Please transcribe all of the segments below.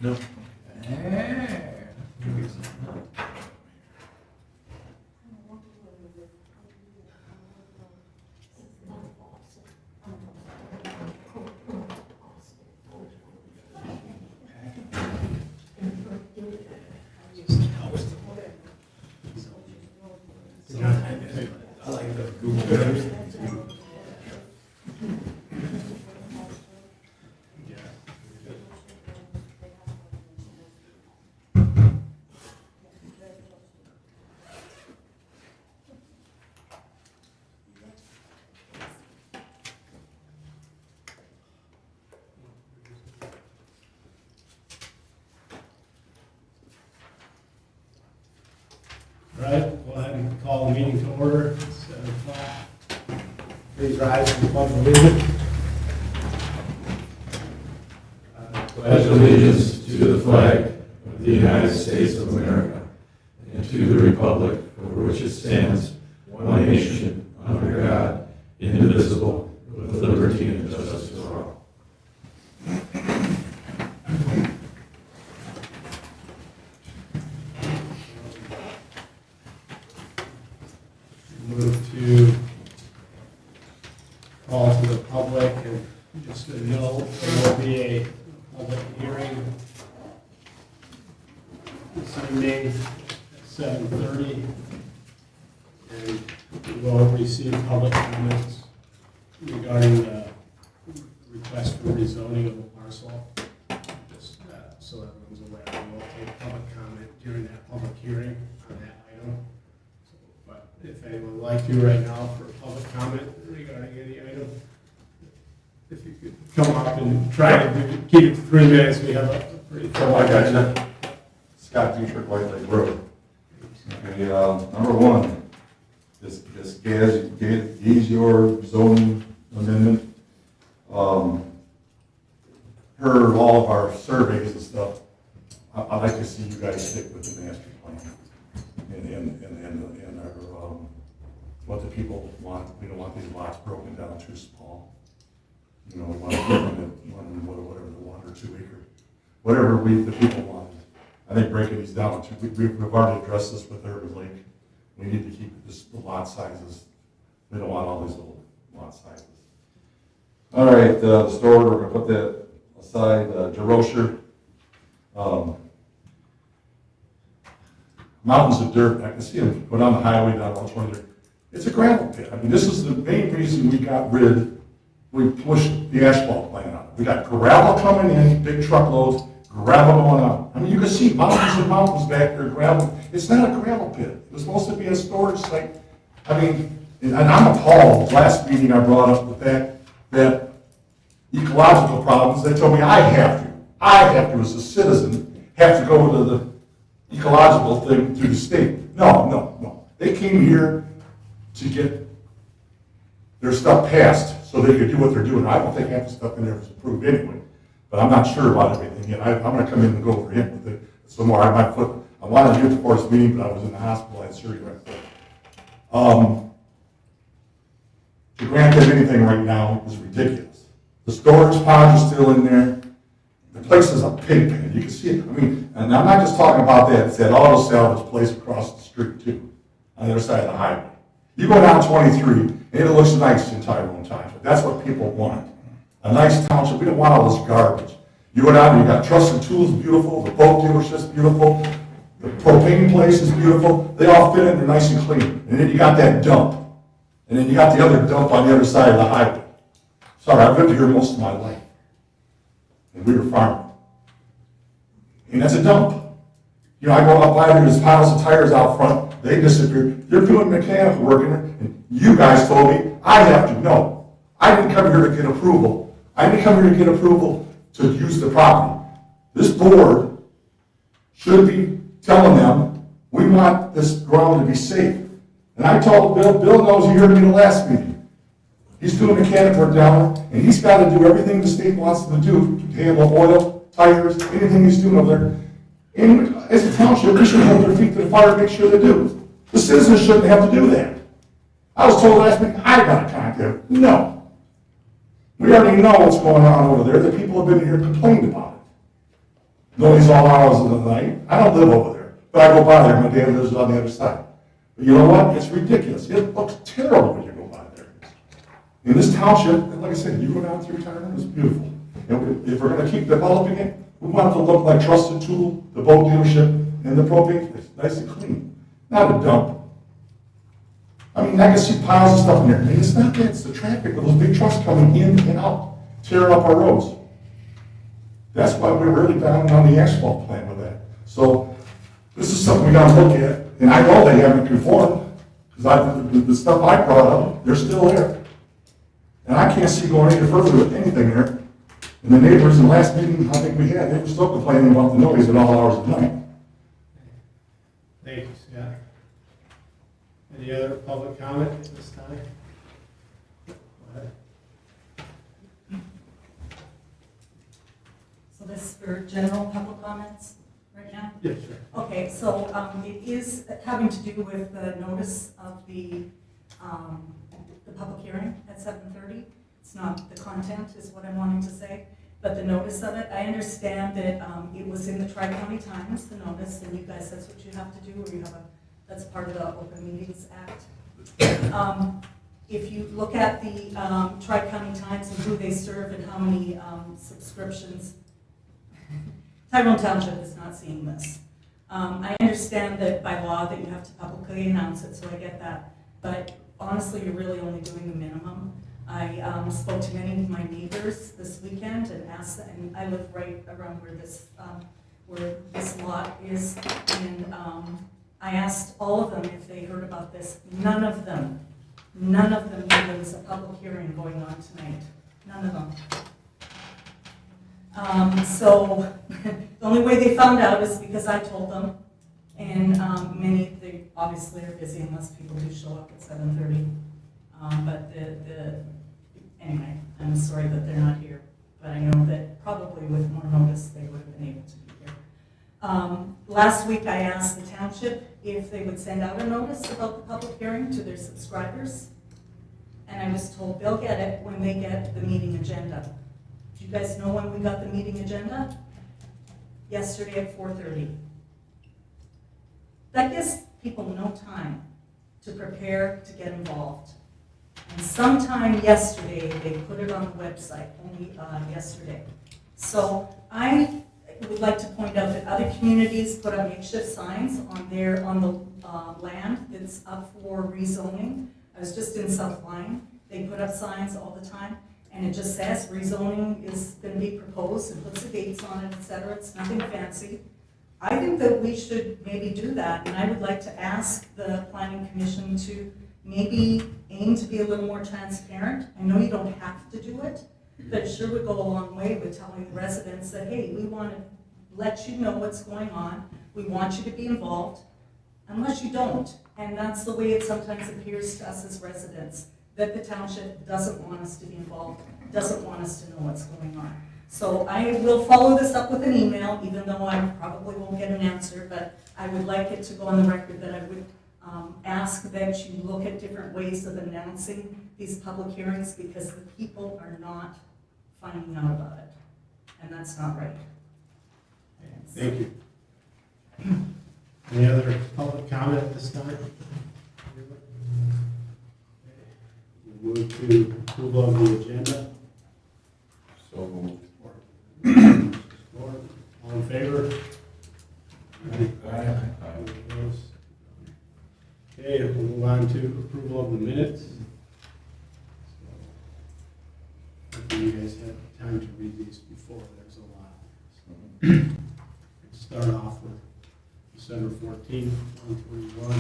No. I like the Google Maps. All right, go ahead and call the meeting to order. It's 7 o'clock. Please rise and pledge allegiance. Pledge allegiance to the flag of the United States of America and to the republic for which it stands, one nation, under God, indivisible, with liberty and justice for all. Move to call to the public, and just to note, there will be a public hearing this evening at 7:30, and we will receive public comments regarding the request for rezoning of the parcel. Just so everyone's aware, we will take public comment during that public hearing on that item. But if anyone would like to right now for public comment regarding any item, if you could come up and try to keep it to 3 minutes, we have a pretty full agenda. Scott Dietrich, White Lake Road. Okay, number one, this gauge your zoning amendment. Per all of our surveys and stuff, I'd like to see you guys stick with the master plan and our, what the people want. We don't want these lots broken down too small. You know, we want to give them whatever the 1 or 2 acre, whatever the people want. I think breaking these down, we've already addressed this with Urban Lake. We need to keep the lot sizes. We don't want all these little lot sizes. All right, the store, we're gonna put that aside. DeRocher, mountains of dirt. I can see them put on the highway down on 20. It's a gravel pit. I mean, this is the main reason we pushed the asphalt plant out. We got gravel coming in, big truckloads, gravel going out. I mean, you can see mountains and mountains back there, gravel. It's not a gravel pit. It was supposed to be a storage site. I mean, and I'm appalled. Last meeting I brought up the fact that ecological problems, they told me I have to as a citizen, have to go to the ecological thing through the state. No. They came here to get their stuff passed so they could do what they're doing. I don't think half the stuff in there was approved anyway, but I'm not sure about everything yet. I'm going to come in and go over it with it some more. I wanted to do it before this meeting, but I was in the hospital. I had surgery right there. To grant them anything right now is ridiculous. The storage pond is still in there. The place is a pig pen. You can see it. I mean, and I'm not just talking about that. It's that auto salvage place across the street too, on the other side of the highway. You go down 23, and it looks nice in Tyrone Township. That's what people want. A nice township. We don't want all this garbage. You go down, you got Truss and Tools, beautiful. The boat dealership's beautiful. The propane place is beautiful. They all fit in, they're nice and clean. And then you got that dump. And then you got the other dump on the other side of the highway. Sorry, I've lived here most of my life. And we were farming. And that's a dump. You know, I go out by there, there's piles of tires out front. They disappeared. They're doing mechanical work in there. And you guys told me I have to. No. I didn't come here to get approval. I didn't come here to get approval to use the property. This board should be telling them, we want this ground to be safe. And I told Bill knows, he heard me in the last meeting. He's doing mechanic work down there, and he's got to do everything the state wants him to do to handle oil, tires, anything he's doing over there. And as a township, we should hold their feet to the fire and make sure they do. The citizens shouldn't have to do that. I was told last week I got to contact. No. We already know what's going on over there. The people have been here complaining about noise all hours of the night. I don't live over there, but I go by there. My dad lives on the other side. But you know what? It's ridiculous. It looks terrible when you go by there. In this township, and like I said, you go down through Tyrone, it's beautiful. And if we're going to keep developing it, we want it to look like Trusted Tool, the boat dealership, and the propane place, nice and clean, not a dump. I mean, I can see piles of stuff in there. And it's not that, it's the traffic of those big trucks coming in and out, tearing up our roads. That's why we're really down on the asphalt plant with that. So this is something we gotta look at, and I know they haven't conformed, because the stuff I brought up, they're still there. And I can't see going any further with anything there. And the neighbors in the last meeting I think we had, they were still complaining about the noise at all hours of the night. Thank you, Scott. Any other public comment at this time? Go ahead. So this is for general public comments right now? Yeah, sure. Okay, so it is having to do with the notice of the public hearing at 7:30. It's not the content is what I'm wanting to say, but the notice of it. I understand that it was in the Tri-County Times, the notice, and you guys, that's what you have to do, or you have that's part of the Open Meetings Act. If you look at the Tri-County Times and who they serve and how many subscriptions, Tyrone Township is not seeing this. I understand that by law that you have to publicly announce it, so I get that. But honestly, you're really only doing the minimum. I spoke to many of my neighbors this weekend and asked them, and I live right around where this lot is, and I asked all of them if they heard about this. None of them knew there was a public hearing going on tonight. None of them. So the only way they found out is because I told them, and many, they obviously are busy unless people do show up at 7:30. But anyway, I'm sorry that they're not here, but I know that probably with more notice they would have been able to be here. Last week I asked the township if they would send out a notice about the public hearing to their subscribers, and I was told they'll get it when they get the meeting agenda. Do you guys know when we got the meeting agenda? Yesterday at 4:30. That gives people no time to prepare to get involved. And sometime yesterday, they put it on the website, only yesterday. So I would like to point out that other communities put up makeshift signs on the land that's up for rezoning. I was just in South Line. They put up signs all the time, and it just says rezoning is going to be proposed and puts the dates on it, etc. It's nothing fancy. I think that we should maybe do that, and I would like to ask the Planning Commission to maybe aim to be a little more transparent. I know you don't have to do it, but it sure would go a long way with telling the residents that, hey, we want to let you know what's going on. We want you to be involved, unless you don't. And that's the way it sometimes appears to us as residents, that the township doesn't want us to be involved, doesn't want us to know what's going on. So I will follow this up with an email, even though I probably won't get an answer, but I would like it to go on the record that I would ask that you look at different ways of announcing these public hearings, because the people are not finding out about it, and that's not right. Thank you. Any other public comment at this time? We'll move to approval of the agenda. So moved. All in favor? Aye. Okay, we'll move on to approval of the minutes. Hopefully you guys had time to read these before, there's a lot. So, start off with December 14th, 2021.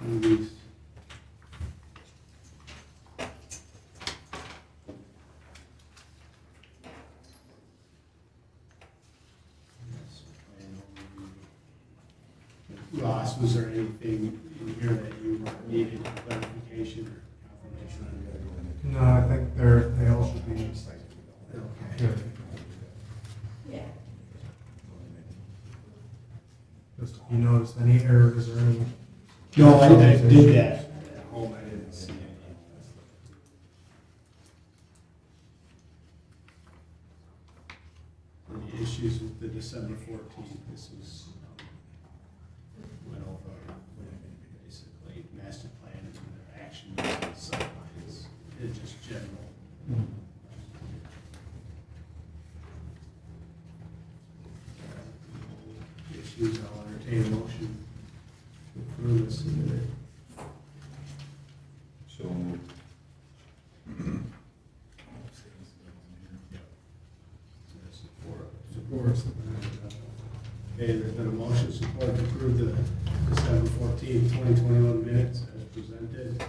Movies. Ross, was there anything in here that you needed clarification or confirmation on? No, I think they all should be. Okay. Yeah. Just, you notice any errors or any? No, I did that at home, I didn't see any. Any issues issues with the December 14th. This was, went over basically master plan and their action sidelines. It's just general. Issues, I'll entertain a motion to approve as submitted. So moved. Support. Okay, there's been a motion support to approve the December 14th, 2021 minutes as presented.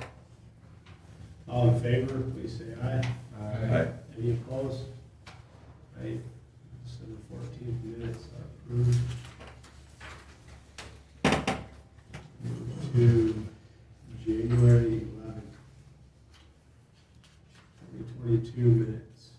All in favor, please say aye. Aye. Any opposed? Right, December 14th minutes are approved. Move to January 11th, 2022 minutes.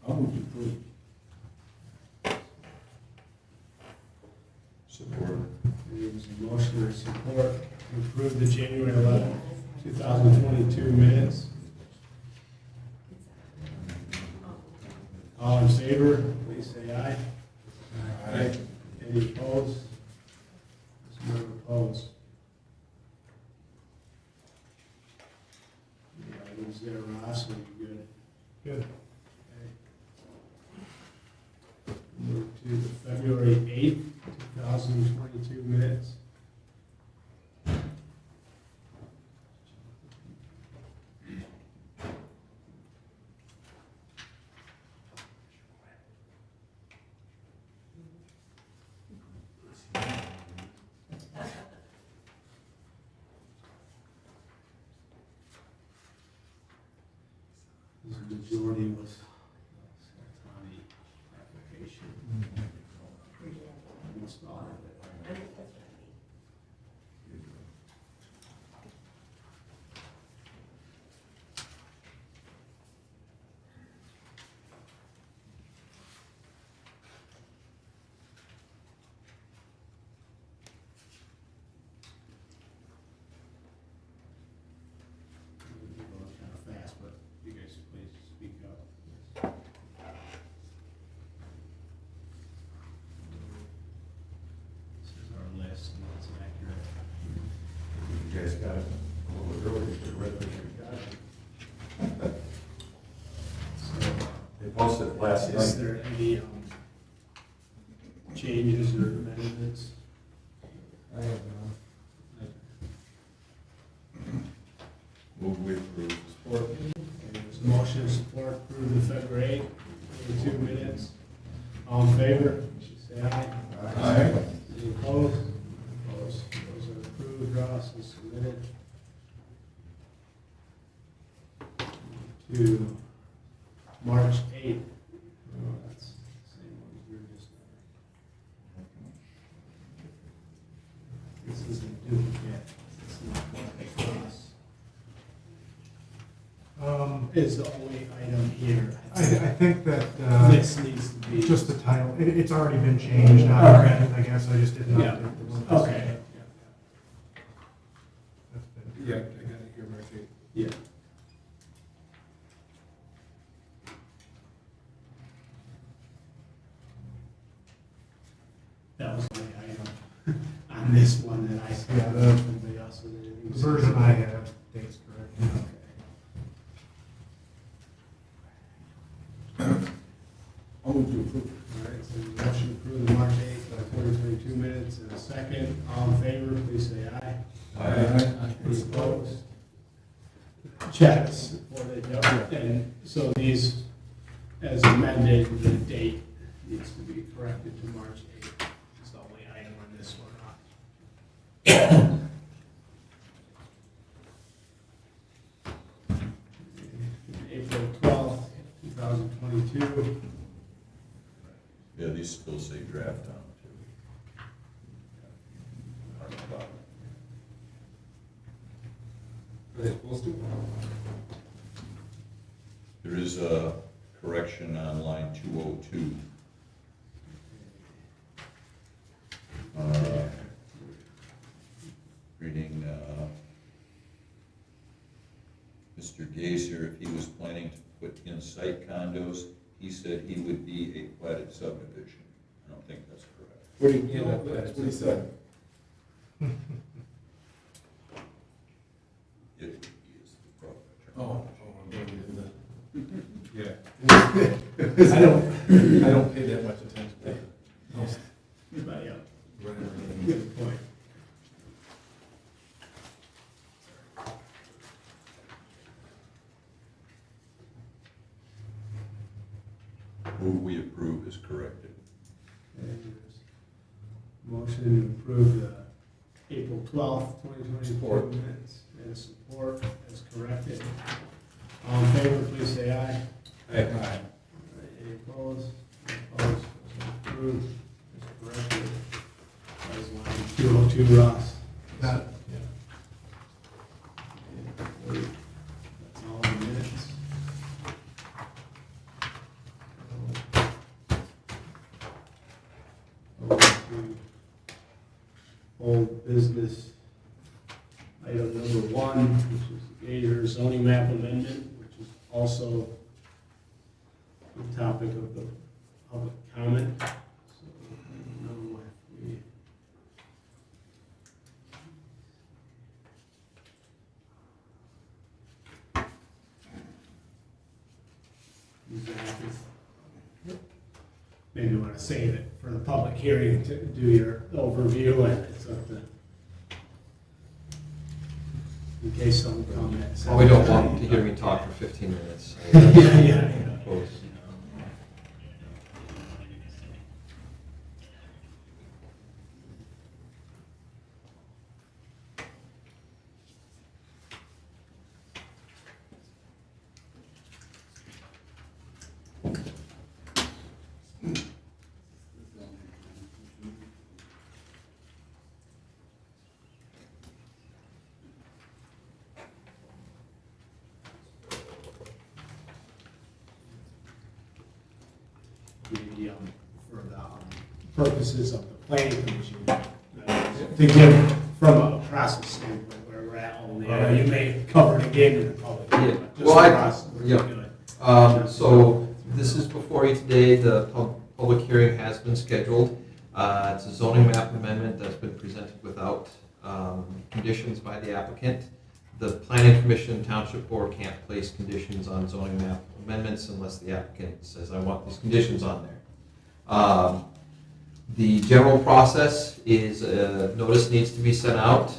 I'll move to approve. Support. There's a motion or support to approve the January 11th, 2022 minutes. All in favor, please say aye. Aye. Any opposed? There's none opposed. The items there, Ross, are you good? Good. Move to the February 8th, 2022 minutes. The majority was county application. Almost all of it. Going kind of fast, but you guys please speak up. This is our list, and it's accurate. You guys got it a little bit early, you should have read what you got. So, They posted it last is night. there any changes or amendments? I have Move we approve. Support. Okay, there's a motion and support, approve the February 8th, 22 minutes. All in favor, say aye. Aye. Any opposed? Opposed. Those are approved, Ross, and submitted. To March 8th. Oh, that's the same one we were just. This is a duplicate. It's not quite Ross. Is the only item here. I think that, This needs to be. just the title, it's already been changed, not corrected, I guess, I just didn't Yeah. update the one. Okay. That's been- Yeah, I got it here, Murphy. Yeah. That was the only item on this one that I saw. Yeah, the- Somebody else with anything. The version I have dates correct. Okay. I'll move to approve. All right, so the motion to approve the March 8th, 2022 minutes, and a second. All in favor, please say aye. Any opposed? Checks. And so these, as amended, the date needs to be corrected to March 8th. It's the only item on this one. April 12th, 2022. Yeah, these still say draft on them too. Are they supposed to? There is a correction on line 202. Reading Mr. Gazer, if he was planning to put in site condos, he said he would be a platted subdivision. I don't think that's correct. What do you, that's what he said. It is the proper term. Oh, yeah. I don't pay that much attention to it. But, yeah, Whatever. good point. Who we approve is corrected. And motion to approve the April 12th, 2024 Support. minutes and support as corrected. All in favor, please say aye. Hey. Aye. Any opposed? Opposed, motion approved as corrected. That was line 202, Ross. Got it. That's all in the minutes. Old business, item number 1, which is the Gator zoning map amendment, which is also the topic of the public comment. So I don't know if we... Maybe you want to save it for the public hearing to do your overview, and it's up to, in case some comments. Well, we don't want to hear me talk for 15 minutes. Yeah. Close. The, for the purposes of the planning commission, to give from a process standpoint where we're at on the area. You may cover it again in the public. Yeah. but just Well, the process, we're yeah. good. So this is before you today. The public hearing has been scheduled. It's a zoning map amendment that's been presented without conditions by the applicant. The planning commission and township board can't place conditions on zoning map amendments unless the applicant says, I want these conditions on there. The general process is a notice needs to be sent out.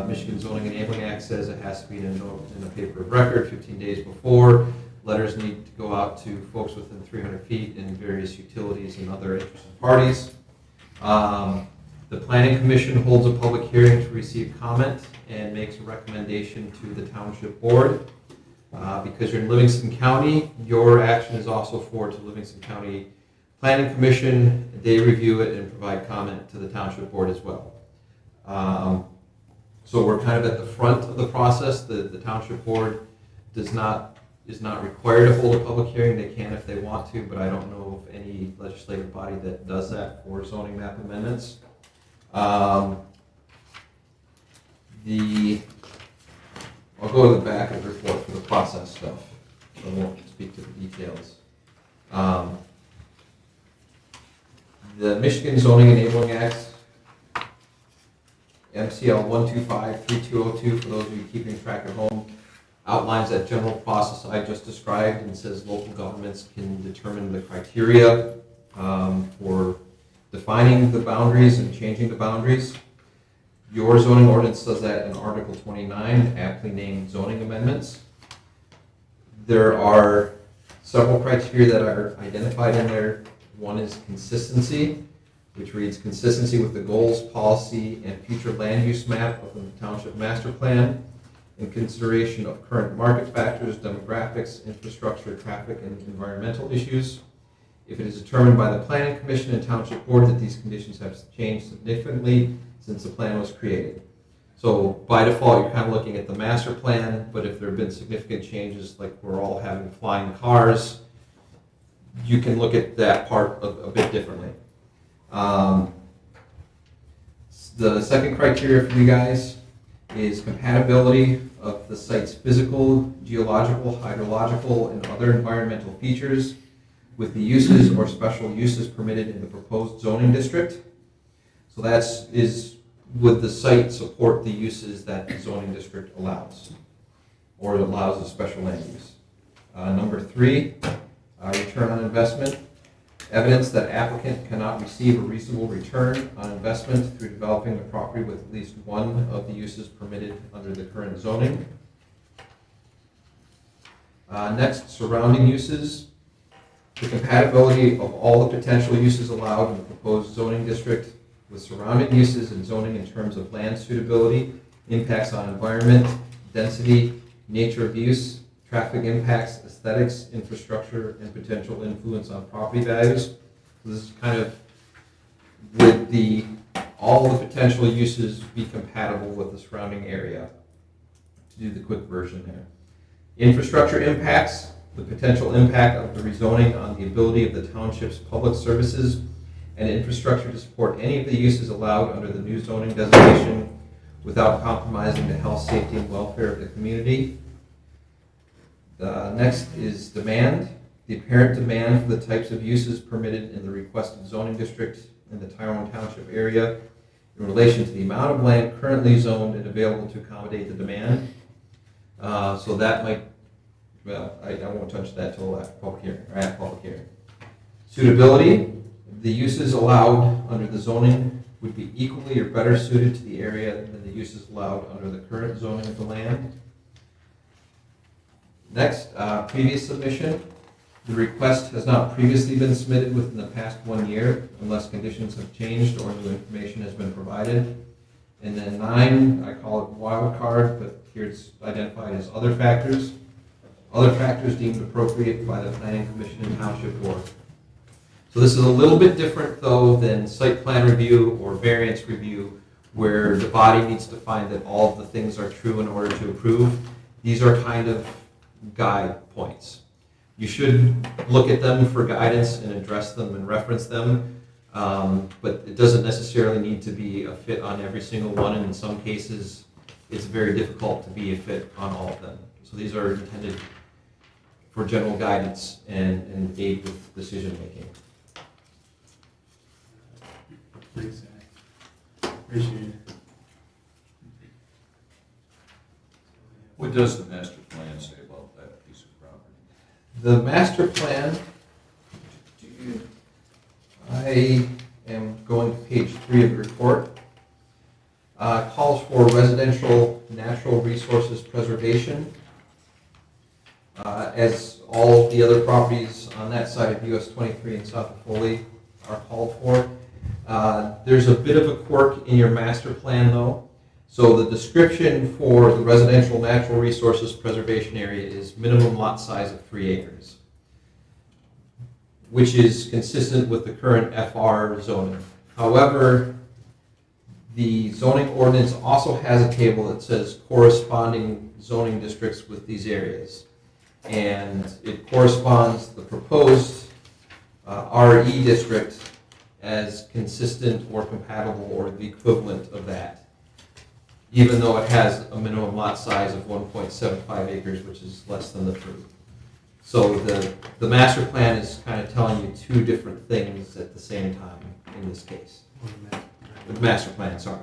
Michigan Zoning Enabling Act says it has to be in a paper of record 15 days before. Letters need to go out to folks within 300 feet and various utilities and other interested parties. The Planning Commission holds a public hearing to receive comment and makes a recommendation to the Township Board. Because you're in Livingston County, your action is also forwarded to Livingston County Planning Commission. They review it and provide comment to the Township Board as well. So we're kind of at the front of the process. The Township Board is not required to hold a public hearing. They can if they want to, but I don't know of any legislative body that does that for zoning map amendments. I'll go to the back of the report for the process stuff. I won't speak to the details. The Michigan Zoning Enabling Act, MCL 125-3202, for those of you keeping track at home, outlines that general process I just described and says local governments can determine the criteria for defining the boundaries and changing the boundaries. Your zoning ordinance does that in Article 29, aptly named zoning amendments. There are several criteria that are identified in there. One is consistency, which reads consistency with the goals, policy, and future land use map of the township master plan, in consideration of current market factors, demographics, infrastructure, traffic, and environmental issues. If it is determined by the Planning Commission and Township Board that these conditions have changed significantly since the plan was created. So by default, you're kind of looking at the master plan, but if there have been significant changes, like we're all having flying cars, you can look at that part a bit differently. The second criteria for you guys is compatibility of the site's physical, geological, hydrological, and other environmental features with the uses or special uses permitted in the proposed zoning district. So would the site support the uses that the zoning district allows, or allows a special land use? Number 3, return on investment. Evidence that applicant cannot receive a reasonable return on investment through developing the property with at least one of the uses permitted under the current zoning. Next, surrounding uses. The compatibility of all the potential uses allowed in the proposed zoning district with surrounding uses and zoning in terms of land suitability, impacts on environment, density, nature of use, traffic impacts, aesthetics, infrastructure, and potential influence on property values. This is kind of, would all the potential uses be compatible with the surrounding area? To do the quick version there. Infrastructure impacts, the potential impact of the rezoning on the ability of the township's public services and infrastructure to support any of the uses allowed under the new zoning designation without compromising the health, safety, and welfare of the community. Next is demand. The apparent demand for the types of uses permitted in the requested zoning district in the Tyrone Township area in relation to the amount of land currently zoned and available to accommodate the demand. So that might, well, I won't touch that till after public hearing, or at public hearing. Suitability. The uses allowed under the zoning would be equally or better suited to the area than the uses allowed under the current zoning of the land. Next, previous submission. The request has not previously been submitted within the past 1 year unless conditions have changed or new information has been provided. And then 9, I call it wild card, but here it's identified as other factors. Other factors deemed appropriate by the Planning Commission and Township Board. So this is a little bit different though than site plan review or variance review, where the body needs to find that all of the things are true in order to approve. These are kind of guide points. You should look at them for guidance and address them and reference them, but it doesn't necessarily need to be a fit on every single one, and in some cases it's very difficult to be a fit on all of them. So these are intended for general guidance and aid with decision making. Thanks, Zach. Appreciate it. What does the master plan say about that piece of property? The master plan, I am going to page 3 of the report, calls for residential natural resources preservation. As all the other properties on that side of US 23 and south of Foley are called for. There's a bit of a quirk in your master plan though. So the description for the residential natural resources preservation area is minimum lot size of 3 acres, which is consistent with the current FR zoning. However, the zoning ordinance also has a table that says corresponding zoning districts with these areas. And it corresponds the proposed RE district as consistent or compatible or the equivalent of that, even though it has a minimum lot size of 1.75 acres, which is less than the 3. So the master plan is kind of telling you 2 different things at the same time in this case. The master plan, sorry.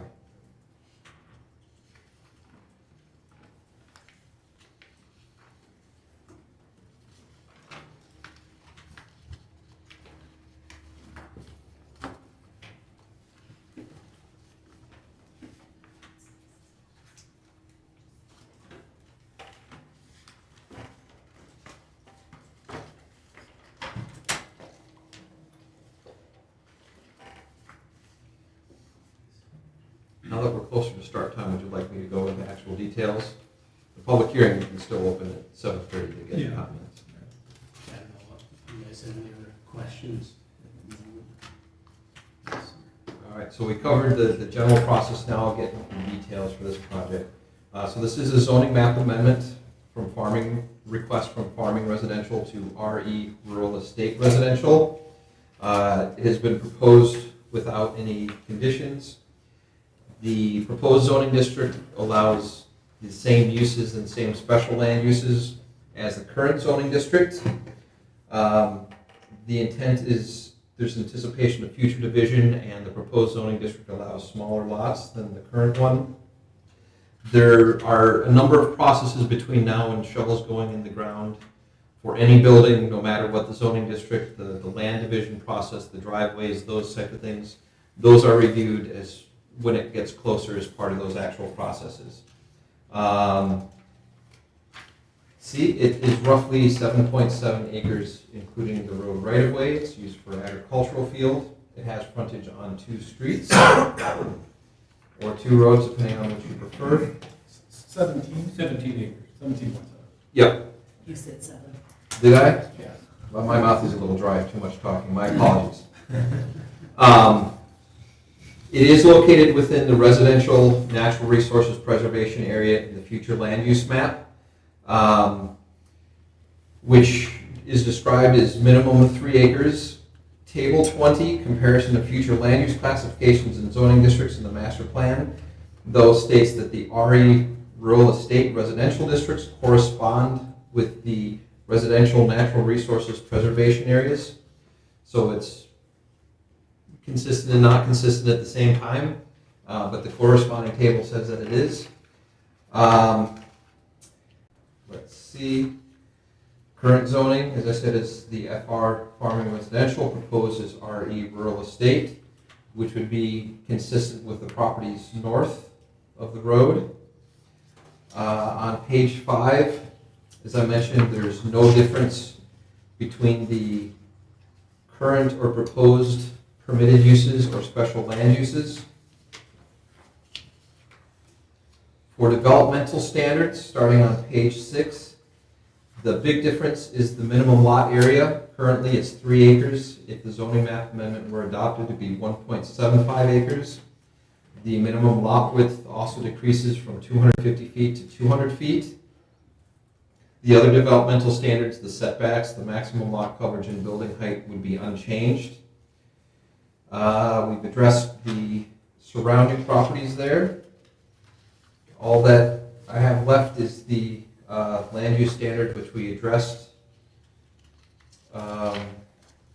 Now that we're closer to start time, would you like me to go into actual details? The public hearing can still open at 7:30 to get Yeah. comments. I don't know if you guys have any other questions. All right, right, so we covered the general process. Now I'll get into details for this project. So this is a zoning map amendment from farming, request from farming residential to RE rural estate residential. It has been proposed without any conditions. The proposed zoning district allows the same uses and same special land uses as the current zoning district. The intent is there's anticipation of future division, and the proposed zoning district allows smaller lots than the current one. There are a number of processes between now and shovels going in the ground for any building, no matter what the zoning district, the land division process, the driveways, those type of things. Those are reviewed as when it gets closer as part of those actual processes. It is roughly 7.7 acres, including the road right-of-way. It's used for agricultural field. It has frontage on 2 streets, or 2 roads, depending on which you prefer. 17 acres, 17.7. Yep. You said 7. Did I? Yeah. Well, my mouth is a little dry, too much talking. My apologies. It is located within the residential natural resources preservation area in the future land use map, which is described as minimum of 3 acres. Table 20, comparison of future land use classifications and zoning districts in the master plan, though states that the RE rural estate residential districts correspond with the residential natural resources preservation areas. So it's consistent and not consistent at the same time, but the corresponding table says that it is. Let's see. Current zoning, as I said, is the FR farming residential. Proposed is RE rural estate, which would be consistent with the properties north of the road. On page 5, as I mentioned, there's no difference between the current or proposed permitted uses or special land uses. For developmental standards, starting on page 6, the big difference is the minimum lot area. Currently it's 3 acres. If the zoning map amendment were adopted, it would be 1.75 acres. The minimum lot width also decreases from 250 feet to 200 feet. The other developmental standards, the setbacks, the maximum lot coverage and building height would be unchanged. We've addressed the surrounding properties there. All that I have left is the land use standard, which we addressed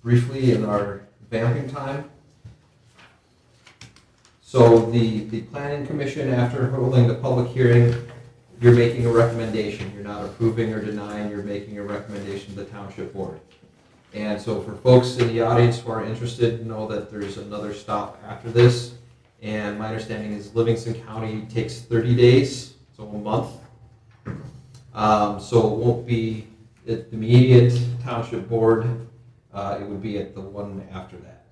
briefly in our vamping time. So the planning commission, after holding the public hearing, you're making a recommendation. You're not approving or denying, you're making a recommendation to the township board. And so for folks in the audience who are interested, know that there's another stop after this. And my understanding is Livingston County takes 30 days, so a month. So it won't be at the immediate township board, it would be at the one after that.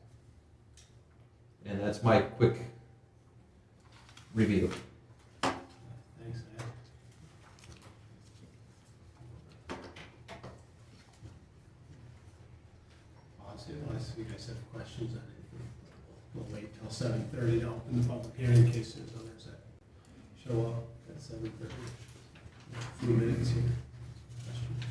And that's my quick review. Thanks, Ed. Honestly, unless you guys have questions on it, we'll wait till 7:30 to open the public hearing in case there's others that show up at 7:30. A few minutes here. Questions?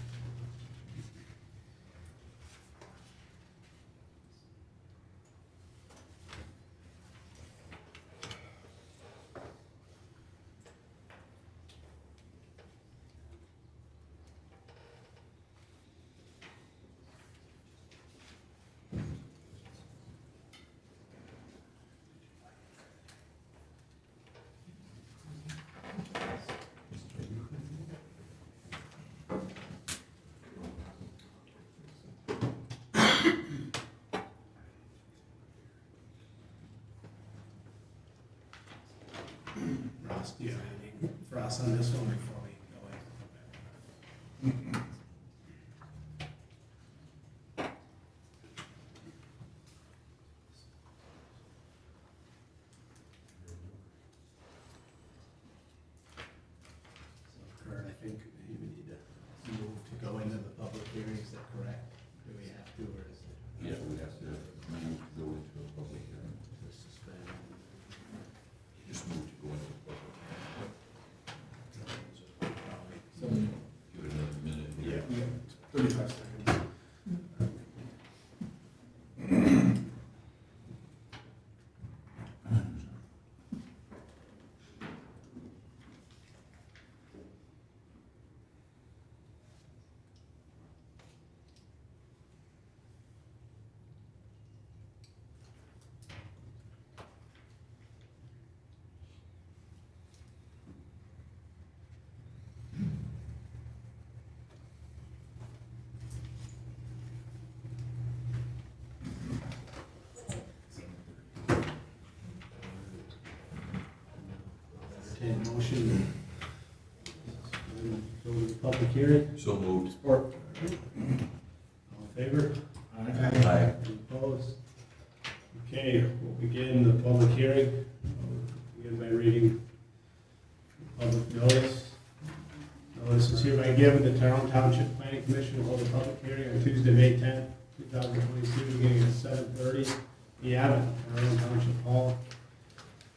Ross, do you have anything for us on this one before we go in? So Kurt, I think you would need to move to go into the public hearing, is that correct? Do we have to, or is it? Yeah, we have to move to go into a public hearing. To suspend? 35 seconds. Entertain a motion. Go to the public hearing. So moved. Support. All in favor? Aye. Any opposed? Okay, we'll begin the public hearing. We'll begin by reading the public notice. Notice is hereby given the Tyrone Township Planning Commission will hold a public hearing on Tuesday, May 10th, 2022, beginning at 7:30 p.m. at Tyrone Township Hall,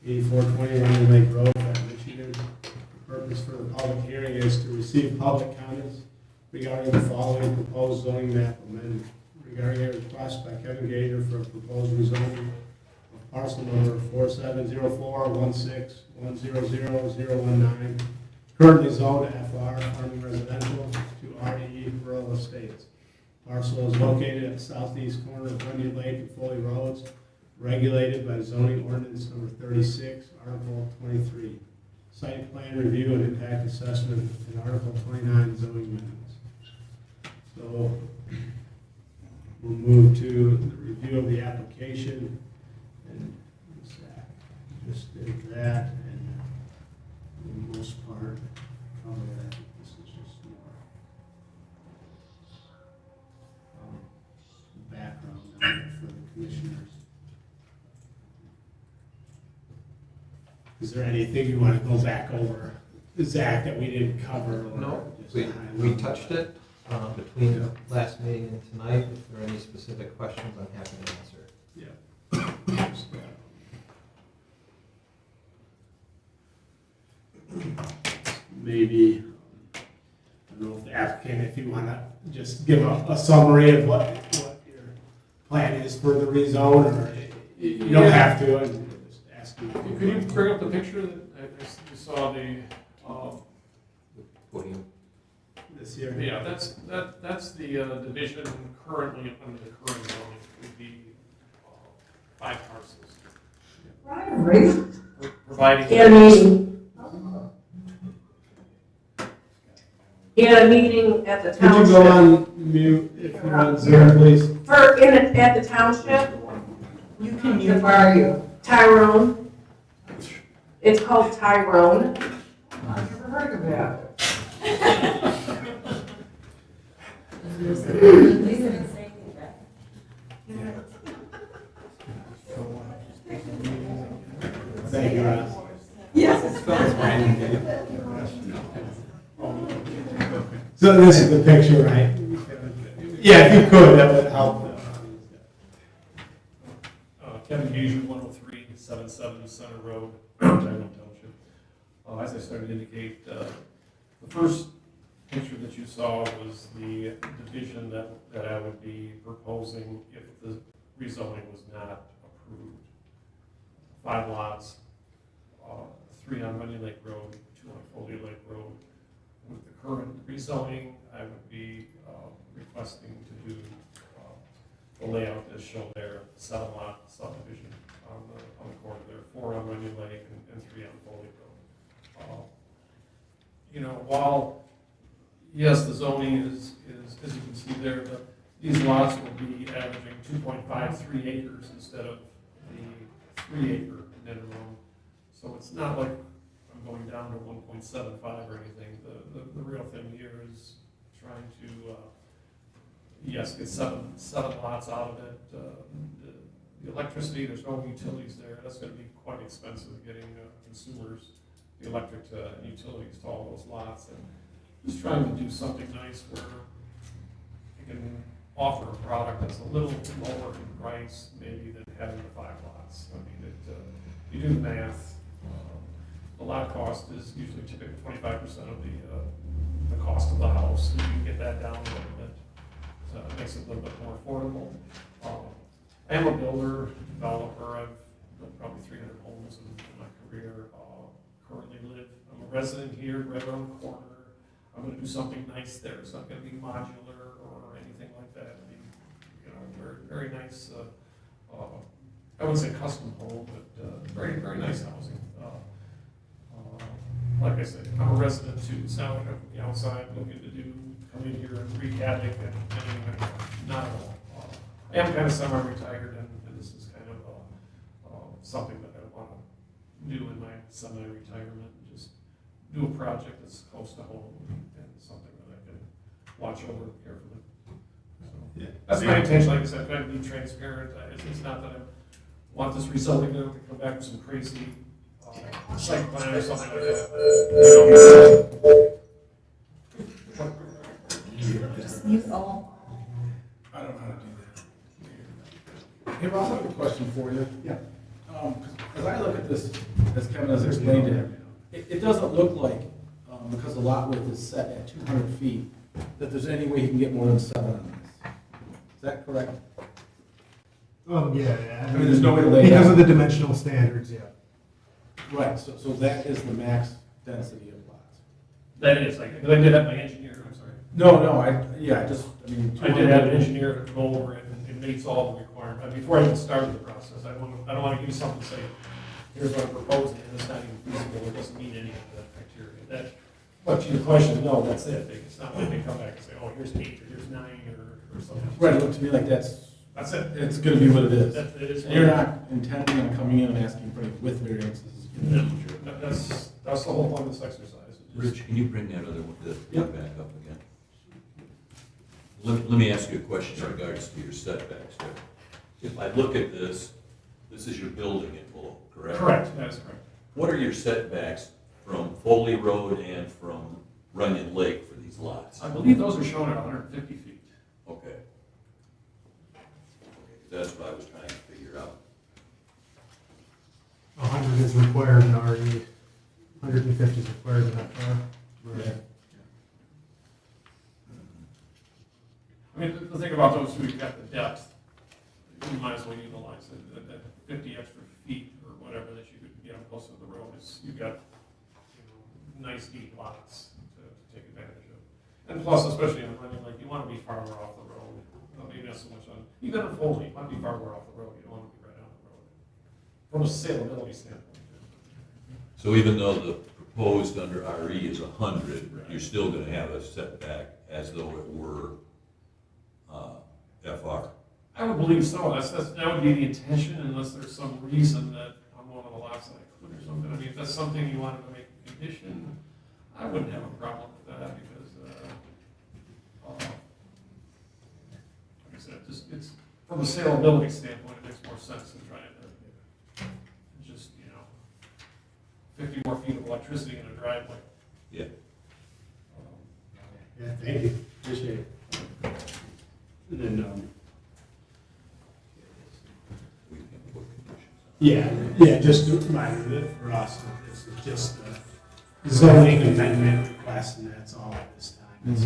8420 Running Lake Road, Michigan. The purpose for the public hearing is to receive public comments regarding the following proposed zoning map amendment. Regarding a request by Kevin Gager for a proposed rezoning of parcel number 470416100019, currently zoned FR, farming residential, to RE, rural estates. Parcel is located at the southeast corner of Onion Lake and Foley Roads, regulated by zoning ordinance number 36, Article 23. Site plan review and impact assessment in Article 29 zoning amendments. So we'll move to the review of the application, and Zach just did that, and for the most part, cover that. This is just more background on it for the commissioners. Is there anything you want to go back over, Zach, that we didn't cover? Or No, just we highlight? touched it between last meeting and tonight. If there are any specific questions, I'm happy to answer. Yeah. Just, maybe, I don't know if the applicant, if you want to just give a summary of what your plan is for the rezone, or you don't have to, and just ask you. Could you bring up the picture that you saw the, Podium. This year? yeah, that's the division currently under the current zoning, would be 5 parcels. Providing. He had a meeting. He had a meeting at the Could you go township. on mute if you're on Zoom, please? At the township, You can How mute. far are you? Tyrone. It's called Tyrone. I've never heard of that. Thank you, Ross. Yes. So this is the picture, right? Yeah, if you could, that would help. Kevin Gager, 10377 Center Road, Tyrone Township. As I started to indicate, the first picture that you saw was the division that I would be proposing if the rezoning was not approved. 5 lots, 3 on Running Lake Road, 2 on Foley Lake Road. With the current rezoning, I would be requesting to do the layout as shown there, 7-lot subdivision on the corner there, 4 on Running Lake and 3 on Foley Road. You know, while, yes, the zoning is as you can see there, these lots will be averaging 2.53 acres instead of the 3-acre minimum. So it's not like I'm going down to 1.75 or anything. The real thing here is trying to, yes, get seven lots out of it. The electricity, there's no utilities there. That's going to be quite expensive getting consumers the electric and utilities to all those lots. And just trying to do something nice where you can offer a product that's a little lower in price maybe than having the 5 lots. I mean, you do the math. The lot cost is usually typically 25% of the cost of the house. And you can get that down a little bit. makes it a little bit more affordable. I am a builder, developer. I've built probably 300 homes in my career. Currently I'm a resident here, right around the corner. I'm gonna do something nice there. It's not gonna be modular or anything like that. I mean, very, very nice, I wouldn't say custom home, but very, very nice housing. Like I said, I'm a resident too. It's not like I'm from the outside looking to come in here and wreak havoc and not at all. I am kind of semi-retired and this is kind of something that I want to do in my semi-retirement. Just do a project that's close to home and something that I can watch over carefully. Yeah. That's my intention, like I said, I'm trying to be transparent. It's not that I want this rezoning to come back with some crazy site plan or something like that. Just mute all. I don't know how to do that. Hey, Ross, I have a question for you. Yeah. As I look at this, as Kevin has explained it doesn't look like, because the lot width is set at 200 feet, that there's any way you can get more than 7 on this. Is that correct? Yeah. I mean, there's no way to lay it Because out. of the dimensional standards, yeah. Right, so that is the max density of lots. That is, because I did have my engineer, I'm sorry. No, I mean. I did have an engineer to go over it and it meets all the requirements. Before I even started the process, I don't want to give you something and say, here's what I'm proposing, and it's not even feasible, it doesn't meet any of the criteria. But to your question, no, that's it. It's not like they come back and say, oh, here's 8 or here's 9 or something. Right, it looked to me like that's it. it's gonna be what it is. It is. And you're not intending on coming in and asking for any width variances in the No, future. that's the whole point of this exercise. Rich, can you bring that other one, the Yep. back up again? Let me ask you a question in regards to your setbacks there. If I look at this is your building envelope, correct? Correct, that is correct. What are your setbacks from Foley Road and from Runyon Lake for these lots? I believe those are shown at 150 feet. Okay. That's what I was trying to figure out. 100 is required in RE, 150 is required in FR. Right. I mean, the thing about those two, you've got the depth, you might as well utilize it, that 50 extra feet or whatever that you could get close to the road is, you've got, nice deep lots to take advantage of. And plus, especially on Runyon Lake, you want to be farther off the road, maybe not so much on, even in Foley, you want to be farther off the road, you don't want to be right on the road. From a saleability standpoint. So even though the proposed under RE is 100, Right. you're still gonna have a setback as though it were FR. I would believe so. That would be the intention, unless there's some reason that on one of the lots that I could or something. I mean, if that's something you wanted to make a condition, I wouldn't have a problem with that because, like I said, it's from a saleability standpoint, it makes more sense than trying to just 50 more feet of electricity in a driveway. Yeah. Yeah, thank you, appreciate it. And then, We can put conditions on. yeah, just a reminder that for us, it's just a zoning amendment request, and that's all at this time. It's,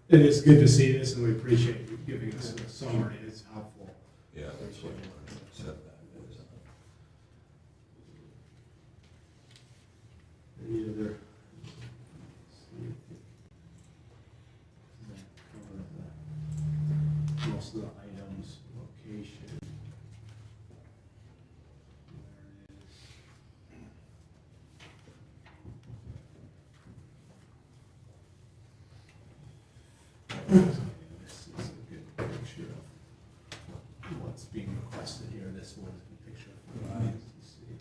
it is good to see this, and we appreciate you giving us a summary, it's helpful. Yeah, that's what setback is. Any other? Most of the items, location. There it is. This is a good picture of what's being requested here. This one is a picture of the lines. Let's see.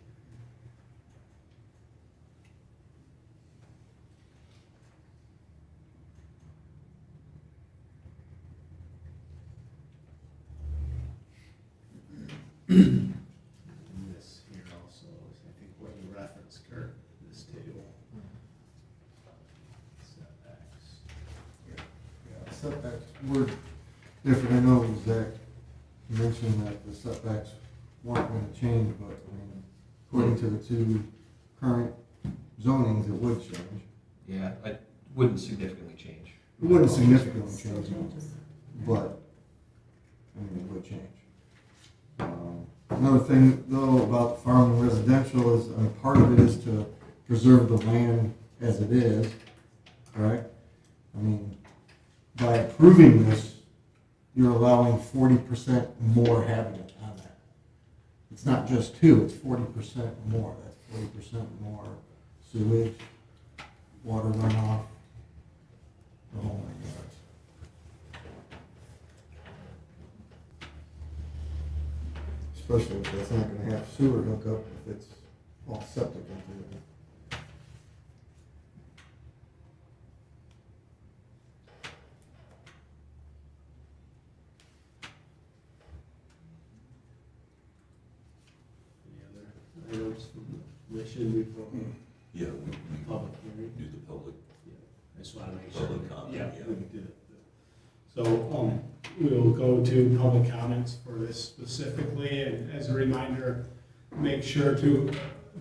And this here also is, I think, what you referenced, Kurt, this table. Setbacks. Setbacks were different. I know Zach mentioned that the setbacks weren't going to change, but I mean, according to the two current zonings, it would change. Yeah, it wouldn't significantly change. It wouldn't significantly change. but, I mean, it would change. Another thing, though, about farm and residential is, I mean, part of it is to preserve the land as it is, correct? I mean, by approving this, you're allowing 40% more habitat on that. It's not just 2, it's 40% more. That's 40% more sewage, water runoff, the whole nine yards. Especially if that's not gonna have sewer hookup, if it's all septic into it. Any other items from the commission before Yeah, we public hearing? do the public. I just want to make sure. Public comment, Yeah, yeah. we did it. So, we'll go to public comments for this specifically, and as a reminder, make sure to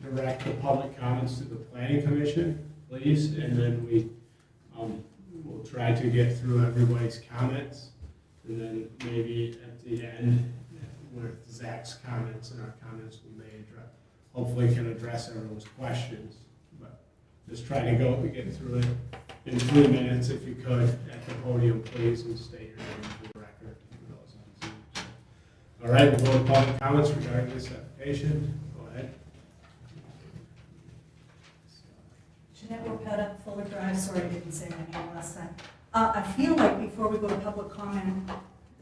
direct the public comments to the planning commission, please, and then we'll try to get through everybody's comments, and then maybe at the end, with Zach's comments and our comments, we may address, hopefully can address everyone's questions, but just try to get through it in 3 minutes if you could at the podium, please, and state your name for the record for those on Zoom. All right, we'll go to public comments regarding this application. Go ahead. Jeanette Warpetta, Fuller Drive, sorry I didn't say my name last time. I feel like before we go to public comment,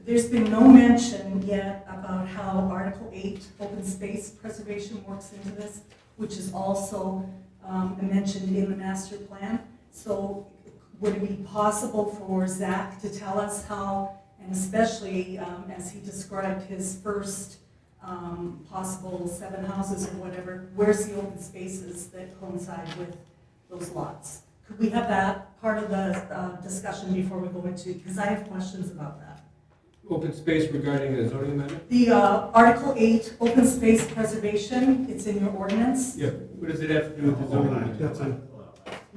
there's been no mention yet about how Article 8, open space preservation, works into this, which is also mentioned in the master plan. So would it be possible for Zach to tell us how, and especially as he described his first possible 7 houses or whatever, where's the open spaces that coincide with those lots? Could we have that part of the discussion before we go into, because I have questions about that. Open space regarding the zoning amendment? The Article 8, open space preservation, it's in your ordinance. Yeah. What does it have to do with the zoning amendment?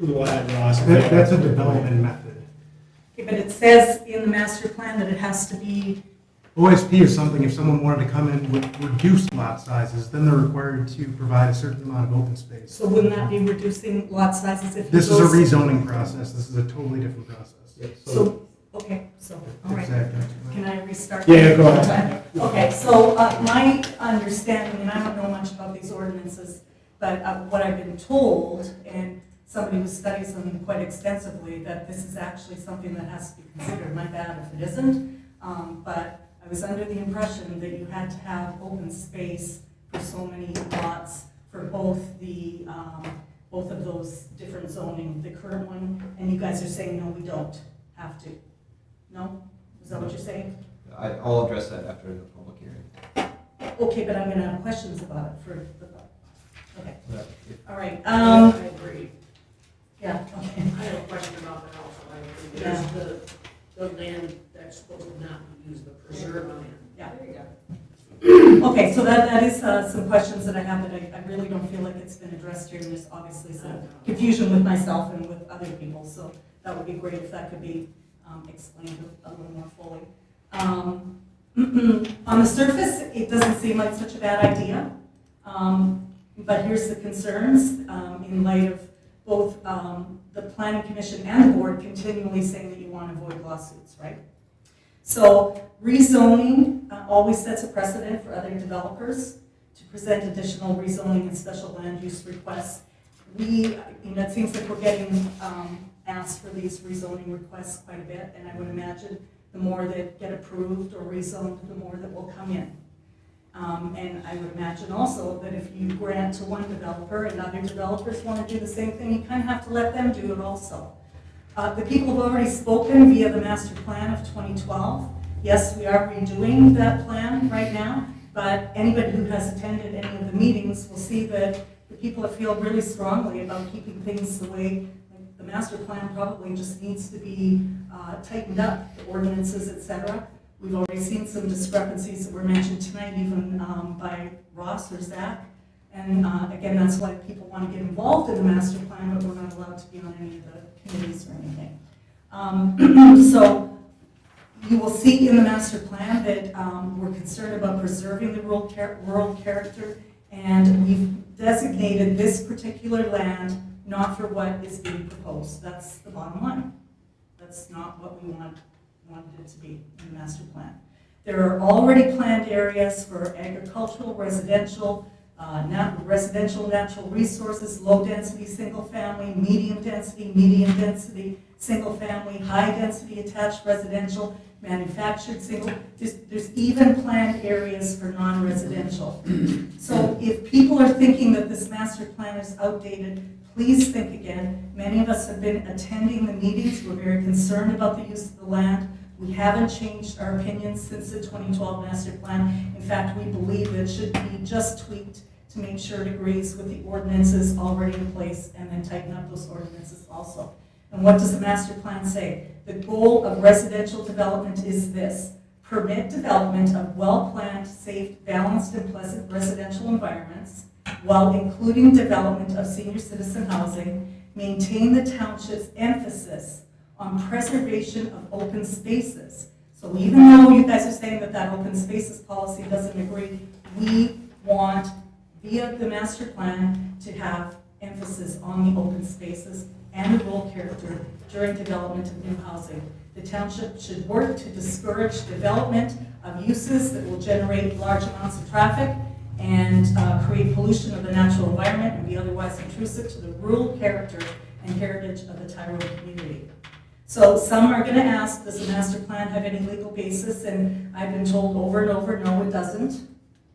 Go ahead, Ross. That's a development method. Okay, but it says in the master plan that it has to be, OSP is something, if someone wanted to come in with reduced lot sizes, then they're required to provide a certain amount of open space. so wouldn't that be reducing lot sizes if it This is a goes- rezoning process. This is a totally different process. So, okay, so, all right. Exactly. Can I restart? Yeah, go ahead. Okay, so my understanding, and I don't know much about these ordinances, but what I've been told, and somebody who studies them quite extensively, that this is actually something that has to be considered. My bad if it isn't, but I was under the impression that you had to have open space for so many lots for both the, both of those different zoning, the current one, and you guys are saying, no, we don't have to. No? Is that what you're saying? I'll address that after the public hearing. Okay, but I'm gonna have questions about it for the, okay, all right, I agree. yeah, okay. I have a question about that also. I agree. There's the land that's supposed to not be used, the preserved land. Yeah. There you go. Okay, so that is some questions that I have that I really don't feel like it's been addressed here, and there's obviously some confusion with myself and with other people, so that would be great if that could be explained a little more fully. On the surface, it doesn't seem like such a bad idea, but here's the concerns in light of both the planning commission and the board continually saying that you want to avoid lawsuits, right? So rezoning always sets a precedent for other developers to present additional rezoning and special land use requests. It seems like we're getting asked for these rezoning requests quite a bit, and I would imagine the more that get approved or rezoned, the more that will come in. And I would imagine also that if you grant to one developer and other developers want to do the same thing, you kind of have to let them do it also. The people have already spoken via the master plan of 2012. Yes, we are redoing that plan right now, but anybody who has attended any of the meetings will see that the people feel really strongly about keeping things the way the master plan probably just needs to be tightened up, the ordinances, etc. We've already seen some discrepancies that were mentioned tonight, even by Ross or Zach. And again, that's why people want to get involved in the master plan, but we're not allowed to be on any of the committees or anything. So You will see in the master plan that we're concerned about preserving the rural character, and we've designated this particular land not for what is being proposed. That's the bottom line. That's not what we wanted it to be in the master plan. There are already planned areas for agricultural, residential, natural resources, low density, single family, medium density, single family, high density attached residential, manufactured single. There's even planned areas for non-residential. So if people are thinking that this master plan is outdated, please think again. Many of us have been attending the meetings. We're very concerned about the use of the land. We haven't changed our opinions since the 2012 master plan. In fact, we believe it should be just tweaked to make sure it agrees with the ordinances already in place, and then tighten up those ordinances also. And what does the master plan say? The goal of residential development is this: permit development of well-planned, safe, balanced, and pleasant residential environments, while including development of senior citizen housing, maintain the township's emphasis on preservation of open spaces. So even though you guys are saying that open spaces policy doesn't agree, we want, via the master plan, to have emphasis on the open spaces and the rural character during development of new housing. The township should work to discourage development of uses that will generate large amounts of traffic and create pollution of the natural environment and be otherwise intrusive to the rural character and heritage of the Tyrone community. So some are going to ask, does the master plan have any legal basis? And I've been told over and over, no, it doesn't.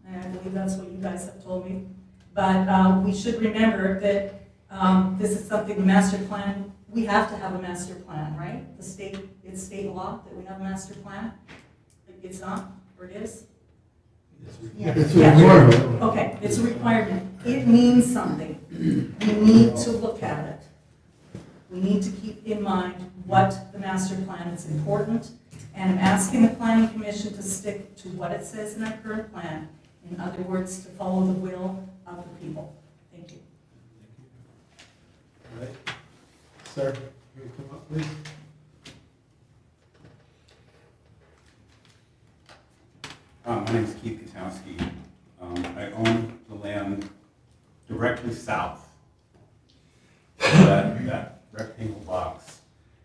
And I believe that's what you guys have told me. But we should remember that this is something, the master plan, we have to have a master plan, right? It's state law that we have a master plan. It's not, or it is? Yeah. It's a requirement. Okay, it's a requirement. It means something. We need to look at it. We need to keep in mind what the master plan is important, and I'm asking the planning commission to stick to what it says in our current plan. In other words, to follow the will of the people. Thank you. All right. Sir, can you come up, please? My name is Keith Katowski. I own the land directly south of that rectangle box.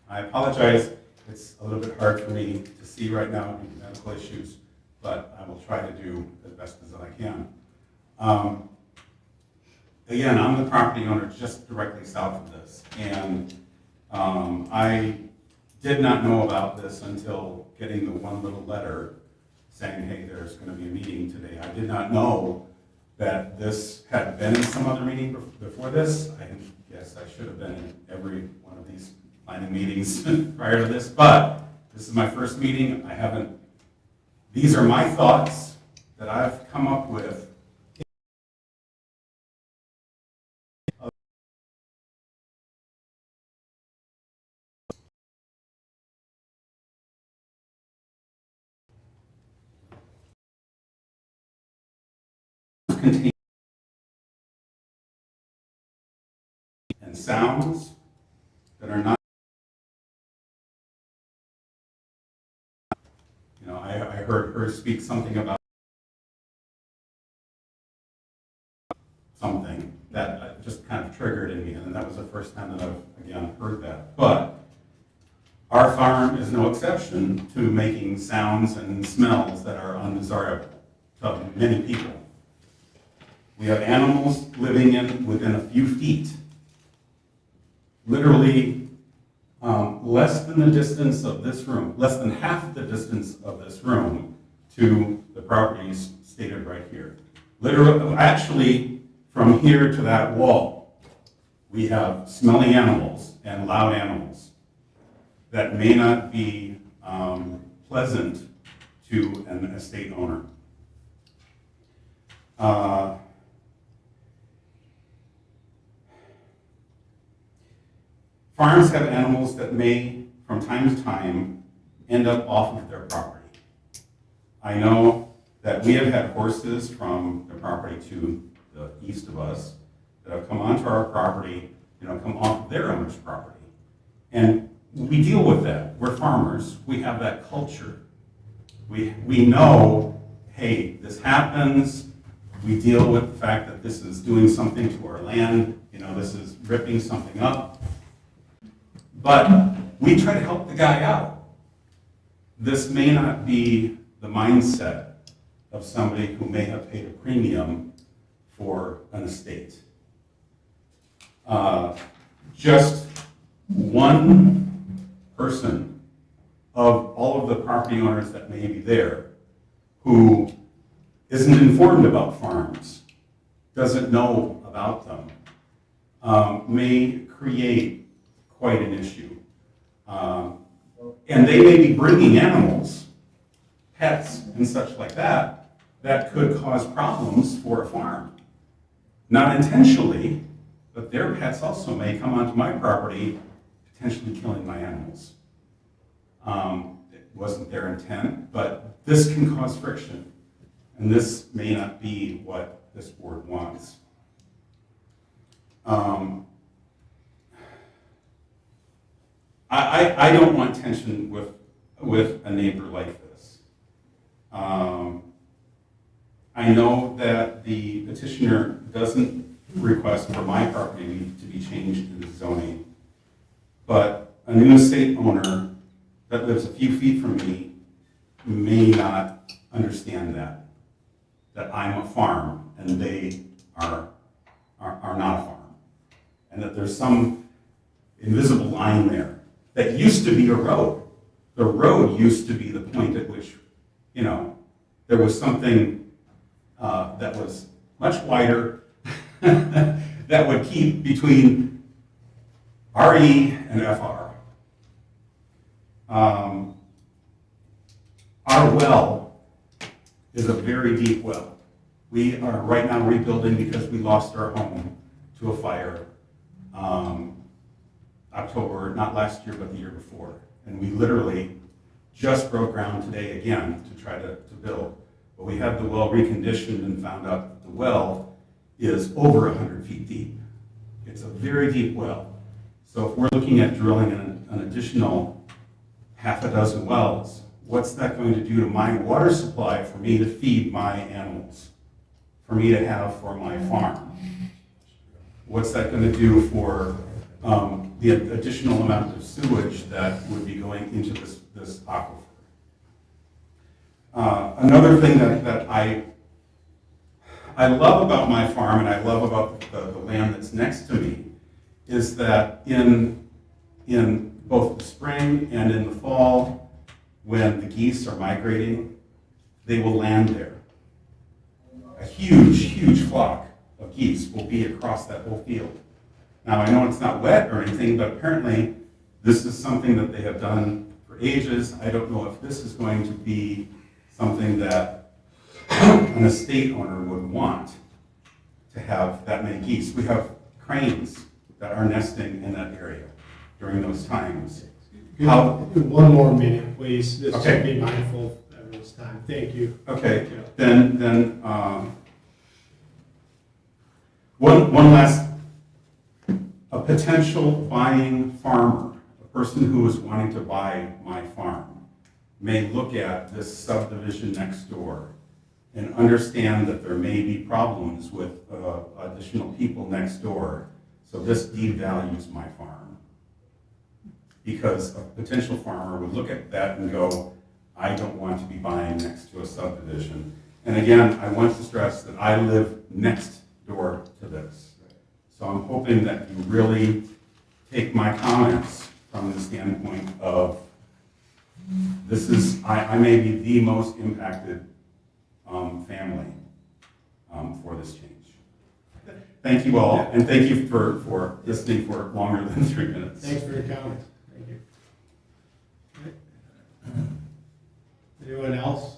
I apologize, it's a little bit hard for me to see right now due to medical issues, but I will try to do as best as I can. Again, I'm the property owner just directly south of this, and I did not know about this until getting the one little letter saying, hey, there's going to be a meeting today. I did not know that this had been in some other meeting before this. Yes, I should have been in every one of these planning meetings prior to this, but this is my first meeting. These are my thoughts that I've come up with. Contain and sounds that are not, I heard her speak something about something that just kind of triggered in me, and that was the first time that I've, again, heard that. But our farm is no exception to making sounds and smells that are undesirable to many people. We have animals living within a few feet, literally less than the distance of this room, less than half the distance of this room to the properties stated right here. Literally, actually, from here to that wall, we have smelly animals and loud animals that may not be pleasant to an estate owner. Farms have animals that may, from time to time, end up off of their property. I know that we have had horses from the property to the east of us that have come onto our property, come off of their owner's property. And we deal with that. We're farmers. We have that culture. We know, hey, this happens. We deal with the fact that this is doing something to our land. You know, this is ripping something up. But we try to help the guy out. This may not be the mindset of somebody who may have paid a premium for an estate. Just one person of all of the property owners that may be there who isn't informed about farms, doesn't know about them, may create quite an issue. And they may be bringing animals, pets and such like that, that could cause problems for a farm. Not intentionally, but their pets also may come onto my property, potentially killing my animals. It wasn't their intent, but this can cause friction. And this may not be what this board wants. I don't want tension with a neighbor like this. I know that the petitioner doesn't request for my property to be changed in the zoning, but a new estate owner that lives a few feet from me may not understand that I'm a farm and they are not a farm, and that there's some invisible line there that used to be a road. The road used to be the point at which, you know, there was something that was much wider that would keep between RE and FR. Our well is a very deep well. We are right now rebuilding because we lost our home to a fire October, not last year, but the year before. And we literally just broke ground today again to try to build. But we had the well reconditioned and found out that the well is over 100 feet deep. It's a very deep well. So if we're looking at drilling an additional half a dozen wells, what's that going to do to my water supply for me to feed my animals, for me to have for my farm? What's that going to do for the additional amount of sewage that would be going into this aquifer? Another thing that I love about my farm, and I love about the land that's next to me, is that in both the spring and in the fall, when the geese are migrating, they will land there. A huge, huge flock of geese will be across that whole field. Now, I know it's not wet or anything, but apparently this is something that they have done for ages. I don't know if this is going to be something that an estate owner would want, to have that many geese. We have cranes that are nesting in that area during those times. One more minute, please. This Okay. should be mindful of everyone's time. Thank you. Okay, then one last, a potential buying farmer, a person who is wanting to buy my farm, may look at this subdivision next door and understand that there may be problems with additional people next door. So this devalues my farm. Because a potential farmer would look at that and go, I don't want to be buying next to a subdivision. And again, I want to stress that I live next door to this. So I'm hoping that you really take my comments from the standpoint of, this is, I may be the most impacted family for this change. Thank you all, and thank you for listening for longer than 3 minutes. Thanks for your comments. Thank you. Anyone else?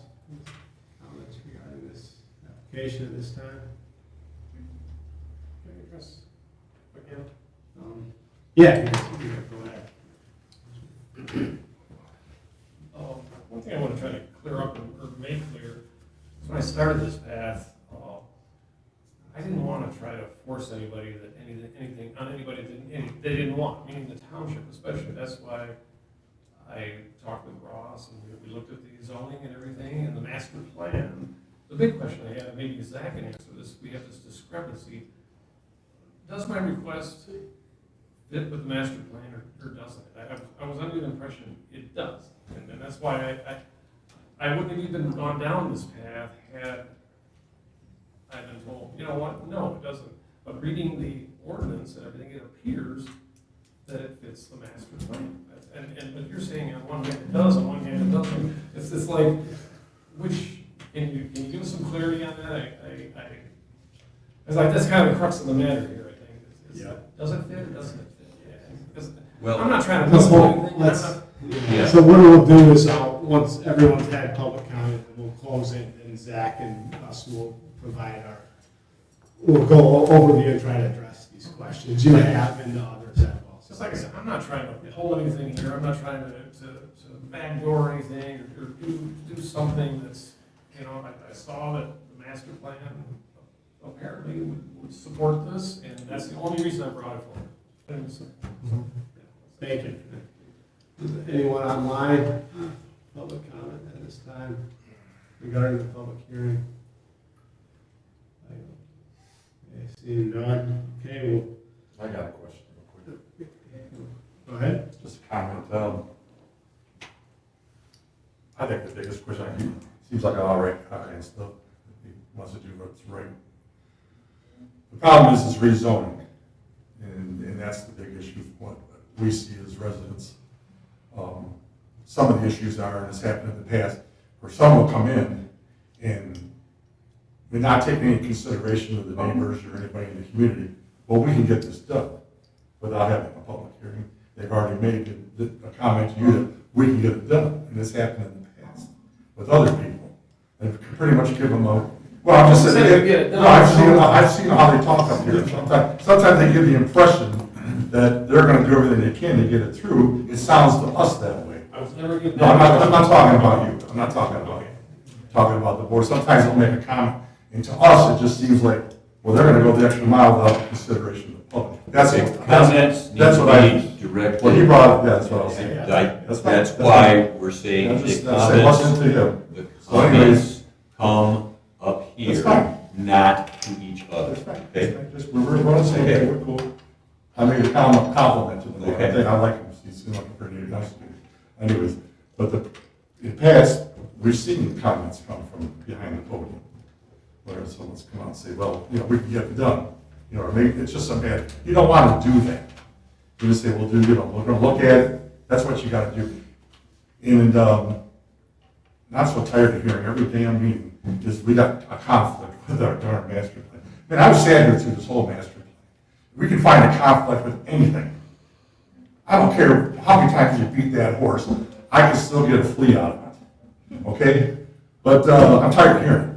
Comments regarding this application at this time? Can I address again? Yeah, yes, go ahead. One thing I want to try to clear up or make clear is when I started this path, I didn't want to try to force anybody that anything on anybody that they didn't want, meaning the township especially. That's why I talked with Ross and we looked at the zoning and everything and the master plan. The big question I had, maybe Zach can answer this, we have this discrepancy. Does my request fit with the master plan or doesn't it? I was under the impression it does. And that's why I wouldn't have even gone down this path had I been told, you know what, no, it doesn't. But reading the ordinance and everything, it appears that it fits the master plan. But you're saying on one hand it does, on one hand it doesn't. It's like, can you give us some clarity on that? It's like, that's kind of the crux of the matter here, I think. Yeah. Does it fit or doesn't it fit? Yeah. 'Cause Well, I'm not trying to push anything. Yeah. So what we'll do is, once everyone's had public comment, we'll close it, and Zach and us will provide we'll go over you and try to address these questions you have and the others have also. Just like I said, I'm not trying to hold anything here, I'm not trying to backdoor anything or do something that's, I saw that the master plan apparently would support this, and that's the only reason I brought it forward. Thank you. Anyone online, public comment at this time regarding the public hearing? I see none. Okay, I got a question real quick. go ahead. Just a comment. I think the biggest question, seems like an all right guy and stuff. He wants to do what's right. The problem is rezoning. And that's the big issue, what we see as residents. Some of the issues are, and it's happened in the past, where someone will come in and we're not taking any consideration of the neighbors or anybody in the community. Well, we can get this done without having a public hearing. They've already made a comment to you that we can get it done, and this happened in the past with other people. And pretty much give them a, well, I'm just saying, no, I've seen how they talk up here. Sometimes they give the impression that they're gonna do everything they can to get it through. It sounds to us that way. I was never getting. No, I'm not talking about you. I'm not talking about you. I'm talking about the board. Sometimes they'll make a comment, and to us, it just seems like, well, they're gonna go the extra mile without consideration of the public. That's what I directed. Well, he brought it, that's what I was saying. That's why we're saying the comments, the comments come up That's here, fine. not to each other. That's fine. Okay? We're going to say, okay, we're cool. I made a compliment to the board. I Okay. think I like him. He seemed like a pretty nice dude. Anyways, but in the past, we've seen comments come from behind the podium, where someone's come out and say, well, we can get it done. Or maybe it's just some bad. You don't want to do that. You just say, well, we're going to look at it. That's what you got to do. And not so tired of hearing every damn meeting is we got a conflict with our darn master plan. Man, I was sad here through this whole master plan. We can find a conflict with anything. I don't care how many times you beat that horse, I can still get a flea out of it. Okay? But I'm tired of hearing it.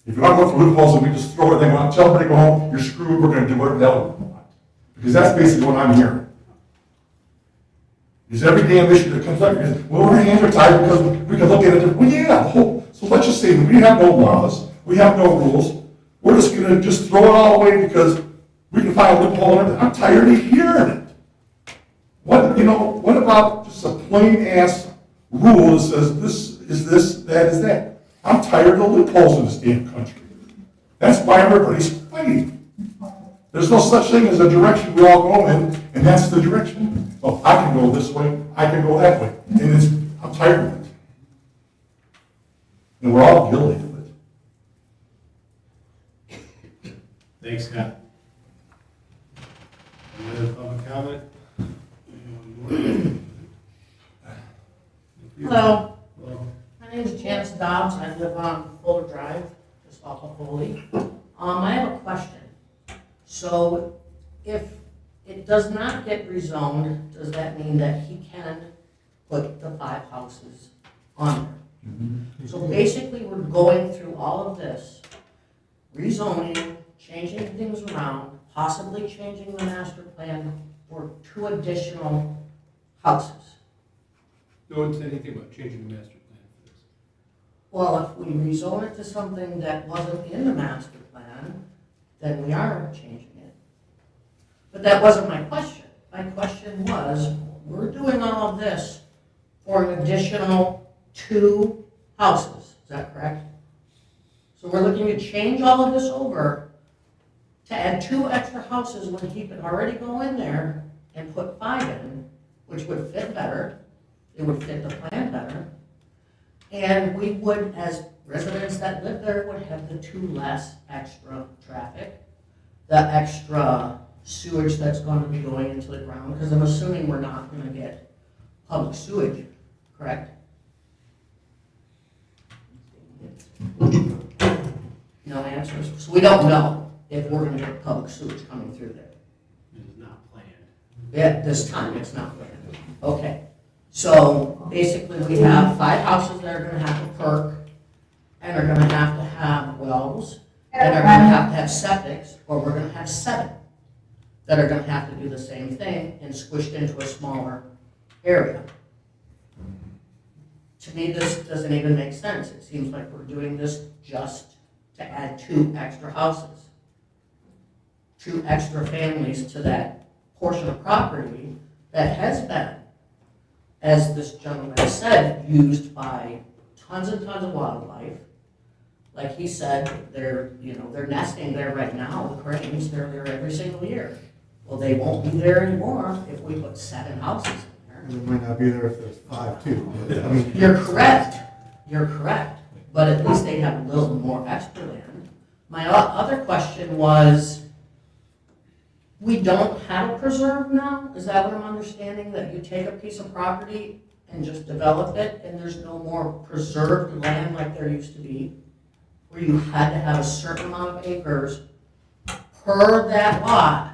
If you want to go for loopholes and we just throw everything out, tell everybody to go home, you're screwed, we're going to do whatever the hell we want. Because that's basically what I'm hearing. Is every damn issue that comes up, well, our hands are tied because we can look at it. Well, yeah, so let's just say we have no laws, we have no rules. We're just going to just throw it all away because we can find a loophole in it. I'm tired of hearing it. What about just a plain ass rule that says this is this, that is that? I'm tired of loopholes in this damn country. That's why everybody's fighting. There's no such thing as a direction we all go in, and that's the direction. Well, I can go this way, I can go that way, and I'm tired of it. And we're all guilty of it. Thanks, Scott. Any other public comment? Hello, Well, my name is Janice Dobbs, I live on Fuller Drive, just off of Foley. I have a question. So if it does not get rezoned, does that mean that he can put the 5 houses on there? So basically, we're going through all of this, rezoning, changing things around, possibly changing the master plan for 2 additional houses. No one said anything about changing the master plan for this. Well, if we rezone it to something that wasn't in the master plan, then we are changing it. But that wasn't my question. My question was, we're doing all of this for an additional 2 houses, is that correct? So we're looking to change all of this over to add 2 extra houses when he could already go in there and put 5 in, which would fit better, it would fit the plan better. And we would, as residents that live there, would have the 2 less extra traffic, the extra sewage that's going to be going into the ground, because I'm assuming we're not going to get public sewage, correct? No answers. So we don't know if we're going to get public sewage coming through there. It is not planned. Yeah, this time it's not planned. Okay. So basically we have 5 houses that are going to have to perk and are going to have wells and are going to have septics, or we're going to have 7 that are going to have to do the same thing and squished into a smaller area. To me, this doesn't even make sense. It seems like we're doing this just to add 2 extra houses, 2 extra families to that portion of property that has been, as this gentleman said, used by tons and tons of wildlife. Like he said, they're nesting there right now, the cranes, they're there every single year. Well, they won't be there anymore if we put 7 houses in there. And it might not be there if there's 5 too. But, I mean, You're correct, but at least they have a little more extra land. My other question was, we don't have a preserve now? Is that what I'm understanding, that you take a piece of property and just develop it, and there's no more preserved land like there used to be, where you had to have a certain amount of acres per that lot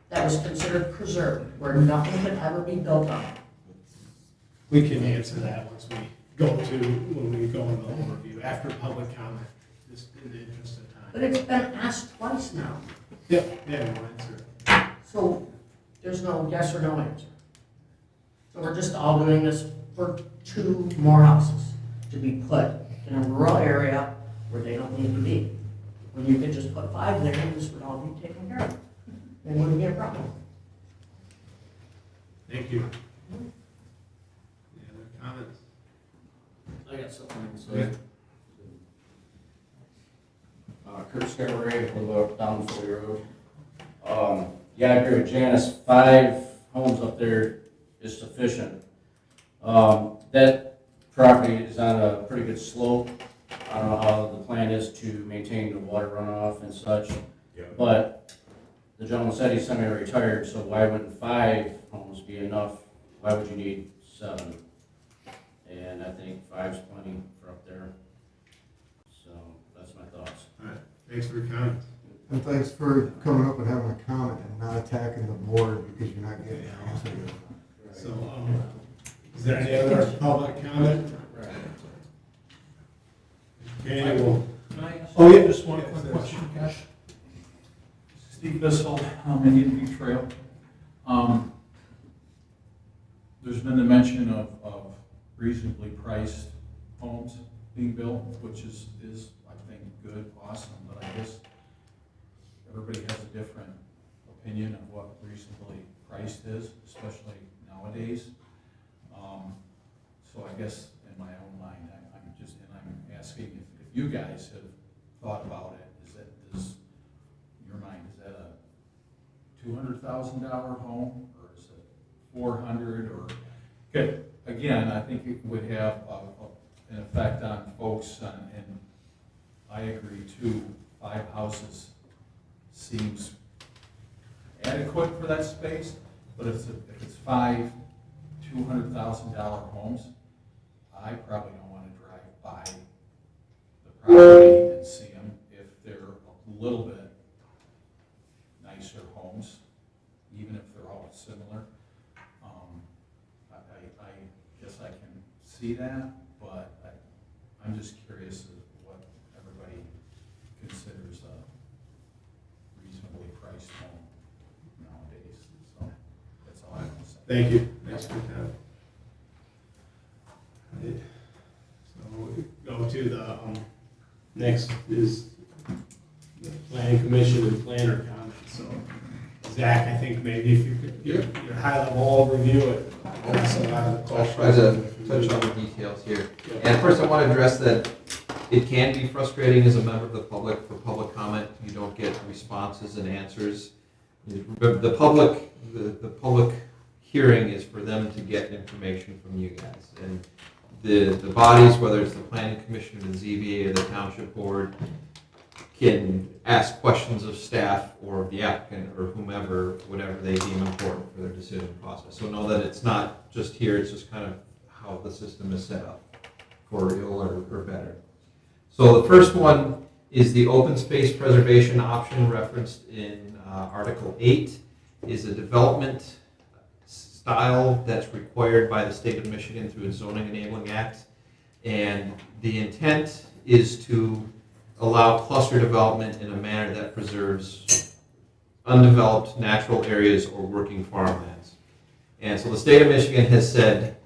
that was considered preserved, where nothing could ever be built on? We can answer that once we when we go in the overview, after public comment, just in the interest of time. But it's been asked twice now, Yep, yeah, we'll answer it. so there's no yes or no answer. So we're just all doing this for 2 more houses to be put in a rural area where they don't need to be. When you could just put 5 there, and this would all be taken care of. It wouldn't be a problem. Thank you. Any other comments? I got something to say. Kurt Scarberry, I live down Foley Road. Yeah, I agree with Janice, 5 homes up there is sufficient. That property is on a pretty good slope. I don't know how the plan is to maintain the water runoff and such, but the gentleman said he's semi-retired, so why wouldn't 5 homes be enough? Why would you need 7? And I think 5's plenty for up there. So that's my thoughts. All right, thanks for your comments. and thanks for coming up and having a comment and not attacking the board because you're not getting an answer. So, is there any other public comment? Okay, well, Can I ask Oh, yeah. just one quick question, Cash? Steve Bissell, Indian Beach Trail. There's been the mention of reasonably priced homes being built, which is I think good, awesome, but I guess everybody has a different opinion of what reasonably priced is, especially nowadays. So I guess in my own mind, I'm asking if you guys have thought about it. Is your mind, is that a $200,000 home, or is it $400,000, or, okay, again, I think it would have an effect on folks, and I agree too, 5 houses seems adequate for that space, but if it's 5 $200,000 homes, I probably don't want to drive by the property and see them if they're a little bit nicer homes, even if they're all similar. I guess I can see that, but I'm just curious of what everybody considers a reasonably priced home nowadays. So that's all I have to say. thank you. Thanks for your time. So we go to the next is the planning commission and planner comments, so Zach, I think maybe if you could give your high-level overview and address a lot of the I'll questions. try to touch on the details here. And first, I want to address that it can be frustrating as a member of the public for public comment. You don't get responses and answers. The public hearing is for them to get information from you guys. And the bodies, whether it's the planning commission or the ZBA or the township board, can ask questions of staff or the applicant or whomever, whatever they deem important for their decision process. So know that it's not just here, it's just kind of how the system is set up, for ill or better. So the first one is the open space preservation option referenced in Article 8 is a development style that's required by the state of Michigan through its Zoning Enabling Act. And the intent is to allow cluster development in a manner that preserves undeveloped natural areas or working farmlands. And so the state of Michigan has said,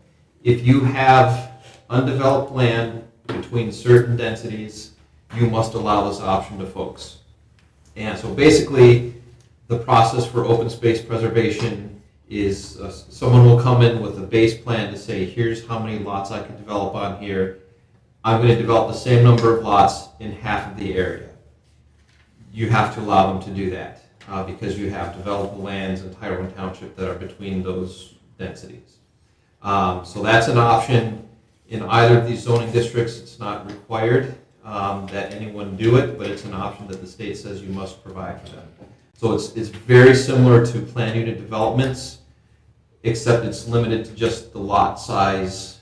if you have undeveloped land between certain densities, you must allow this option to folks. And so basically, the process for open space preservation is someone will come in with a base plan to say, here's how many lots I can develop on here. I'm going to develop the same number of lots in half of the area. You have to allow them to do that because you have developable lands in Tyrone Township that are between those densities. So that's an option in either of these zoning districts. It's not required that anyone do it, but it's an option that the state says you must provide for them. So it's very similar to plan unit developments, except it's limited to just the lot size,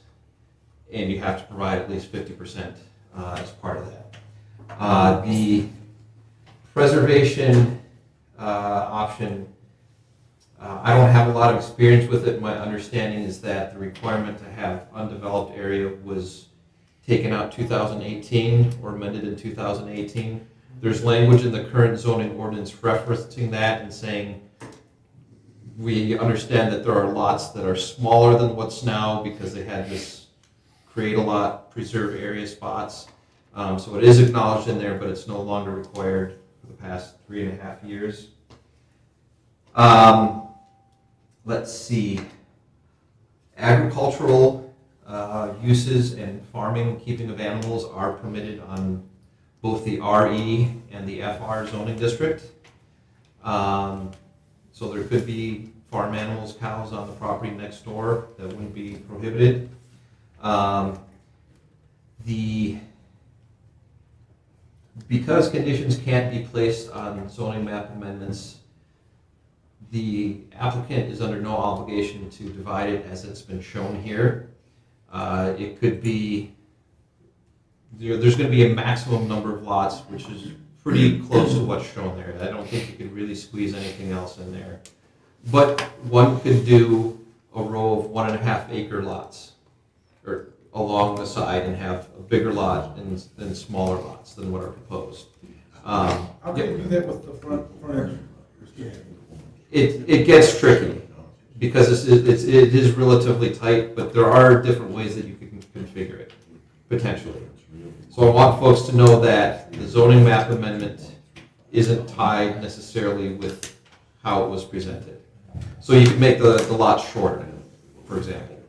and you have to provide at least 50% as part of that. The preservation option, I don't have a lot of experience with it. My understanding is that the requirement to have undeveloped area was taken out 2018 or amended in 2018. There's language in the current zoning ordinance referencing that and saying we understand that there are lots that are smaller than what's now because they had this create a lot, preserve area spots. So it is acknowledged in there, but it's no longer required for the past 3.5 years. Let's see. Agricultural uses and farming, keeping of animals are permitted on both the RE and the FR zoning district. So there could be farm animals, cows on the property next door that wouldn't be prohibited. Because conditions can't be placed on zoning map amendments, the applicant is under no obligation to divide it as it's been shown here. It could be, there's going to be a maximum number of lots, which is pretty close to what's shown there. I don't think you could really squeeze anything else in there. But one could do a row of 1.5 acre lots, or along the side, and have a bigger lot and smaller lots than what are proposed. How can you do that with the front edge? It gets tricky because it is relatively tight, but there are different ways that you can configure it, potentially. So I want folks to know that the zoning map amendment isn't tied necessarily with how it was presented. So you could make the lot shorter, for example.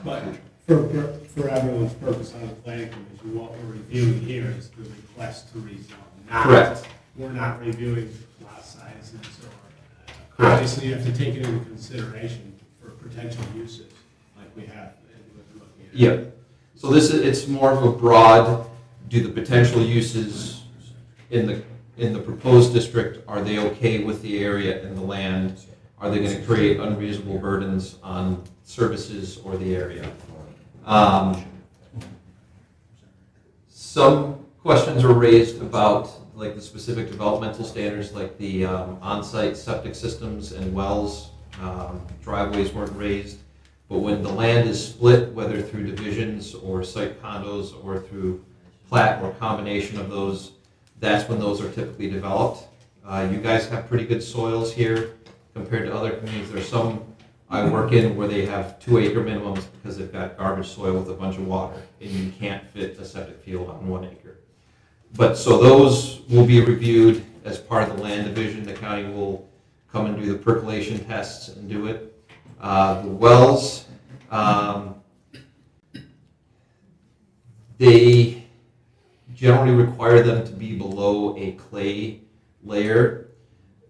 But for everyone's purpose on the planning commission, what we're reviewing here is the request to rezone. Correct. We're not reviewing lot sizes or, Correct. obviously you have to take it into consideration for potential uses like we have looking at. Yeah. So it's more of a broad, do the potential uses in the proposed district, are they okay with the area and the land? Are they going to create unreasonable burdens on services or the area? Some questions are raised about like the specific developmental standards, like the on-site septic systems and wells. Driveways weren't raised, but when the land is split, whether through divisions or site condos or through plat or combination of those, that's when those are typically developed. You guys have pretty good soils here compared to other communities. There's some I work in where they have 2 acre minimums because they've got garbage soil with a bunch of water, and you can't fit a septic field on 1 acre. But so those will be reviewed, as part of the land division, the county will come and do the percolation tests and do it. The wells, they generally require them to be below a clay layer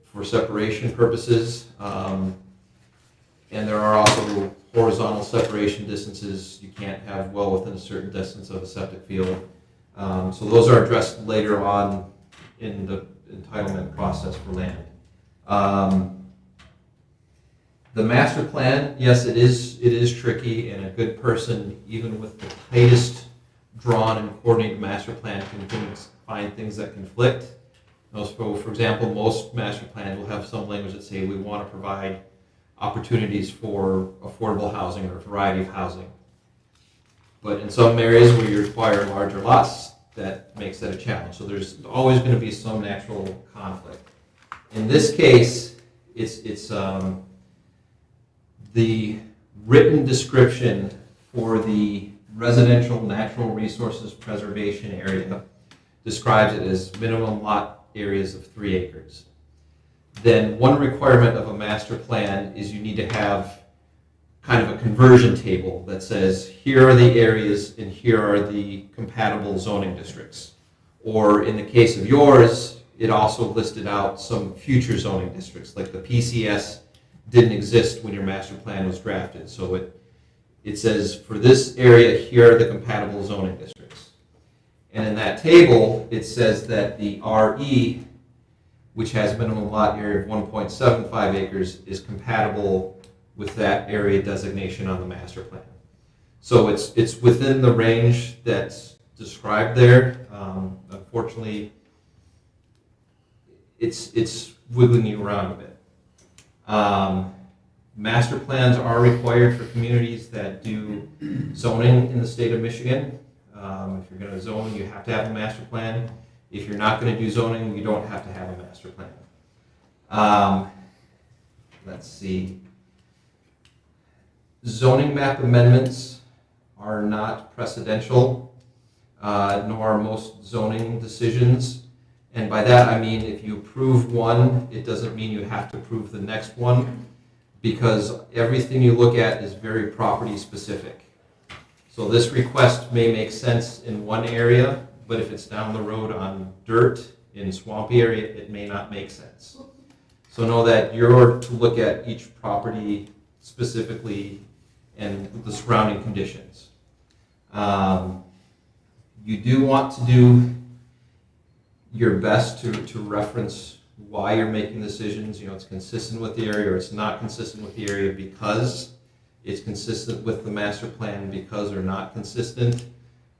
for separation purposes. And there are also horizontal separation distances. You can't have well within a certain distance of a septic field. So those are addressed later on in the entitlement process for land. The master plan, yes, it is tricky, and a good person, even with the tightest drawn and coordinated master plan, can find things that conflict. For example, most master plans will have some language that say we want to provide opportunities for affordable housing or a variety of housing. But in some areas where you require larger lots, that makes that a challenge. So there's always going to be some natural conflict. In this case, it's the written description for the residential natural resources preservation area describes it as minimum lot areas of 3 acres. Then one requirement of a master plan is you need to have kind of a conversion table that says here are the areas and here are the compatible zoning districts. Or in the case of yours, it also listed out some future zoning districts, like the PCS didn't exist when your master plan was drafted. So it says for this area, here are the compatible zoning districts. And in that table, it says that the RE, which has minimum lot area of 1.75 acres, is compatible with that area designation on the master plan. So it's within the range that's described there. Unfortunately, it's wiggling you around a bit. Master plans are required for communities that do zoning in the state of Michigan. If you're going to zone, you have to have a master plan. If you're not going to do zoning, you don't have to have a master plan. Let's see. Zoning map amendments are not precedential, nor are most zoning decisions. And by that I mean if you approve one, it doesn't mean you have to approve the next one, because everything you look at is very property specific. So this request may make sense in one area, but if it's down the road on dirt in swampy area, it may not make sense. So know that you're to look at each property specifically and the surrounding conditions. You do want to do your best to reference why you're making decisions. You know, it's consistent with the area or it's not consistent with the area because it's consistent with the master plan, because or not consistent.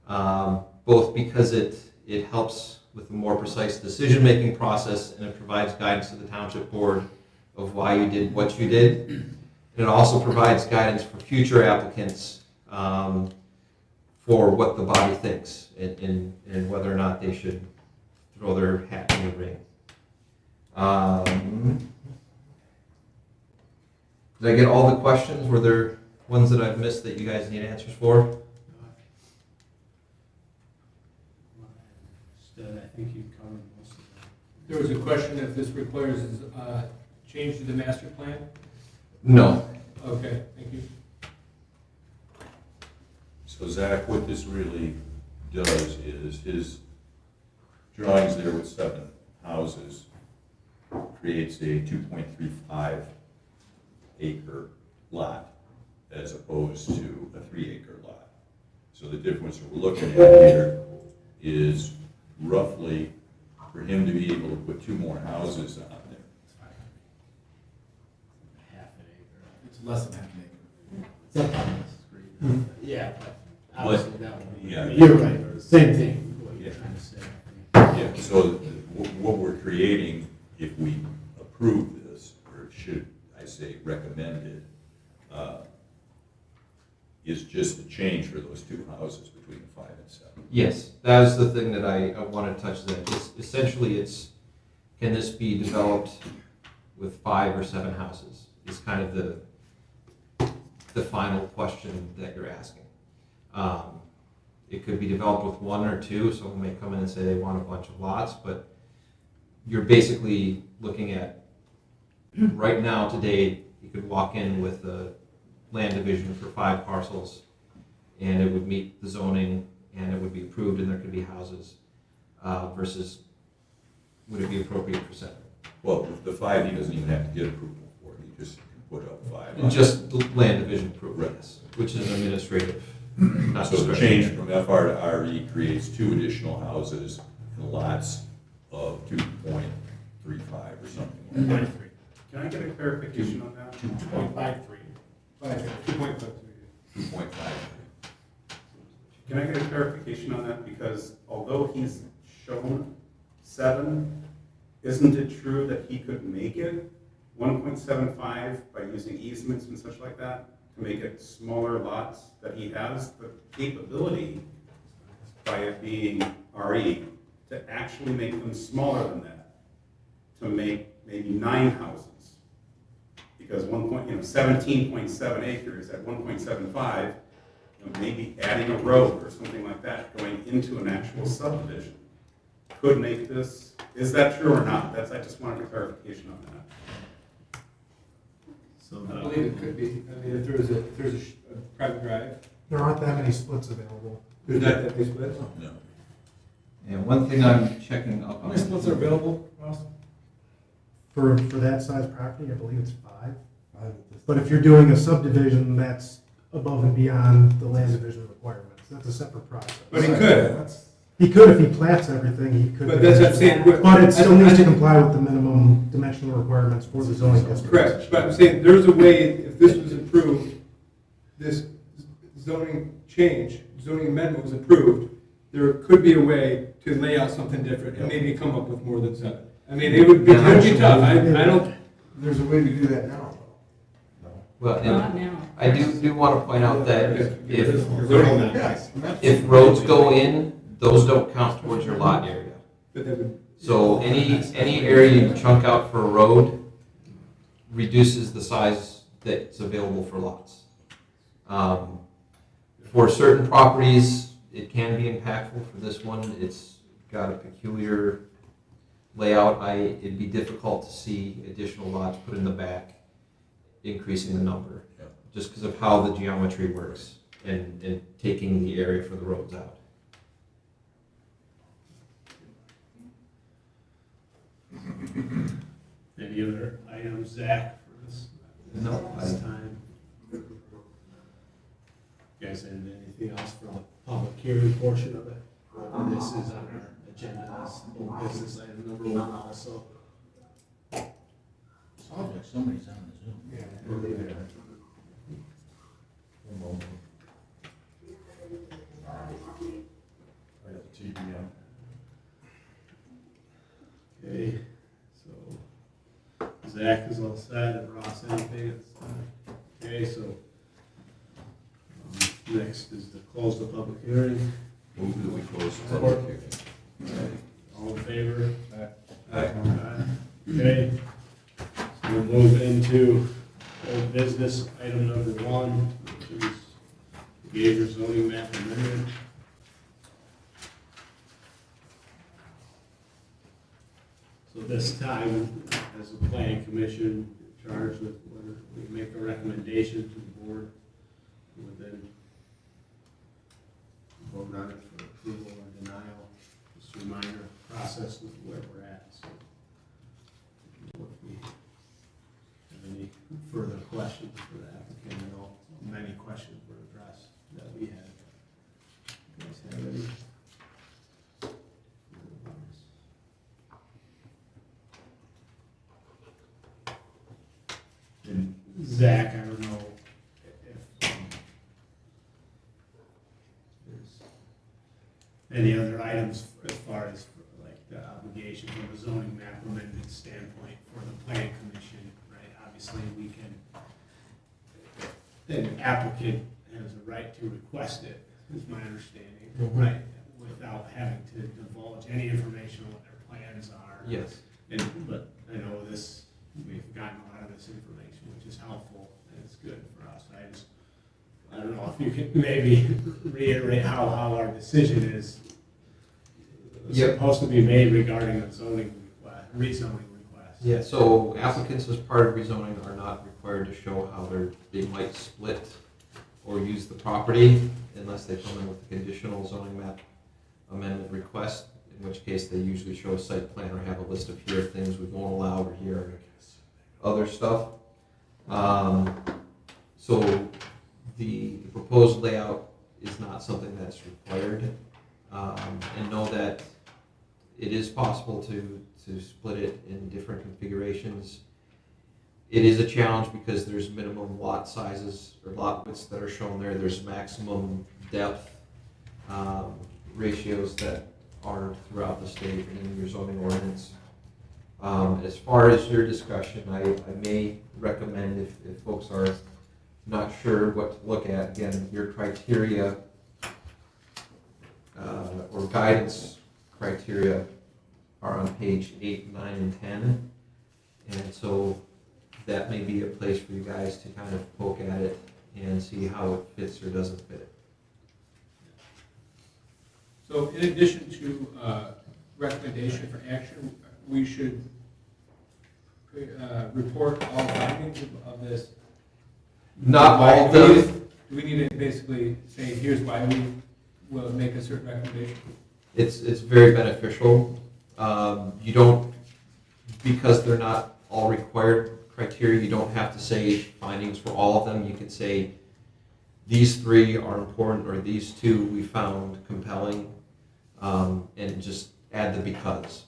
Both because it helps with a more precise decision-making process and it provides guidance to the township board of why you did what you did. And it also provides guidance for future applicants for what the body thinks and whether or not they should throw their hat in the ring. Did I get all the questions? Were there ones that I've missed that you guys need answers for? I think you've covered most of that. There was a question if this requires change to the master plan? No. Okay, thank you. So Zach, what this really does is his drawings there with 7 houses creates a 2.35 acre lot as opposed to a 3 acre lot. So the difference that we're looking at here is roughly for him to be able to put 2 more houses on there. Half an acre. It's less than half an acre. Yeah, but obviously that would be. Yeah. You're right, same thing, what you're trying to say. Yeah, so what we're creating, if we approve this, or should I say recommend it, is just a change for those 2 houses between 5 and 7. Yes, that is the thing that I want to touch there. Essentially, can this be developed with 5 or 7 houses? Is kind of the final question that you're asking. It could be developed with 1 or 2. Someone may come in and say they want a bunch of lots, but you're basically looking at, right now, today, you could walk in with a land division for 5 parcels, and it would meet the zoning, and it would be approved, and there could be houses, versus would it be appropriate for 7? Well, the 5, he doesn't even have to get approval for it, he just can put up 5. Just the land division approval, Right. yes, which is administrative, not So the discretionary. change from FR to RE creates 2 additional houses in lots of 2.35 or something like that. Can I get a clarification on that? 2.53. 2.53. 2.5. Can I get a clarification on that? Because although he's shown 7, isn't it true that he could make it 1.75 by using easements and such like that to make it smaller lots, that he has the capability by it being RE to actually make them smaller than that, to make maybe 9 houses? Because 17.7 acres at 1.75, maybe adding a road or something like that going into an actual subdivision could make this, is that true or not? I just wanted a clarification on that. So I believe it could be. I mean, if there's a private drive, There aren't that many splits available. there's not that many splits. No. And one thing I'm checking up How on. many splits are available, Ross? For that size property, I believe it's 5. But if you're doing a subdivision, that's above and beyond the land division requirements. That's a separate process. But he could. He could if he plats everything, he could. But that's what I'm saying. But it still I- needs I- to comply with the minimum dimensional requirements for the zoning district. Correct, but I'm saying there's a way, if this was approved, this zoning change, zoning amendment was approved, there could be a way to lay out something different and maybe come up with more than 7. I mean, it would be tough. I don't, There's a way to do that now, though. Well, Not and now. I do want to point out that if Yes. if roads go in, those don't count towards your lot area. but that would. So any area you chunk out for a road reduces the size that's available for lots. For certain properties, it can be impactful. For this one, it's got a peculiar layout. It'd be difficult to see additional lots put in the back, increasing the number, just because of how the geometry works and taking the area for the roads out. any other items, Zach, for No, this time? You guys have anything else for the public hearing portion of it? This is on our agenda as old business item number 1 also. Sounds like somebody's on the Zoom. I got the TV on. Okay, so Zach is all set, and Ross, anything? Okay, so next is to close the public hearing. Move that we close the public hearing. All in favor? Aye. Okay, so we'll move into old business, item number 1, which is the Gator zoning map amendment. So this time, as a planning commission, charged with whether we make a recommendation to the board, we would then vote on it for approval or denial. Just a reminder, process of where we're at, so. If we have any further questions for the applicant, I know many questions were addressed that we had. You guys have any? And Zach, I don't know if there's any other items as far as like the obligation from a zoning map amendment standpoint for the planning commission, right? Obviously, we can, an applicant has a right to request it, is my understanding, right? Without having to divulge any information on what their plans are. Yes. But I know this, we've gotten a lot of this information, which is helpful, and it's good for us. I don't know if you could maybe reiterate how our decision is Yep. supposed to be made regarding the zoning request, rezoning request. Yeah, so applicants as part of rezoning are not required to show how they might split or use the property unless they come in with a conditional zoning map amendment request, in which case they usually show a site plan or have a list of here are things we won't allow or here are other stuff. So the proposed layout is not something that's required. And know that it is possible to split it in different configurations. It is a challenge because there's minimum lot sizes or lot widths that are shown there. There's maximum depth ratios that are throughout the state and in your zoning ordinance. As far as your discussion, I may recommend if folks are not sure what to look at, again, your criteria or guidance criteria are on page 8, 9, and 10. And so that may be a place for you guys to kind of poke at it and see how it fits or doesn't fit. So in addition to recommendation for action, we should report all findings of this. Not all of them. Do we need to basically say, here's why we will make a certain recommendation? It's very beneficial. You don't, because they're not all required criteria, you don't have to say findings for all of them. You can say these 3 are important or these 2 we found compelling, and just add the because.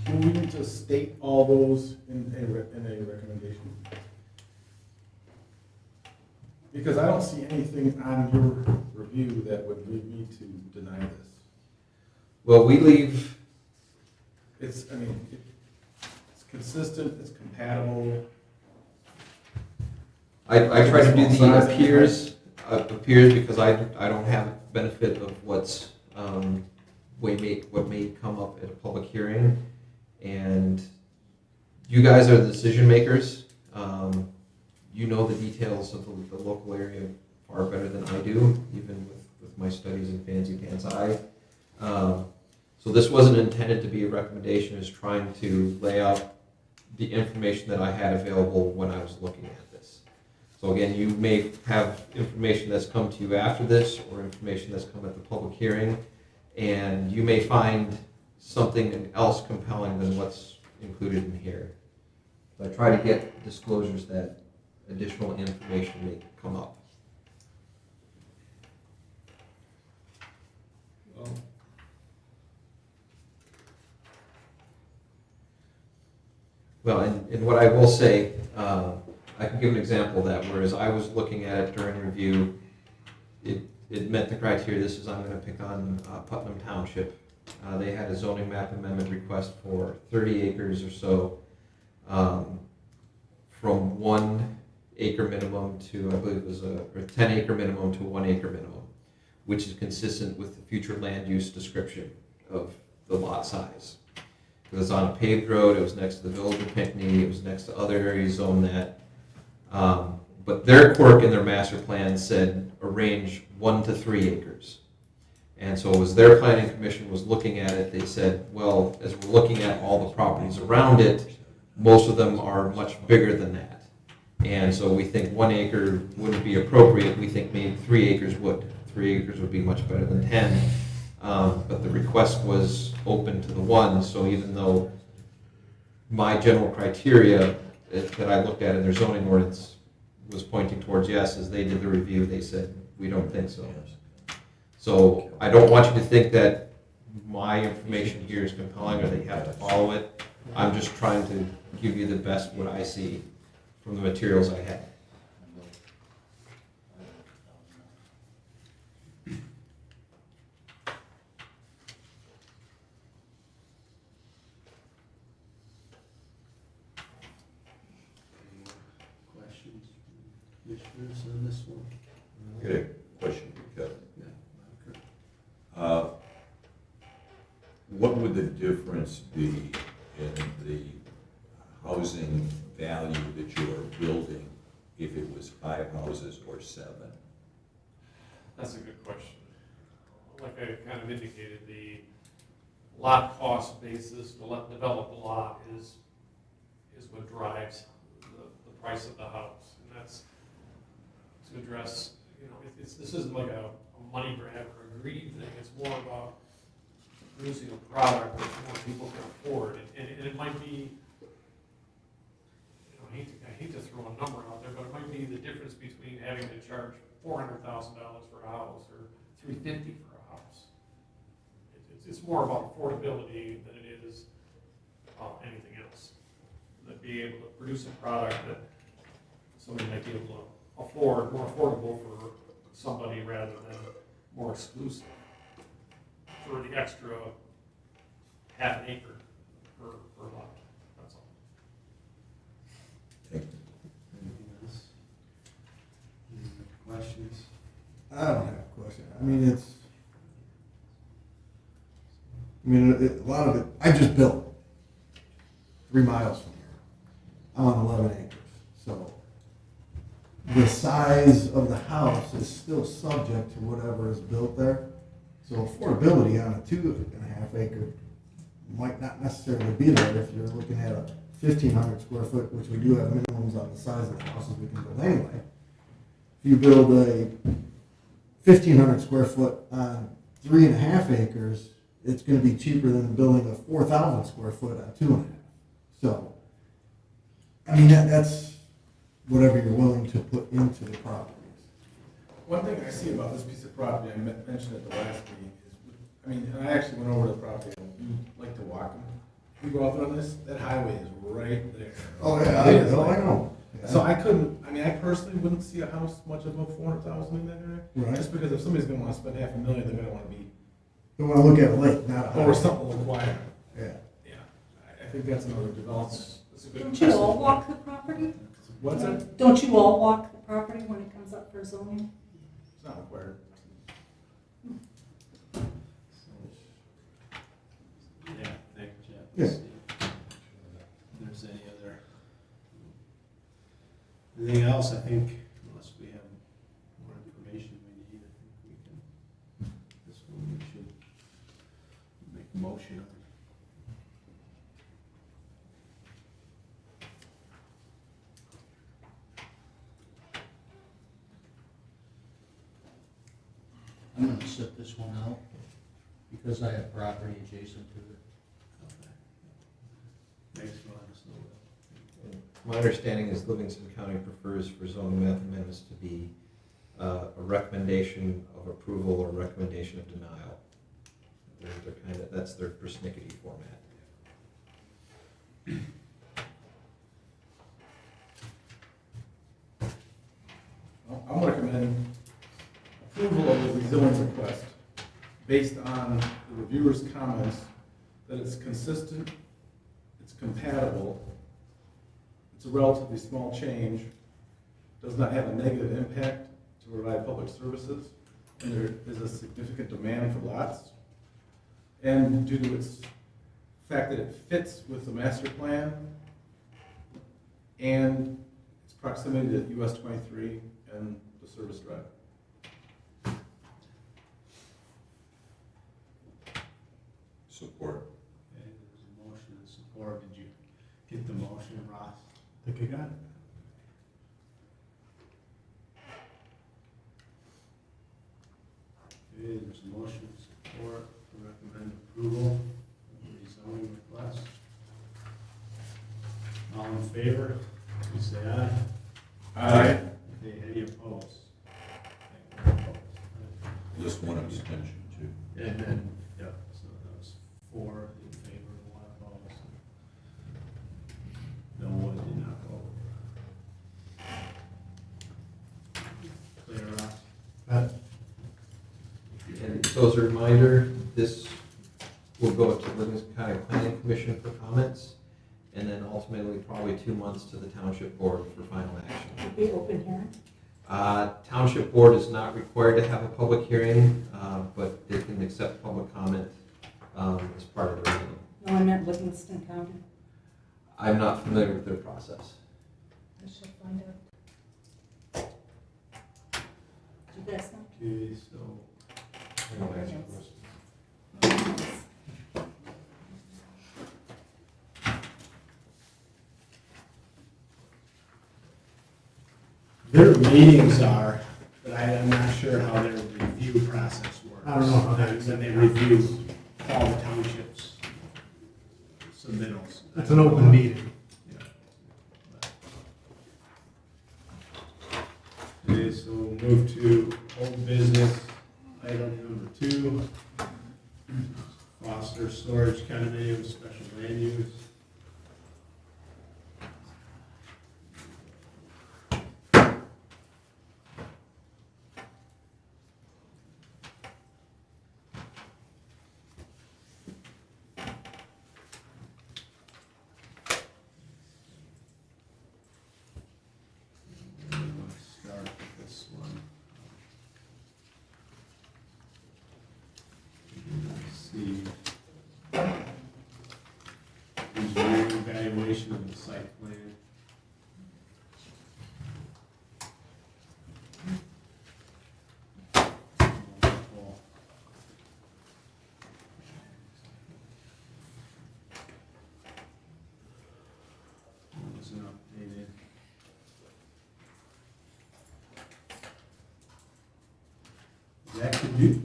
Do we need to state all those in a recommendation? Because I don't see anything on your review that would lead me to deny this. Well, we leave. It's consistent, it's compatible. I try to do the appears because I don't have benefit of what may come up at a public hearing, and you guys are the decision makers. You know the details of the local area far better than I do, even with my studies in fancy pants eye. So this wasn't intended to be a recommendation. It was trying to lay out the information that I had available when I was looking at this. So again, you may have information that's come to you after this or information that's come at the public hearing, and you may find something else compelling than what's included in here. So I try to get disclosures that additional information may come up. Well, and what I will say, I can give an example of that, whereas I was looking at it during review, it met the criteria. This is, I'm going to pick on Putnam Township. They had a zoning map amendment request for 30 acres or so, from 1 acre minimum to, I believe it was a 10 acre minimum to 1 acre minimum, which is consistent with the future land use description of the lot size. It was on a paved road, it was next to the village of Pinckney, it was next to other areas zoned that. But their quirk in their master plan said a range 1 to 3 acres. And so as their planning commission was looking at it, they said, well, as we're looking at all the properties around it, most of them are much bigger than that. And so we think 1 acre wouldn't be appropriate, we think maybe 3 acres would. 3 acres would be much better than 10. But the request was open to the 1, so even though my general criteria that I looked at in their zoning ordinance was pointing towards yes, as they did the review, they said, we don't think so. So I don't want you to think that my information here is compelling or that you have to follow it. I'm just trying to give you the best what I see from the materials I have. Questions, commissioners, on this one? Okay, question for Kevin. What would the difference be in the housing value that you are building if it was 5 houses or 7? That's a good question. Like I kind of indicated, the lot cost basis to develop a lot is what drives the price of the house. And that's to address, this isn't like a money grab or a greed thing. It's more about producing a product that more people can afford. And it might be, I hate to throw a number out there, but it might be the difference between having to charge $400,000 for a house or $350,000 for a house. It's more about affordability than it is anything else. That being able to produce a product that somebody might be able to afford, more affordable for somebody rather than more exclusive for the extra half an acre per lot. That's all. Thank you. Anything else? Any questions? I don't have a question. I mean, a lot of it, I just built 3 miles from here. I'm on 11 acres. So the size of the house is still subject to whatever is built there. So affordability on a 2.5 acre might not necessarily be there if you're looking at a 1,500 square foot, which we do have minimums on the size of the houses we can build anyway. If you build a 1,500 square foot on 3.5 acres, it's going to be cheaper than building a 4,000 square foot on 2.5. So, I mean, that's whatever you're willing to put into the properties. One thing I see about this piece of property, I mentioned at the last meeting, is, and I actually went over to the property, and you like to walk them. You go out there on this, that highway is right there. Oh, yeah, I know. So I personally wouldn't see a house much above 400,000 in that area. Right. Just because if somebody's gonna wanna spend $500,000, they're gonna wanna be, They want to look at a lake, not a or highway. something a little quieter. Yeah. Yeah, I think that's another development. That's a good Don't you all walk the property? What's it? Don't you all walk the property when it comes up for zoning? It's not required. Yeah, thank you, Jeff. Yeah. If there's anything else, I think, unless we have more information we need, I think we can, this one we should make a motion on. I'm gonna sit this one out because I have property adjacent to it. Thanks for letting us know that. My understanding is Livingston County prefers for zoning map amendments to be a recommendation of approval or recommendation of denial. That's their persnickety format. I'm recommending approval of the rezoning request based on the reviewer's comments that it's consistent, it's compatible, it's a relatively small change, does not have a negative impact to provide public services, and there is a significant demand for lots. And due to its fact that it fits with the master plan and its proximity to US 23 and the service drive. Support. Okay, there's a motion and support. Did you get the motion, Ross? I think I got it. Okay, there's a motion and support to recommend approval of the rezoning request. All in favor, please say aye. Aye. Okay, any opposed? Okay, one opposed. Just one abstention, too. And then, yep, so that was 4 in favor, 1 opposed. No one did not vote. Clear, Ross? And so as a reminder, this will go to Livingston County Planning Commission for comments, and then ultimately probably 2 months to the Township Board for final action. Be open hearing? Township Board is not required to have a public hearing, but they can accept public comment as part of the review. No, I meant Livingston County. I'm not familiar with their process. I shall find out. Do you guys know? Okay, so, their meetings are, but I'm not sure how their review process works. I don't know how that is. When they review all the townships submittals. It's an open meeting. Okay, so we'll move to old business, item number 2. Foster Storage Condominium Special Land Use. Let's start with this one. Let's see. Engineering evaluation of the site plan. Wasn't updated. Zach, could you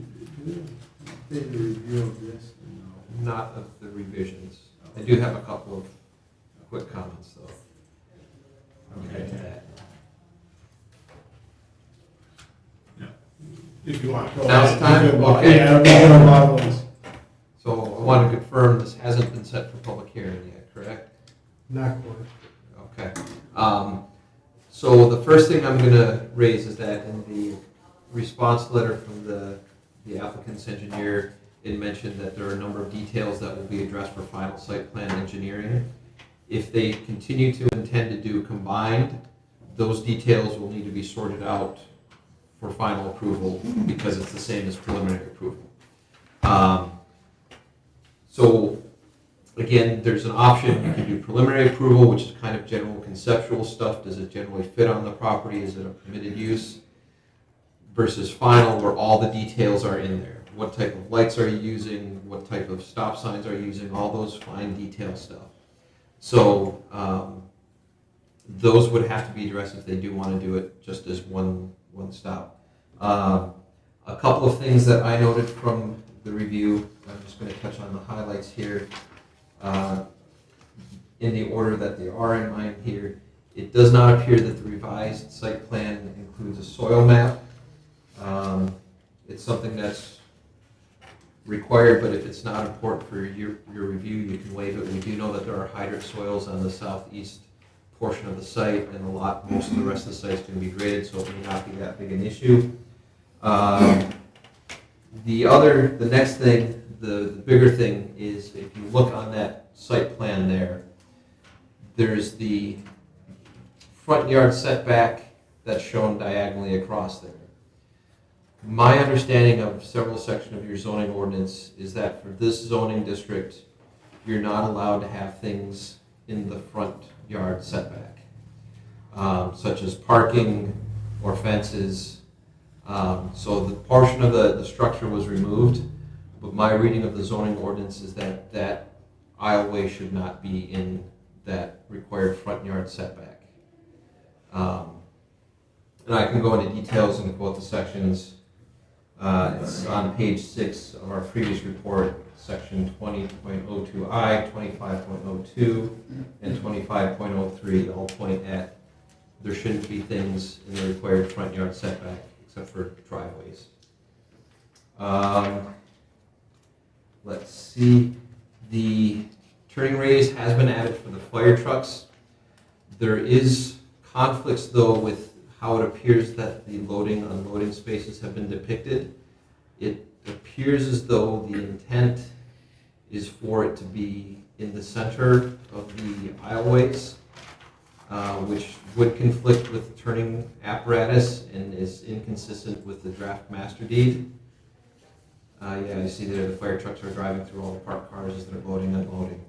do a review of this? No. Not of the revisions. I do have a couple of quick comments, though. Okay. To that. If you want. Go Now it's ahead. time? Okay. Yeah, we're doing a lot of ones. So I want to confirm this hasn't been set for public hearing yet, correct? Not quite. Okay. So the first thing I'm going to raise is that in the response letter from the applicant's engineer, it mentioned that there are a number of details that will be addressed for final site plan engineering. If they continue to intend to do combined, those details will need to be sorted out for final approval because it's the same as preliminary approval. So again, there's an option. You can do preliminary approval, which is kind of general conceptual stuff. Does it generally fit on the property? Is it a permitted use? Versus final, where all the details are in there. What type of lights are you using? What type of stop signs are you using? All those fine detail stuff. So those would have to be addressed if they do want to do it just as one stop. A couple of things that I noted from the review, I'm just going to touch on the highlights here. In the order that they are in mind here, it does not appear that the revised site plan includes a soil map. It's something that's required, but if it's not important for your review, you can waive it. We do know that there are hydric soils on the southeast portion of the site, and most of the rest of the site is going to be graded, so it may not be that big an issue. The next thing, the bigger thing is if you look on that site plan there's the front yard setback that's shown diagonally across there. My understanding of several sections of your zoning ordinance is that for this zoning district, you're not allowed to have things in the front yard setback, such as parking or fences. So the portion of the structure was removed, but my reading of the zoning ordinance is that aisleway should not be in that required front yard setback. And I can go into details in both the sections. It's on page 6 of our previous report, section 20.02I, 25.02, and 25.03 all point at there shouldn't be things in the required front yard setback except for driveways. Let's see. The turning radius has been added for the fire trucks. There is conflicts though with how it appears that the loading unloading spaces have been depicted. It appears as though the intent is for it to be in the center of the aisleways, which would conflict with the turning apparatus and is inconsistent with the draft master deed. Yeah, you see there the fire trucks are driving through all the parked cars as they're loading and unloading.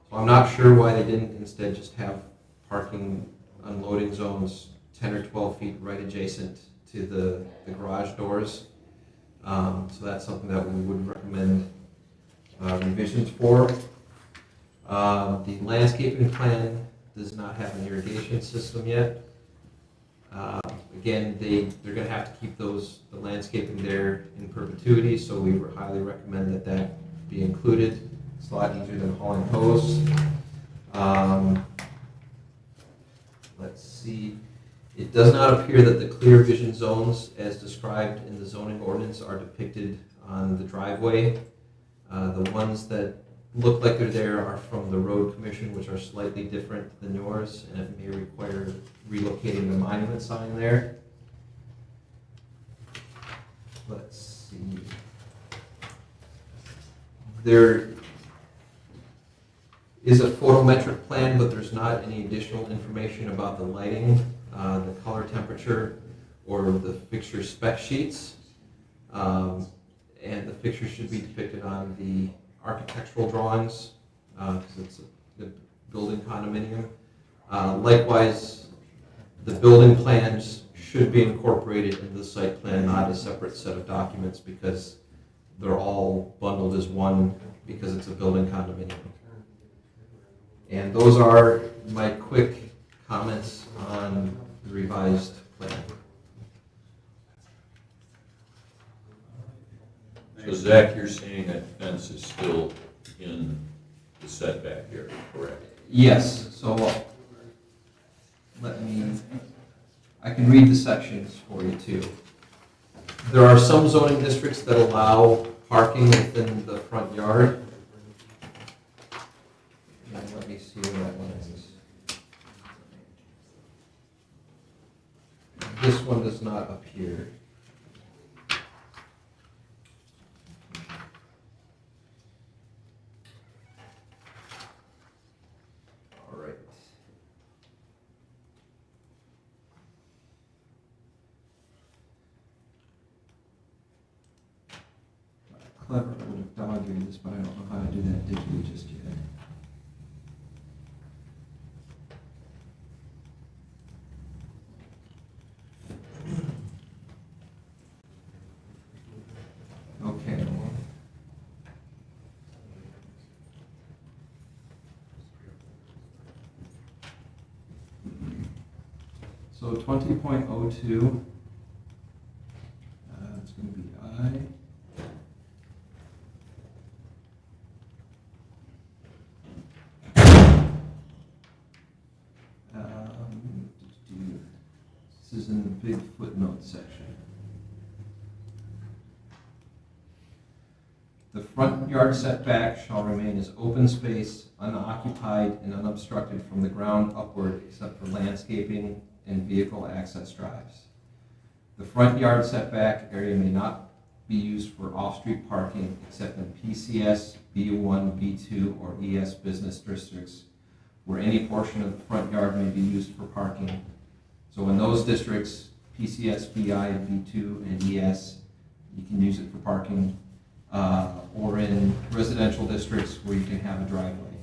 So I'm not sure why they didn't instead just have parking unloading zones 10 or 12 feet right adjacent to the garage doors. So that's something that we would recommend revisions for. The landscaping plan does not have an irrigation system yet. Again, they're going to have to keep the landscaping there in perpetuity, so we highly recommend that be included. It's a lot easier than hauling hose. Let's see. It does not appear that the clear vision zones as described in the zoning ordinance are depicted on the driveway. The ones that look like they're there are from the road commission, which are slightly different than yours, and it may require relocating the monument sign there. Let's see. There is a photometric plan, but there's not any additional information about the lighting, the color temperature, or the fixture spec sheets. And the fixture should be depicted on the architectural drawings, because it's a building condominium. Likewise, the building plans should be incorporated into the site plan, not a separate set of documents, because they're all bundled as one because it's a building condominium. And those are my quick comments on the revised plan. So Zach, you're saying that fence is still in the setback area, correct? Yes, so I can read the sections for you too. There are some zoning districts that allow parking within the front yard. And let me see where that one is. This one does not appear. All right. Clever, I would have dog eared this, but I don't know how to do that digitally just yet. Okay. So 20.02, it's going to be I. This is in the big footnote section. The front yard setback shall remain as open space, unoccupied and unobstructed from the ground upward except for landscaping and vehicle access drives. The front yard setback area may not be used for off-street parking except in PCS, B1, B2, or ES business districts, where any portion of the front yard may be used for parking. So in those districts, PCS, BI, B2, and ES, you can use it for parking, or in residential districts where you can have a driveway.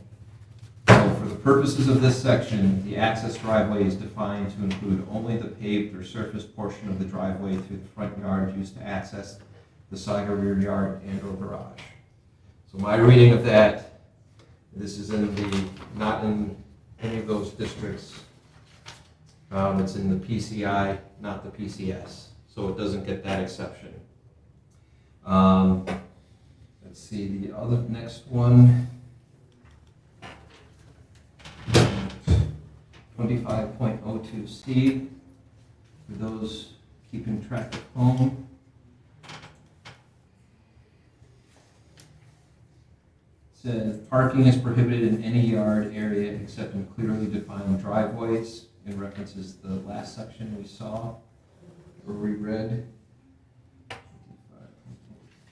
So for the purposes of this section, the access driveway is defined to include only the paved or surface portion of the driveway through the front yard used to access the side or rear yard and or garage. So my reading of that, this is not in any of those districts. It's in the PCI, not the PCS, so it doesn't get that exception. Let's see, the other next one, 25.02C, for those keeping track at home. It says parking is prohibited in any yard area except in clearly defined driveways. It references the last section we saw, or we read,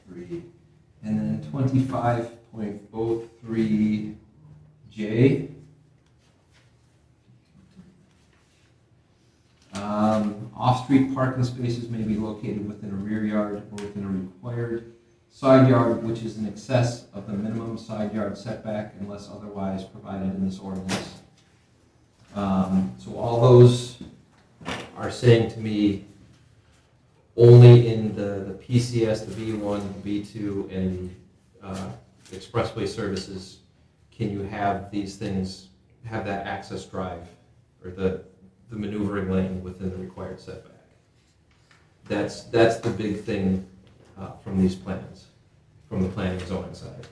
25.03, and then 25.03J. Off-street parking spaces may be located within a rear yard or within a required side yard which is in excess of the minimum side yard setback unless otherwise provided in this ordinance. So all those are saying to me, only in the PCS, the B1, the B2, and the expressway services can you have these things, have that access drive, or the maneuvering lane within the required setback. That's the big thing from these plans, from the planning and zoning side.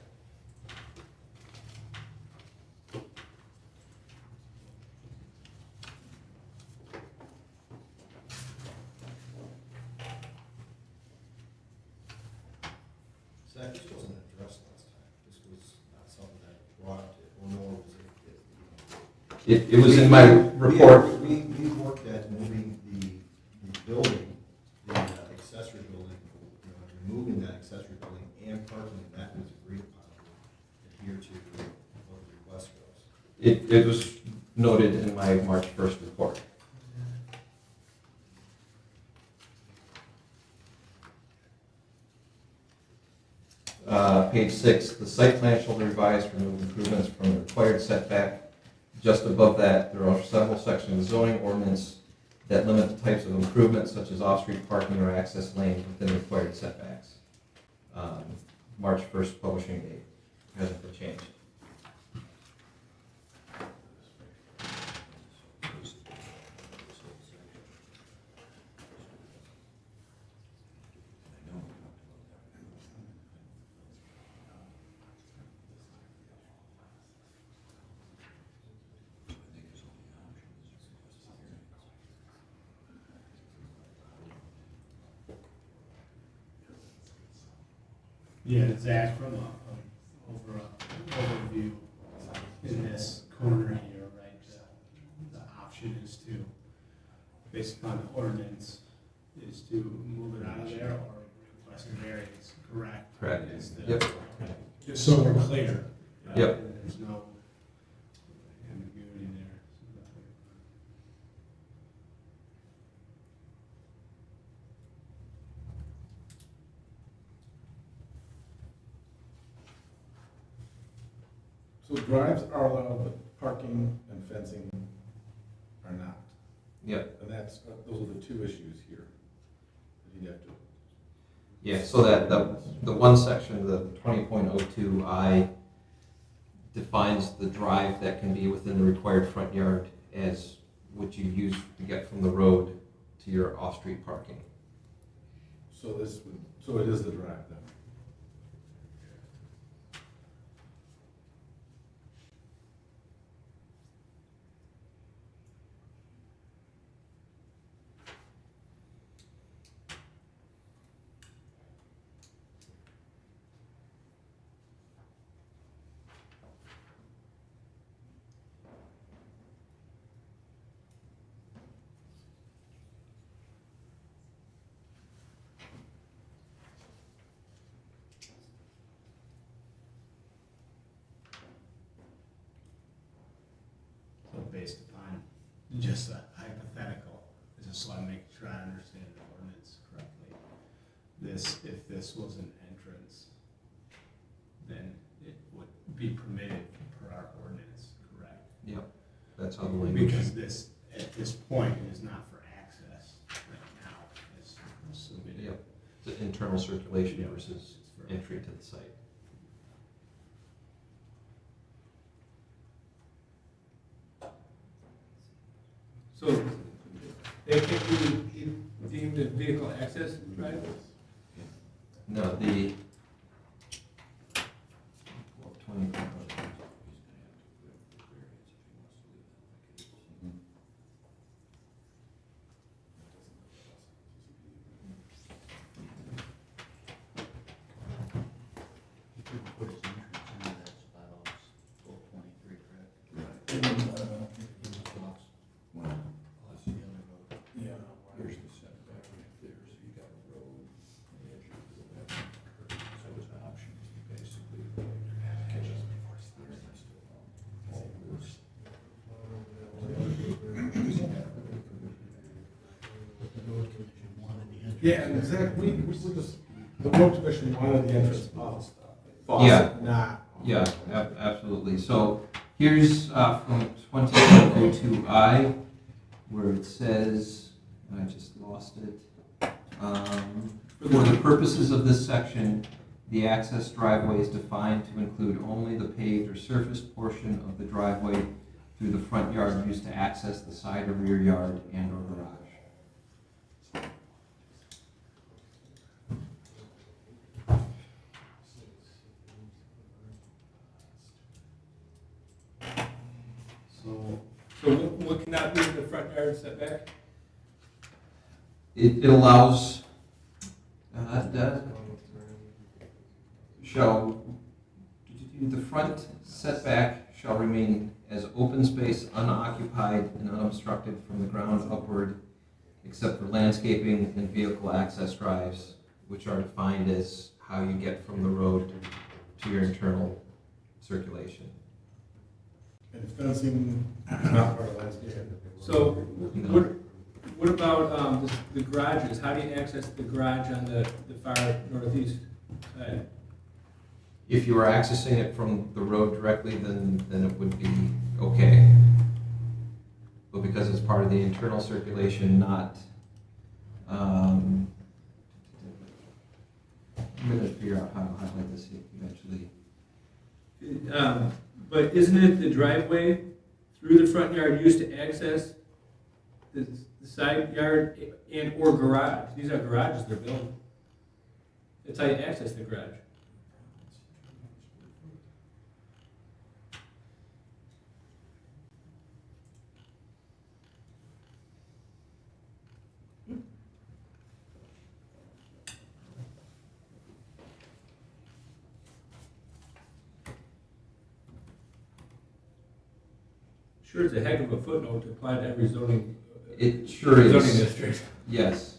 Zach, this wasn't addressed last time. This was not something that brought up to, or nor was it. It was in my report. We worked at moving the building, the accessory building, removing that accessory building and parking, and that was agreed upon to adhere to what the request was. It was noted in my March 1st report. Page 6, the site plan shall be revised to remove improvements from the required setback. Just above that, there are several sections of the zoning ordinance that limit the types of improvements such as off-street parking or access lanes within the required setbacks. March 1st publishing date, hasn't been changed. Yeah, Zach, from overview in this corner here, right, the option is to, based upon the ordinance, is to move it out of there or request a variance, correct? Correct. Is the- Yep. Just so we're clear. Yep. and There's no ambiguity there. So drives are allowed, but parking and fencing are not. Yep. And those are the two issues here. That you'd have to. Yeah, so that the one section, the 20.02I, defines the drive that can be within the required front yard as what you use to get from the road to your off-street parking. So so it is the drive then? So based upon just a hypothetical, just so I make sure I understand the ordinance correctly. If this was an entrance, then it would be permitted per our ordinance, correct? Yep, that's how the language. Because this, at this point, is not for access right now, as submitted. Yep, it's internal circulation versus entry to the site. So they can be deemed a vehicle access, right? No, the 20. Put his entrance in there, that's about 1223, correct? Well, That's the other road. yeah, here's the setback right there, so you got a road, and the edge of the road, so his option is to basically catch us before it's there, and still all this. But the road commission wanted the entrance. Yeah, and Zach, we just, The road commission wanted the entrance off, Yeah. faucet, not. Yeah, absolutely. So here's from 2002I, where it says, and I just lost it. For the purposes of this section, the access driveway is defined to include only the paved or surfaced portion of the driveway through the front yard used to access the side or rear yard and or garage. So what cannot be in the front yard setback? It allows, the front setback shall remain as open space, unoccupied and unobstructed from the ground upward, except for landscaping and vehicle access drives, which are defined as how you get from the road to your internal circulation. And fencing is not part of landscape. So what about the garages? How do you access the garage on the far northeast side? If you were accessing it from the road directly, then it would be okay. But because it's part of the internal circulation, not, I'm gonna figure out how to highlight this eventually. But isn't it the driveway through the front yard used to access the side yard and or garage? These are garages they're building. That's how you access the garage. Sure, it's a heck of a footnote to apply to every zoning. It sure is. Zoning district. Yes.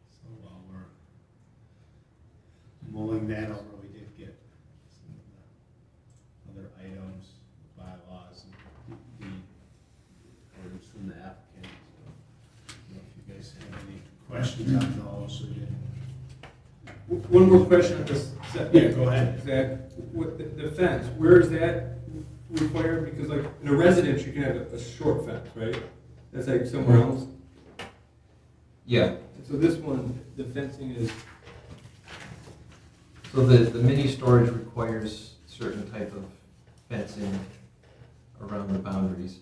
So while we're mulling that over, we did get some of the other items, bylaws, and the orders from the applicant. So, I don't know if you guys have any questions on those, so you didn't. One more question on this. Yeah, go ahead. Zach, what, the fence, where is that required? Because like in a residence, you can have a short fence, right? That's like somewhere else. Yeah. So this one, the fencing is, So the mini storage requires certain type of fencing around the boundaries.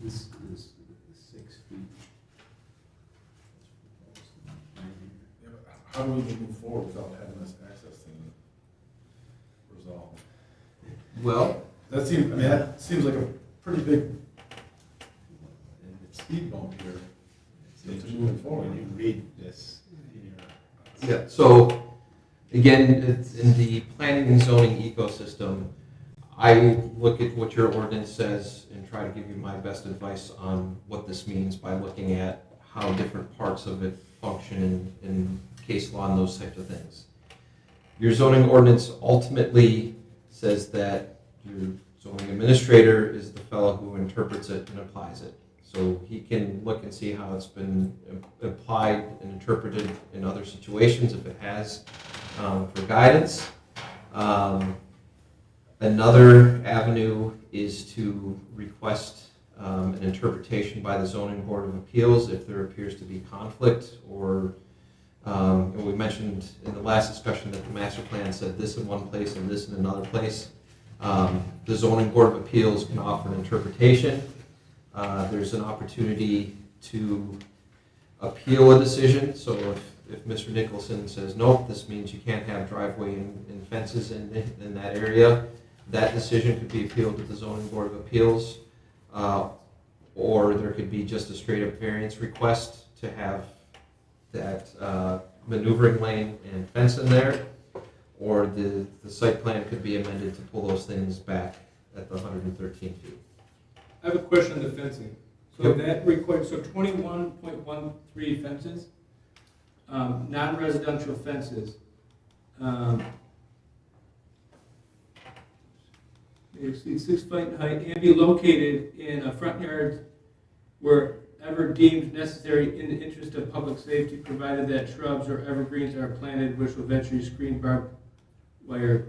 This is 6 feet. Yeah, but how do we move forward without having this access thing resolved? Well, That seems, I mean, that seems like a pretty big speed bump here. To moving forward. When you read this in your. yeah, so again, it's in the planning and zoning ecosystem, I look at what your ordinance says and try to give you my best advice on what this means by looking at how different parts of it function in case law and those types of things. Your zoning ordinance ultimately says that your zoning administrator is the fellow who interprets it and applies it. So he can look and see how it's been applied and interpreted in other situations, if it has, for guidance. Another avenue is to request an interpretation by the Zoning Board of Appeals if there appears to be conflict, or and we mentioned in the last discussion that the master plan said this in one place and this in another place. The Zoning Board of Appeals can offer an interpretation. There's an opportunity to appeal a decision, so if Mr. Nicholson says, nope, this means you can't have driveway and fences in that area, that decision could be appealed to the zoning board of appeals, or there could be just a straight up variance request to have that maneuvering lane and fence in there, or the site plan could be amended to pull those things back at the 113 feet. I have a question on the fencing. So Yep. that requires, so 21.13 fences, non-residential fences. They exceed 6 feet in height and be located in a front yard wherever deemed necessary in the interest of public safety, provided that shrubs or evergreens are planted which will eventually screen barbed wire.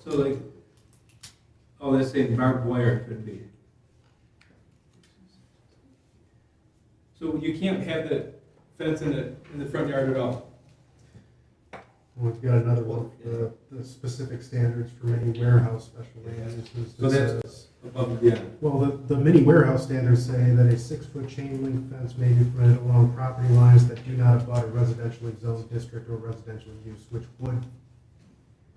So like, oh, let's say barbed wire could be. So you can't have the fence in the front yard at all? We've got another one, the specific standards for mini warehouse special land uses. So that's above and beyond. Well, the mini warehouse standards say that a 6-foot chain link fence may be permitted along property lines that do not abut a residentially zoned district or residential use, which would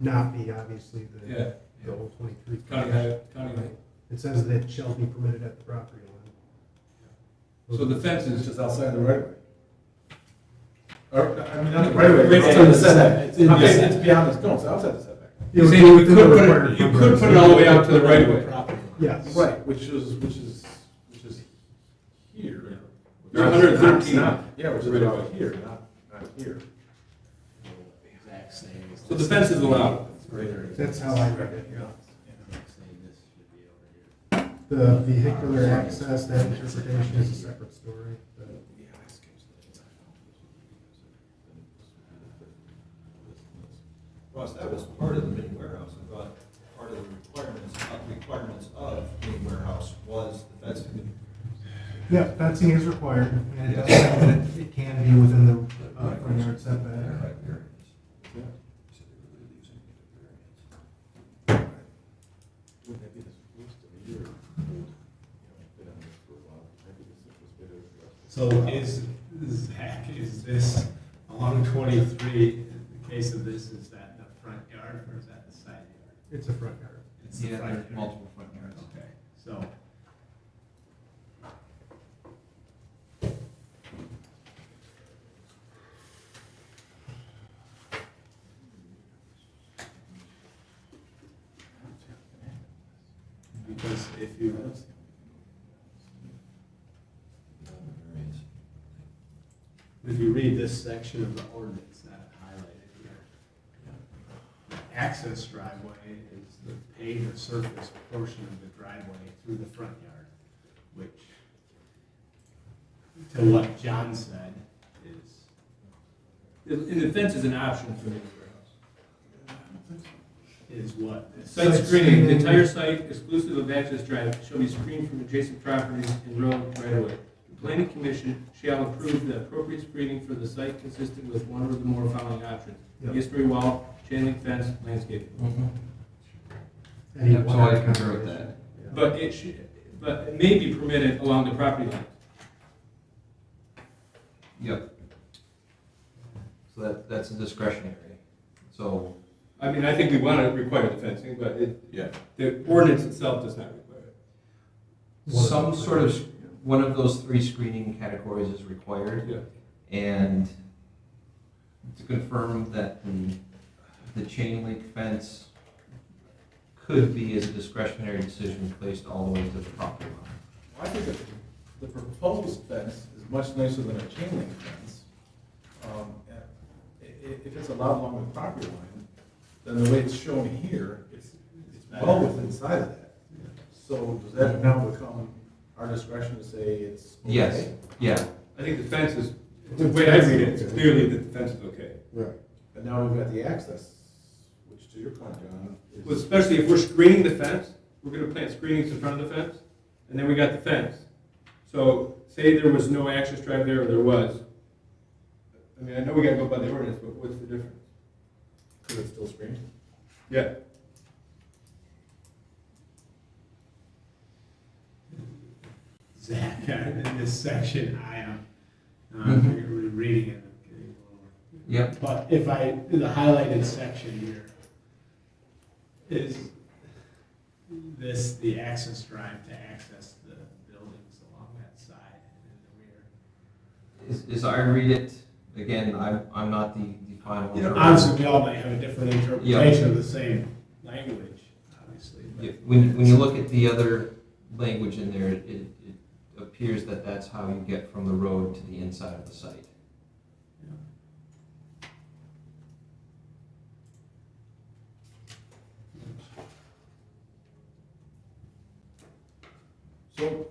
not be obviously the whole 23. County line. It says that it shall be permitted at the property line. So the fence It's is just outside the right of way. Or, I mean, not the right of way, it's in the setback. It's beyond this, no, it's outside the setback. It would saying be you within the could required put front it yard. all the way out to the right of way. Yes. Right, which is here. You're 113. Yeah, which is about here, not here. So the fence is allowed. That's how I read it, yeah. The vehicular access, that interpretation is a separate story. Ross, that was part of the mini warehouse. I thought part of the requirements of mini warehouse was the fencing. Yeah, fencing is required, and it does say that it can be within the front yard setback. So is, Zach, is this along 23, the case of this, is that the front yard or is that the side yard? It's a front yard. It's the Yeah, front there's yard. multiple front yards. Okay, so. Because if you read this section of the ordinance that I highlighted here, the access driveway is the paved or surface portion of the driveway through the front yard, which, to what John said, And the fence is an option for the is what? site screening. The entire site, exclusive of access drive, shall be screened from adjacent properties and road right of way. The planning commission shall approve the appropriate screening for the site consistent with one or the more following options: Yep. masonry wall, chain link fence, landscaping. Any Yep, so I wire concur with combination. that. But it may be permitted along the property line. Yep. So that's a discretionary. So, I mean, I think we want to require the fencing, but the ordinance itself does not require it. some sort of, one of those three screening categories is required. Yeah. And to confirm that the chain link fence could be as a discretionary decision placed all the way to the property line. I think that the proposed fence is much nicer than a chain link fence. If it's allowed along the property line, then the way it's shown here, it's well within inside of that. So does that now become our discretion to say it's okay? Yes, yeah. I think the fence is, the way I read it, it's clearly that the fence is okay. Right. But now we've got the access, which to your point, John, is. Well, especially if we're screening the fence, we're gonna plant screenings in front of the fence, and then we got the fence. So, say there was no access drive there, or there was. I mean, I know we gotta go by the ordinance, but what's the difference? Because it's still screened? Yeah. Zach, in this section, I am, reading it. Yep. But if the highlighted section here is this, the access drive to access the buildings along that side and in the rear. As I read it, again, I'm not the final. You know, obviously, we all might have a different interpretation of the same language, obviously. But Yeah, when you look at the other language in there, it appears that that's how you get from the road to the inside of the site. So,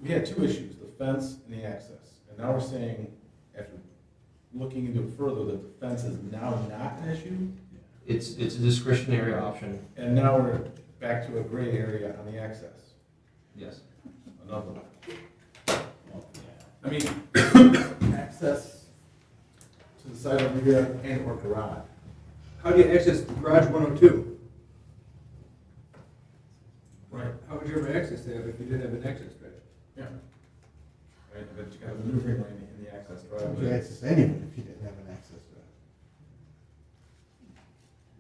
we had two issues, the fence and the access. And now we're saying, after looking into it further, that the fence is now not an issue? It's a discretionary option, And now we're back to a gray area on the access. yes. Another one. well, yeah. I mean, access to the side of the rear and or garage. How do you access garage 102? Right. How would you ever access that if you didn't have an access drive? Yeah. Right, but you got a maneuvering lane in the access How would you driveway. access anyone if you didn't have an access drive?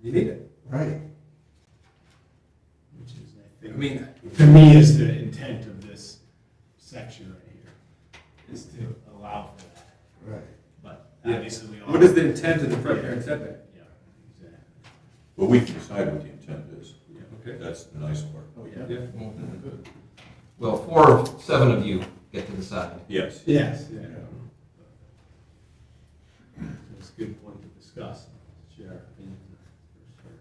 You need it. Right. Which is, I think, I mean, to me, is the intent of this section right here, is to allow for that. Right. But Yeah. obviously, we all. what is the intent of the front yard setback? Yeah, exactly. But we can decide what the intent is. Okay. That's the nice part. Oh, yeah. Yeah. Good. Well, 4 of 7 of you get to decide. Yes. Yes, yeah. It's a good point to discuss, share our opinions, for sure.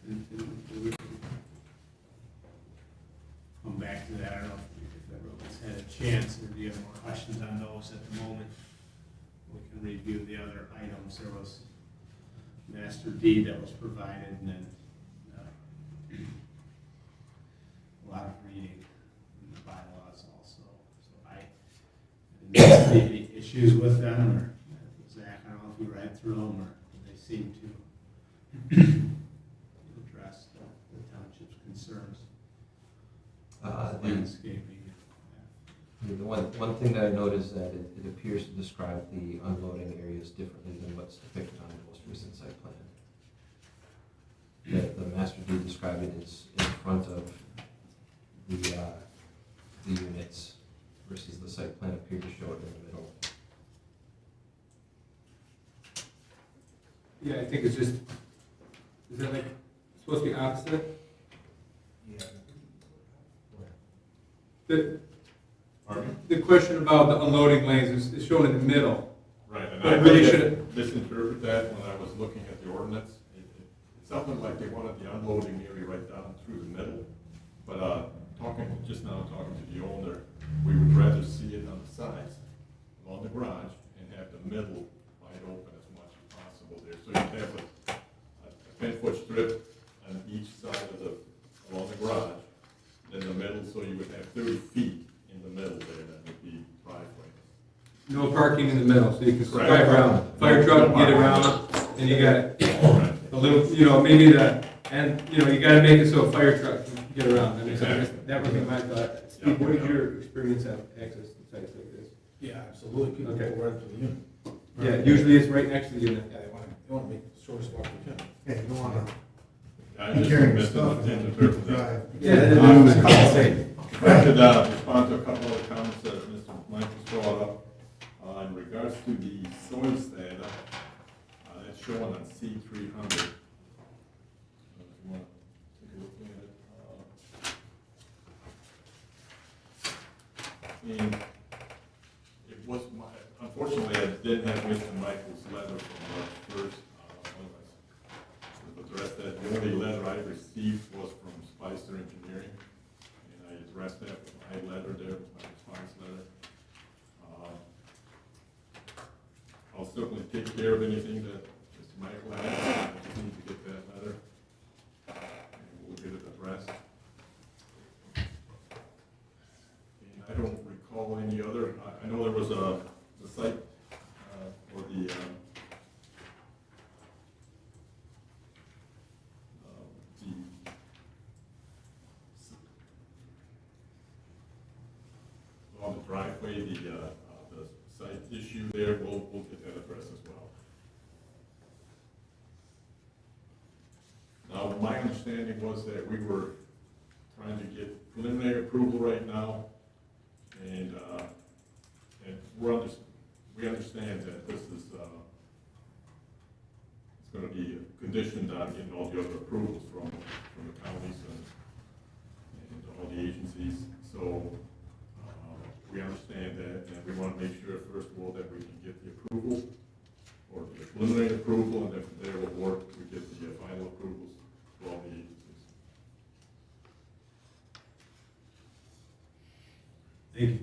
And we can come back to that, I don't know if everyone's had a chance, or do you have more questions on those at the moment? We can review the other items, there was master deed that was provided, and then a lot of reading in the bylaws also, so I didn't see any issues with them, or Zach, I don't know if you read through them, or they seem to address the township's concerns, landscaping. The one thing that I noticed is that it appears to describe the unloading areas differently than what's depicted on the most recent site plan. The master deed described it as in front of the units versus the site plan appeared to show it in the middle. Yeah, I think it's just, is that like supposed to be opposite? Yeah. The question about the unloading lanes is shown in the middle. Right, and But I really really should- misinterpreted that when I was looking at the ordinance. It sounded like they wanted the unloading area right down through the middle. But talking to the owner, we would rather see it on the sides, along the garage, and have the middle wide open as much as possible there. So you'd have a 10-foot strip on each side along the garage, then the middle, so you would have 30 feet in the middle there, that would be driveway. No parking in the middle, so you can Correct. drive around. Fire truck, get around, and you got Right. a little, maybe you gotta make it so a fire truck can get around. I mean, so I guess that would be my thought. Steve, what is your experience of access to sites like this? Yeah, absolutely. People go Okay. right up to the unit. Yeah, usually it's right next to the unit. Yeah, they want to make the shortest walk they can. Yeah, you don't want to I be just carrying stuff and misinterpreted that. drive. Yeah, that's what I was saying. If I could respond to a couple of the comments that Mr. Michaels brought up. In regards to the soils data, that's shown on C300. If you want to take a look at it. And it was unfortunately, I didn't have Mr. Michaels' letter from March 1st. I've addressed that. The only letter I received was from Spicer Engineering. And I addressed that with my letter there, my response letter. I'll certainly take care of anything that Mr. Michael has. I just need to get that letter. And we'll get it addressed. And I don't recall any other, I know there was the site, or the around the driveway, the site issue there, we'll get that addressed as well. Now, my understanding was that we were trying to get preliminary approval right now, and we understand that this is, it's gonna be conditioned on getting all the other approvals from the counties and all the agencies, so, we understand that, and we wanna make sure, first of all, that we can get the approval, or the preliminary approval, and if they will work, we get the final approvals for all the agencies. Thank you.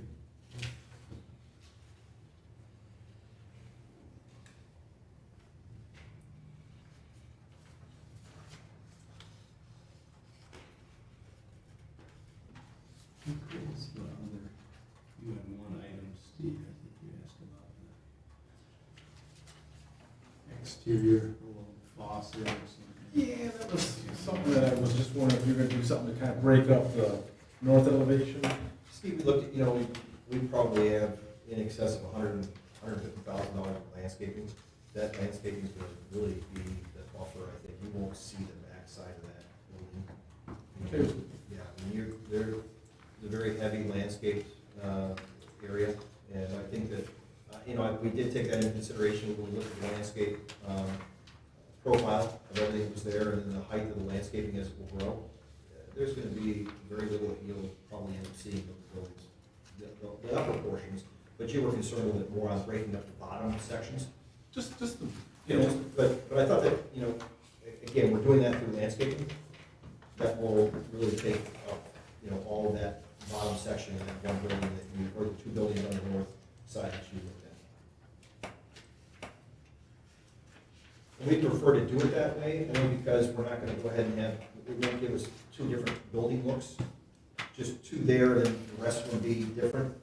You had one item, Steve, I think you asked about the exterior, a little faucet or something. Yeah, that was something that I was just wondering if you were gonna do something to kind of break up the north elevation. Steve, we looked at, we probably have in excess of $150,000 of landscaping. That landscaping is gonna really be the buffer, I think. You won't see the backside of that building. Okay. Yeah, I mean, they're a very heavy landscaped area, and I think that, we did take that into consideration when we looked at the landscape profile of everything that was there, and then the height of the landscaping as it will grow. There's gonna be very little that you'll probably end up seeing of the buildings, the upper portions, but you were concerned a little bit more on breaking up the bottom sections. Just, But I thought that, again, we're doing that through landscaping. That will really take up, all of that bottom section in that one building or the two buildings on the north side that you looked at. And we prefer to do it that way, only because we're not gonna go ahead and it won't give us two different building looks. Just two there, and then the rest will be different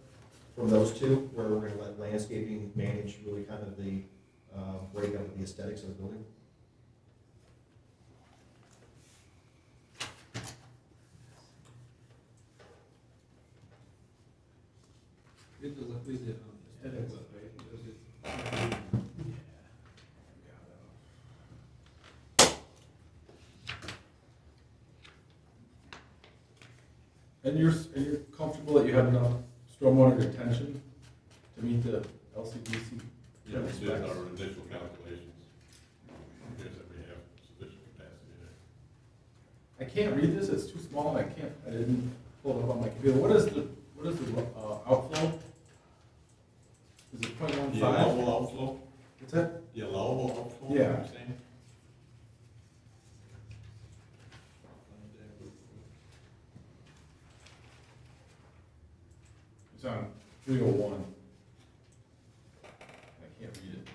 from those two, where we're gonna let landscaping manage really kind of the breakup of the aesthetics of the building. And you're comfortable that you have enough stormwater retention to meet the LCDC? Yeah, we did our initial calculations. Appears that we have sufficient capacity there. I can't read this, it's too small, and I didn't pull it up on my computer. What is the outflow? Is it 0.15? The allowable outflow? What's that? The allowable outflow, Yeah. you're saying? It's on 301. I can't read it.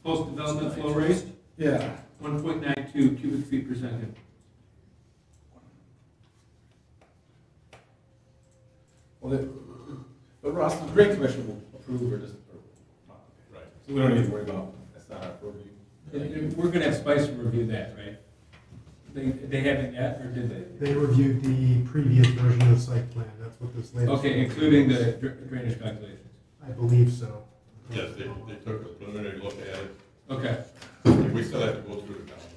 Post-development flow rate, Yeah. 1.92 cubic feet per second. Well, but Ross, the Drain Commission will approve or just, Right. so we don't need to worry about, that's not our purview. We're gonna have Spicer review that, right? They haven't yet, or did they? They reviewed the previous version of the site plan, that's what this latest. Okay, including the drainage calculations. I believe so. Yes, they took a preliminary look at it. Okay. We still have to go through the council.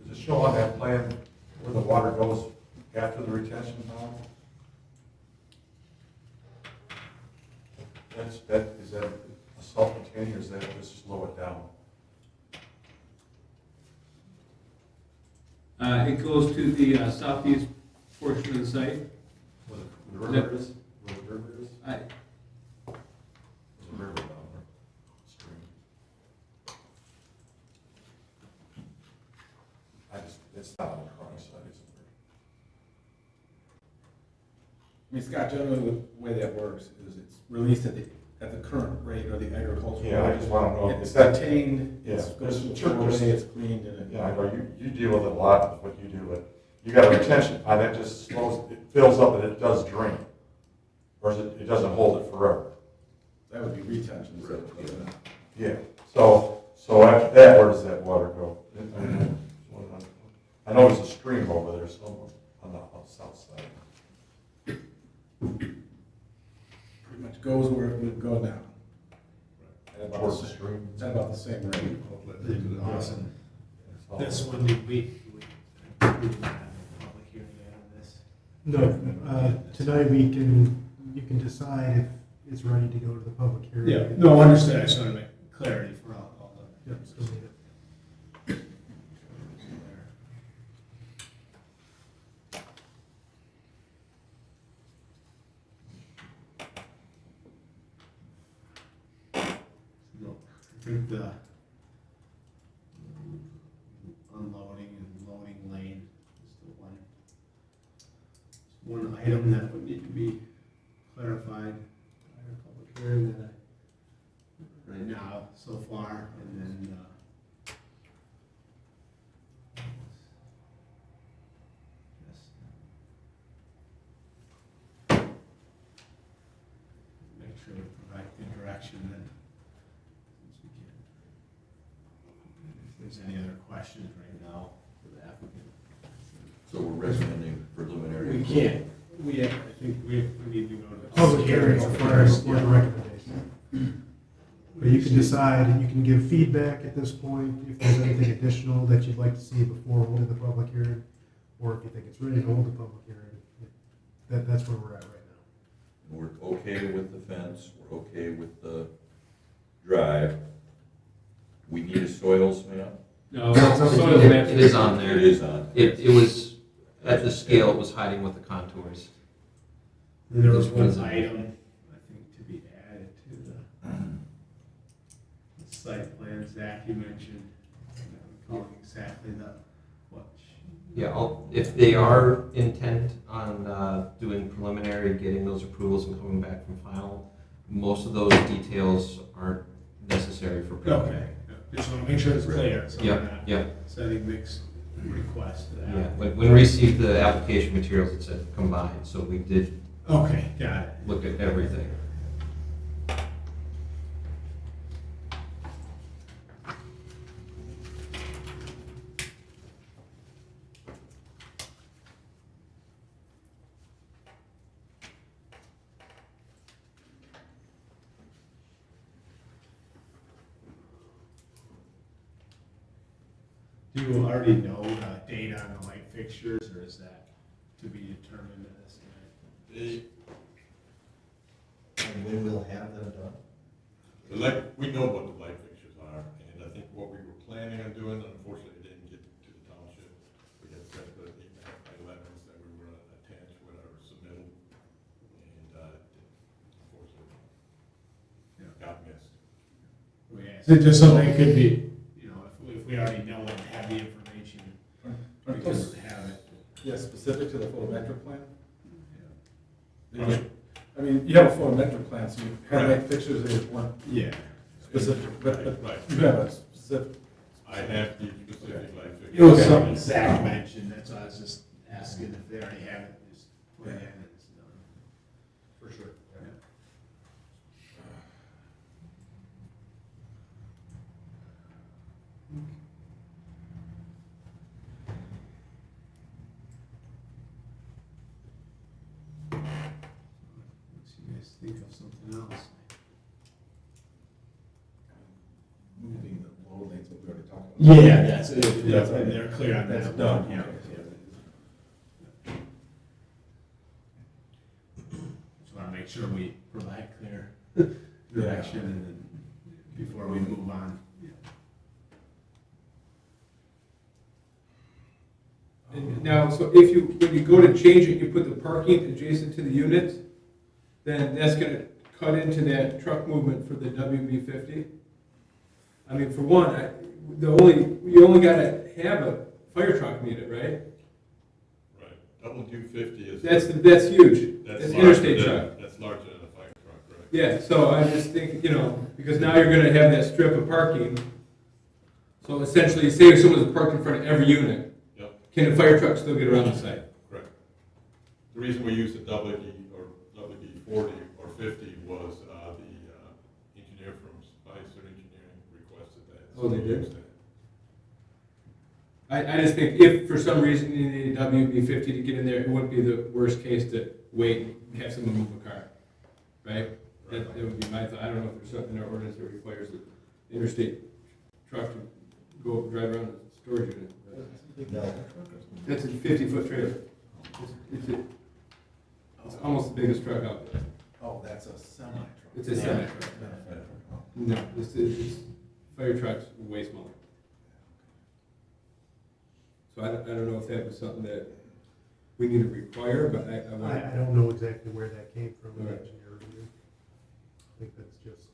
Does it show on that plan where the water goes after the retention pond? Is that a self-contained, or is that just slow it down? It goes to the southeast portion of the site. Where the river is? Where the river is? I- There's a river down there. Stream. I mean, Scott, generally the way that works is it's released at the current rate or the agricultural. Yeah, I rate. just want to know. It's is that- contained, Yeah. it's goes to the Sure, church, just- it's cleaned, and it. Yeah, I know, you deal with it a lot with what you do, but you got a retention pond that just slows, it fills up and it does drain. Or is it doesn't hold it forever. That would be retention, so. Yeah, so after that, where does that water go? I know there's a stream over there somewhere on the south side. Pretty much goes where it would go now. At about Towards the the same, stream. it's at about the same rate. Awesome. This one, did we have a public hearing on this? No, tonight you can decide if it's ready to go to the public hearing. Yeah, no, understood, I just want to make clarity for all the. Yep, still need it. No, I think the unloading and loading lane is the one item that would need to be clarified by a public hearing that right now so far, and then, make sure we provide good direction then. Since we can. If there's any other questions right now for the applicant. So we're recommending preliminary. We can't, I think we need to go to the. Public hearing first, for the recommendation. But you can decide, you can give feedback at this point, if there's anything additional that you'd like to see before holding the public hearing, or if you think it's ready to hold the public hearing. That's where we're at right now. We're okay with the fence, we're okay with the drive. We need a soils map. No, It it is on there. It is on. It was, at the scale, it was hiding with the contours. Then there was one item, I think, to be added to the site plan, Zach, you mentioned, calling exactly what. Yeah, if they are intent on doing preliminary, getting those approvals and coming back from final, most of those details aren't necessary for preliminary. Okay, just want to make sure it's clear, so we're Yeah, not yeah. sending mixed requests to that. Yeah, when we received the application materials, it said combined, so we did Okay, got it. look at everything. Do you already know the date on the light fixtures, or is that to be determined at this time? And when we'll have them done? We know what the light fixtures are, and I think what we were planning on doing, unfortunately, didn't get to the township. We had set the letters that we were gonna attach with our submittal, and unfortunately, got missed. So just something that could be, if we already know it, have the information, we could have it. Yeah, specific to the photometric plan? Yeah. I mean, you have a photometric plan, so you have light fixtures that you want Yeah. specific, but Right. you have a specific. I have the specific light fixtures. It was something Zach mentioned, that's why I was just asking if they already have it, just put it in and it's done. For sure. Makes you guys think of something else. Moving the load lanes, what we already talked about. Yeah, that's it, they're clear on that. That's done. Yeah. Okay. Just wanna make sure we provide clear direction and then before we move on. And now, so when you go to change it, you put the parking adjacent to the units, then that's gonna cut into that truck movement for the WB-50? I mean, for one, you only gotta have a fire truck meet it, right? Right. W50 is. That's huge. That's interstate truck. That's larger than a fire truck, right? Yeah, so I just think, because now you're gonna have that strip of parking. So essentially, say if someone's parked in front of every unit, Yep, can the fire truck still get around the site? correct. The reason we used the WD or WD40 or 50 was the engineer from Spicer Engineering requested that. Oh, they So we did? used that. I just think if for some reason you need a WB50 to get in there, it wouldn't be the worst case to wait and have someone move a car, right? That would be my thought. I don't know if there's something in our ordinance that requires the interstate truck to go drive around the storage unit. That's a 50-foot trailer. It's almost the biggest truck out there. Oh, that's a semi-truck. It's a semi-truck. No, it's fire truck's way smaller. So I don't know if that was something that we need to require, but I want. I don't know exactly where that came from in Right. engineer review. I think that's just,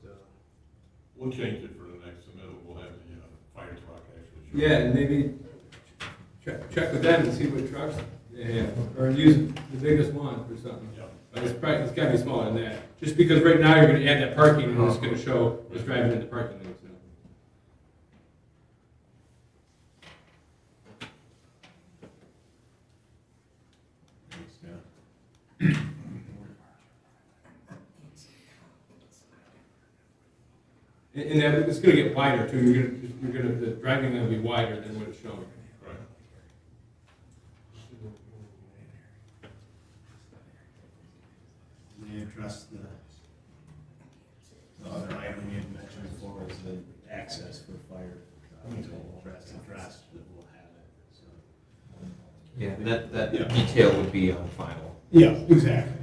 We'll change it for the next submittal. We'll have the fire truck actually. show. Yeah, and maybe check with them and see what trucks they have, or use the biggest one or something. Yep. But it's gotta be smaller than that, just because right now you're gonna add that parking and it's gonna show it's driving in the parking lanes now. And that, it's gonna get wider too, the driving lane will be wider than what it's showing. Right. They address the other item you had mentioned before is the access for fire. Addressed that we'll have it, so. Yeah, that Yeah. detail would be on final. Yeah, exactly.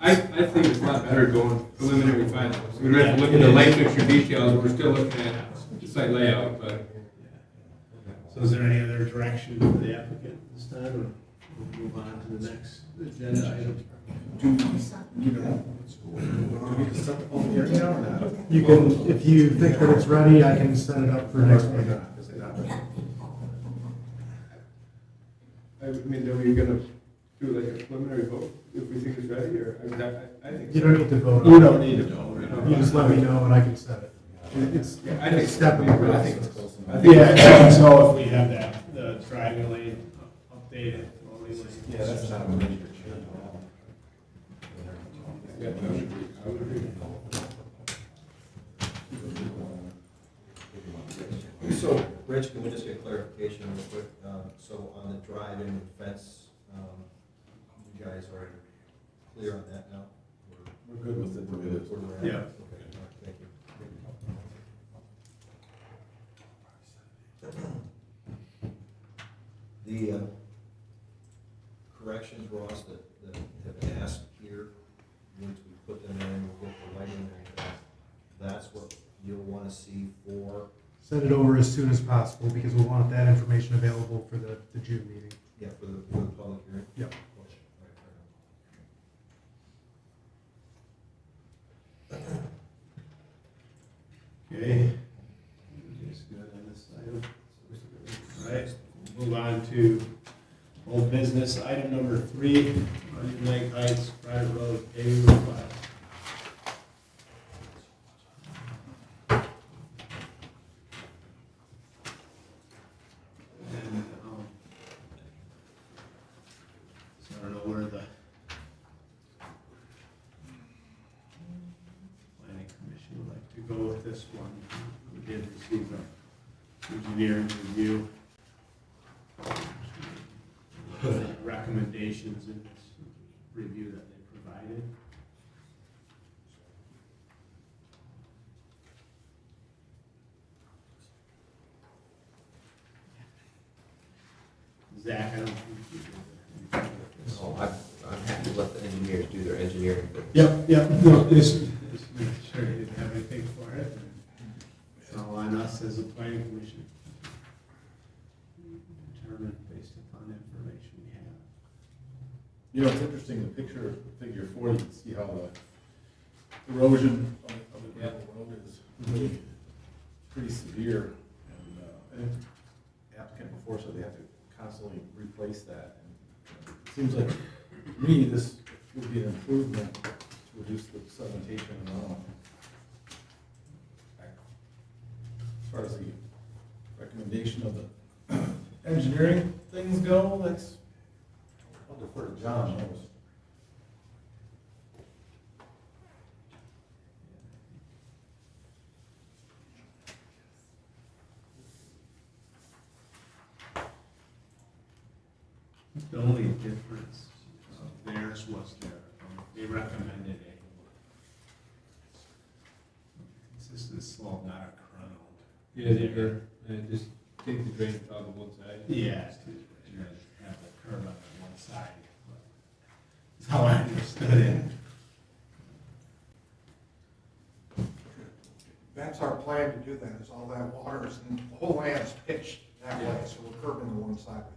I think it's a lot better going preliminary final. So we don't have to look at the light fixture details, we're still looking at the site layout, but. So is there any other direction for the applicant this time, or we'll move on to the next agenda item? Do we need to set the public hearing now or not? you can, if you think that it's ready, I can set it up for next meeting. Is it not ready? I mean, are we gonna do like a preliminary vote if we think it's ready, or, I think. You don't need to vote on it. You don't need to vote. You just let me know and I can set it. It's I think a step in the I think process. it's close enough. Yeah, and so if we have that, the driving lane updated, loading lane. Yeah, that's not a major change. Yeah, I would agree. So, Rich, can we just get clarification real quick? So on the drive-in fence, you guys are clear on that now? We're good with it the way it is. Where we're at? Yeah. Okay, all right, thank you. The corrections, Ross, that have been asked here, once we put them in, we'll get the lighting and everything, that's what you'll want to see for. Send it over as soon as possible because we want that information available for the June meeting. Yeah, for the public hearing? Yep. Okay. Just good on this item. All right, move on to old business, item number 3, Onion Lake Heights private road paving request. And, so I don't know where the planning commission would like to go with this one. We did receive a engineering review. Recommendations in this review that they provided. Zach, I don't think you did. So I'm happy to let the engineers do their engineering, but. Yep, no, just make sure you didn't have anything for it. It's all on us as a planning commission. Determine based upon the information we have. You know, it's interesting, the picture, figure 4, you can see how the erosion of the gravel road is really pretty severe. And I think the applicant before said they have to constantly replace that. And seems like, to me, this would be an improvement to reduce the sedimentation and runoff. As far as the recommendation of the engineering things go, that's, I'll defer to John on those. The only difference theirs was they recommended a consistent slope, not a crown. Yeah, and just take the drain out of one side. Yeah, and then have the curb on one side. That's how I understood it. That's our plan to do that, is all that water is, and the whole land's pitched that way, so we're curving to one side right there.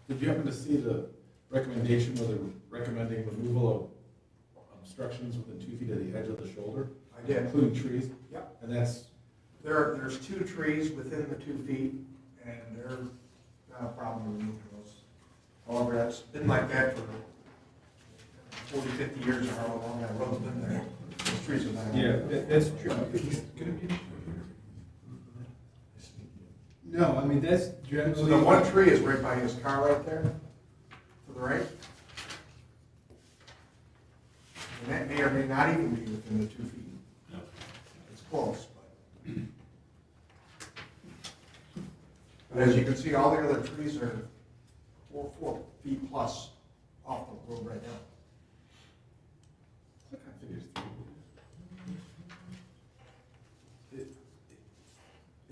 Did you happen to see the recommendation where they're recommending removal of obstructions within 2 feet of the edge of the shoulder? I did. Including trees? Yep. And that's, There's 2 trees within the 2 feet, and they're not a problem removing those. However, that's been like that for 40, 50 years, or however long that road's been there. Those trees are not. Yeah, that's true. No, I mean, that's generally. So the one tree is right by his car right there, to the right. And that may or may not even be within the 2 feet. No. It's close, but as you can see, all the other trees are 4 feet plus off the road right now. that kind of figures 3.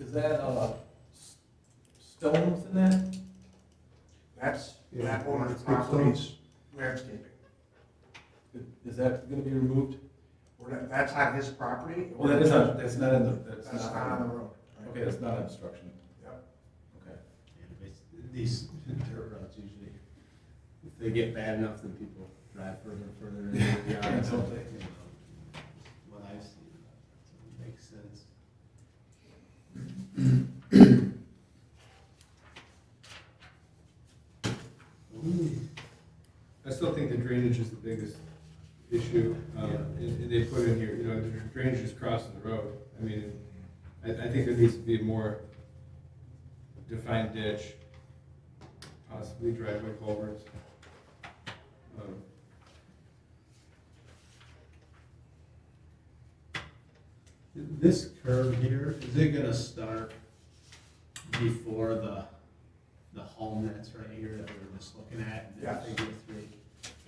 Is that, stones in that? That's Yeah. that owner's It's big property's landscaping. Is that gonna be removed? That's on his property. Well, that's not in the, That's not on the road. Right. Okay, that's not obstruction. Yep. Okay. These dirt roads usually, if they get bad enough, then people drive further and further into the yard. So, what I've seen, so it makes sense. I still think the drainage is the biggest issue, and they put in here, the drainage is crossing the road. I mean, I think there needs to be a more defined ditch, possibly driveway culverts. This curve here, is it gonna start before the home that's right here that we were just looking at? Yes. Figure 3?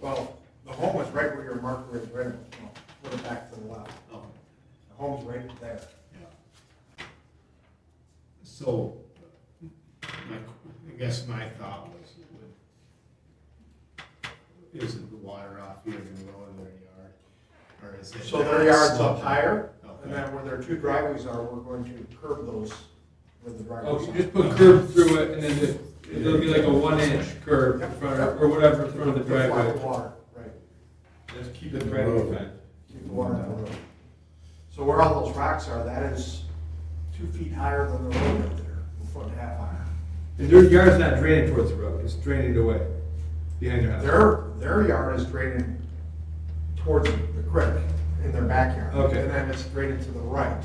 Well, the home is right where your marker is, right, no, put it back to the left. Oh, The home's right there. yeah. So, I guess my thought was, isn't the water off here gonna go in their yard? Or is it? So their yard's up higher, Okay. and then where their 2 driveways are, we're going to curb those where the driveways Oh, are. you just put curb through it, and then it'll be like a 1-inch curb in front of, or whatever in front of the Flat driveway. the water, right. Just keep it right on fine. Keep the water on the road. So where all those rocks are, that is 2 feet higher than the road right there, a foot and a half higher. And their yard's not draining towards the road, it's draining away, behind your house. Their yard is draining towards the creek in their backyard. Okay. And then it's draining to the right,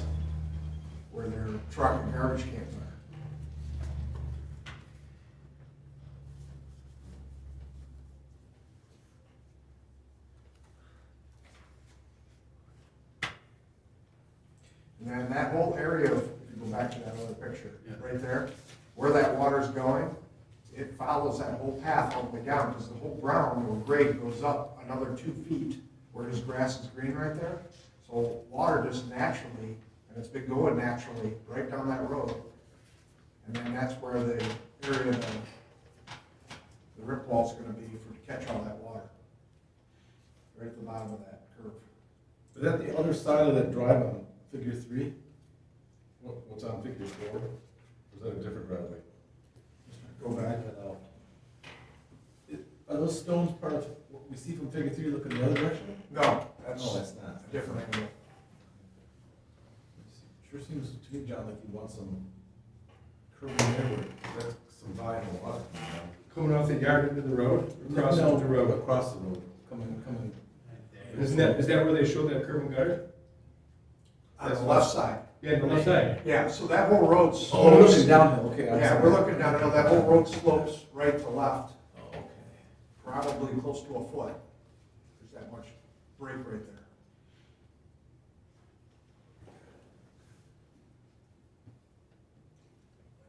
where their truck and garbage cans are. And then that whole area, if you go back to that other picture, Yeah. right there, where that water's going, it follows that whole path all the way down, because the whole ground or grade goes up another 2 feet, where his grass is green right there. So water just naturally, and it's been going naturally right down that road. And then that's where the area, the rip wall's gonna be to catch all that water. Right at the bottom of that curve. Is that the other side of that drive on figure 3? What's on figure 4? Or is that a different driveway? Go back. Are those stones part of what we see from figure 3 looking the other direction? No, that's No, that's not. a different angle. Sure seems to me, John, like you want some curb in there where that's some volume of water coming down. Coming off the yard into the road, or crossing No, the road? across the road, coming. Is that where they showed that curb and gutter? On the left side. Yeah, the left side. Yeah, so that whole road Oh, slopes. looking downhill, okay. I'm Yeah, sorry. we're looking downhill, that whole road slopes right to left, Oh, okay. probably close to a foot. There's that much break right there.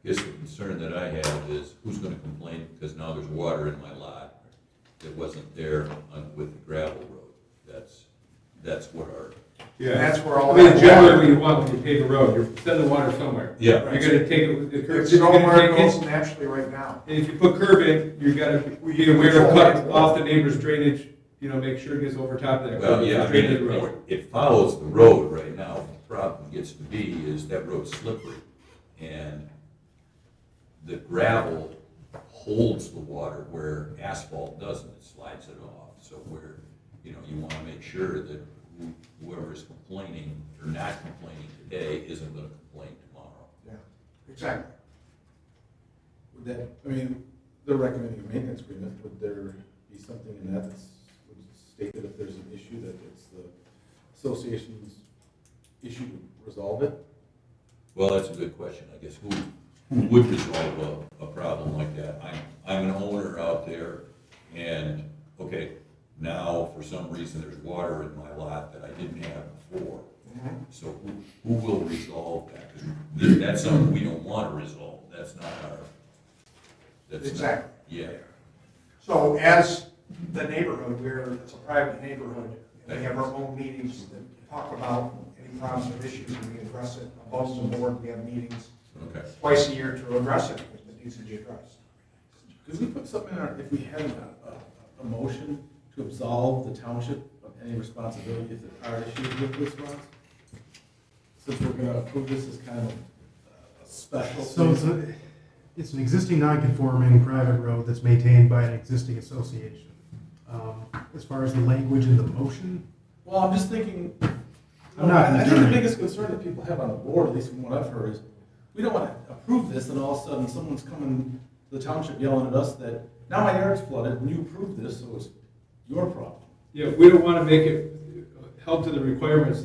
I guess the concern that I have is who's gonna complain, because now there's water in my lot that wasn't there with the gravel road. That's what our, Yeah. That's where all I mean, that generally water- what you want when you pave a road, you're sending water somewhere. yeah, You're gonna take it with the curb. It's you're gonna nowhere take it- goes naturally right now. And if you put curb in, you gotta be aware of cutting off the neighbor's drainage, make sure it gets over top of that. well, curb, yeah, I mean, drain to the road. it follows the road right now. The problem gets to be is that road's slippery, and the gravel holds the water where asphalt doesn't, it slides it off. So you wanna make sure that whoever's complaining or not complaining today isn't gonna complain tomorrow. Yeah, exactly. Would that, I mean, they're recommending a maintenance agreement, would there be something in that that's, would state that if there's an issue, that it's the association's issue to resolve it? Well, that's a good question. I guess who would resolve a problem like that? I'm an owner out there, and, okay, now for some reason there's water in my lot that I didn't have before. So who will resolve that? 'Cause that's something we don't want to resolve. That's not our, that's not. Exactly. Yeah. So as the neighborhood, it's a private neighborhood, and we have our own meetings that talk about any problems or issues, and we address it. Above the board, we have meetings Okay. twice a year to address it, if it needs to be addressed. Could we put something in our, if we had a motion to absolve the township of any responsibility if there are issues with this road? Since we're gonna approve this as kind of a special So thing. it's an existing non-conforming private road that's maintained by an existing association. As far as the language in the motion, Well, I'm just thinking, I'm not I think the concerned. biggest concern that people have on the board, at least from what I've heard, is we don't wanna approve this and all of a sudden someone's coming to the township yelling at us that, now my yard's flooded and you approved this, so it's your problem. Yeah, we don't wanna make it held to the requirements,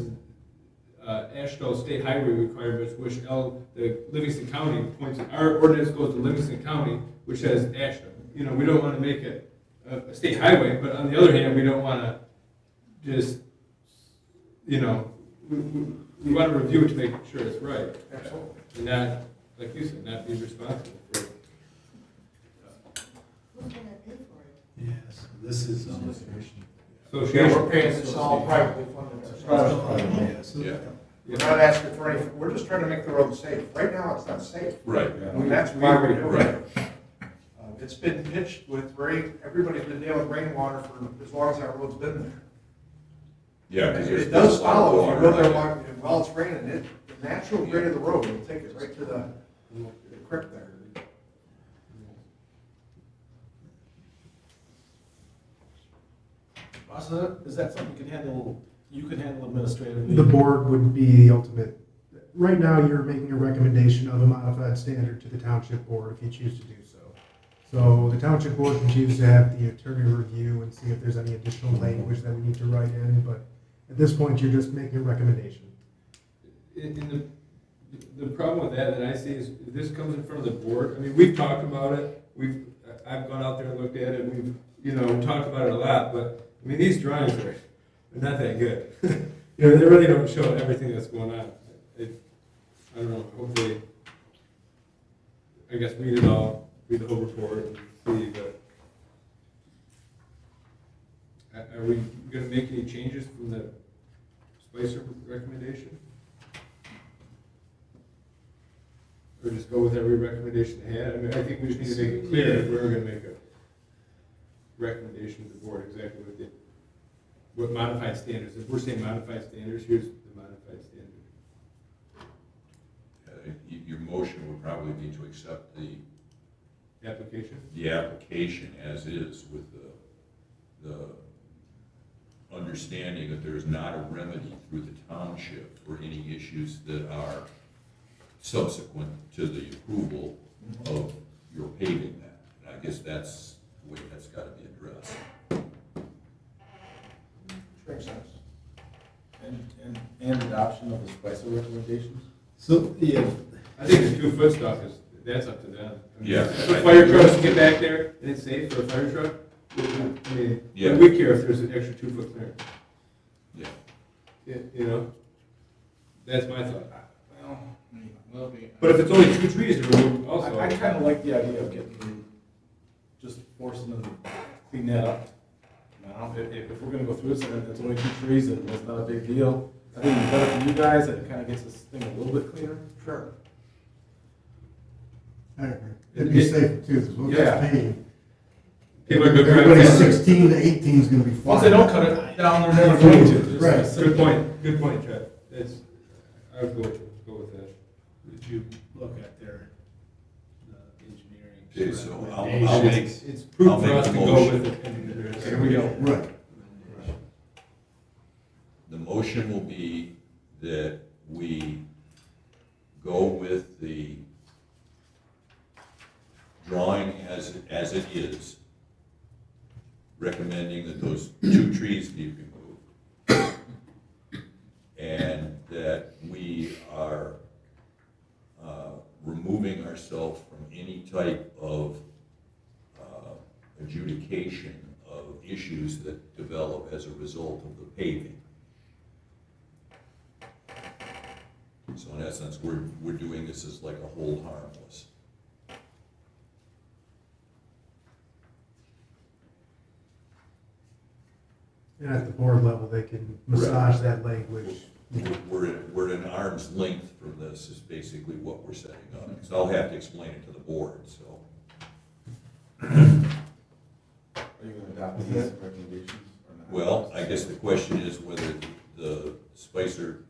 ASHTO state highway requirements, which the Livingston County points, our ordinance goes to Livingston County, which says ASHTO. We don't wanna make it a state highway, but on the other hand, we don't wanna just, we wanna review it to make sure it's right. Absolutely. And not, like you said, not be responsible for it. Who's gonna pay for it? Yes, this is, So Yeah, we're paying this all privately funded. yes. Yeah. We're not asking for any, we're just trying to make the road safe. Right now, it's not safe. Right. I mean, that's why we're doing Right. it. It's been pitched with everybody's been dealing with rainwater for as long as that road's been there. Yeah. 'Cause there's It does follow, if you go there water. while it's raining, the natural grade of the road will take it right to the creek there. So is that something you can handle administratively? the board would be the ultimate. Right now, you're making a recommendation of a modified standard to the township board if you choose to do so. So the township board can choose to have the attorney review and see if there's any additional language that we need to write in, but at this point, you're just making a recommendation. The problem with that I see is, if this comes in front of the board, I mean, we've talked about it, I've gone out there and looked at it, we've, talked about it a lot, but, I mean, these drawings are not that good. They really don't show everything that's going on. I don't know, hopefully, I guess read it all, read the whole report and see, but are we gonna make any changes from the Spicer recommendation? Or just go with every recommendation they had? I mean, I think we just need to make it clear if we're gonna make a recommendation to the board, exactly what modified standards. If we're saying modified standards, here's the modified standard. your motion would probably be to accept the Application? application as is with the understanding that there's not a remedy through the township for any issues that are subsequent to the approval of your paving that. And I guess that's the way that's gotta be addressed. Makes sense. And adoption of the Spicer recommendations? So, yeah, I think the 2 foot stuff that's up to them. I mean, Yeah. If a fire trucks can get back there and it's safe for a fire truck, I mean, Yeah. what do we care if there's an extra 2 foot clearance? Yeah. You know? That's my thought. Well, But if it's only 2 trees to remove also. I kind of like the idea of getting, just forcing them to clean that up. Now, if we're gonna go through this, and it's only 2 trees, and it's not a big deal, I think it's better for you guys, and it kind of gets this thing a little bit cleaner. Sure. I agree. It'd be safer too, because we'll Yeah. just pay. People are good driving Everybody faster. 16 to 18 is gonna be fine. Once they don't cut it down, they're never going to. Just Right. like sit there. Good point, Chad. It's, I would go with that. Would you look at their engineering? Okay, so I'll recommendations? make, It's proof I'll for make us the to go motion. with it. And there's- Here we go. Right. The motion will be that we go with the drawing as it is, recommending that those 2 trees be removed. And that we are removing ourselves from any type of adjudication of issues that develop as a result of the paving. So in essence, we're doing this as like a hold harmless. And at the board level, they can massage that language. We're at an arm's length from this is basically what we're setting up. Because I'll have to explain it to the board, so. Are you gonna adopt these recommendations or not? Well, I guess the question is whether the Spicer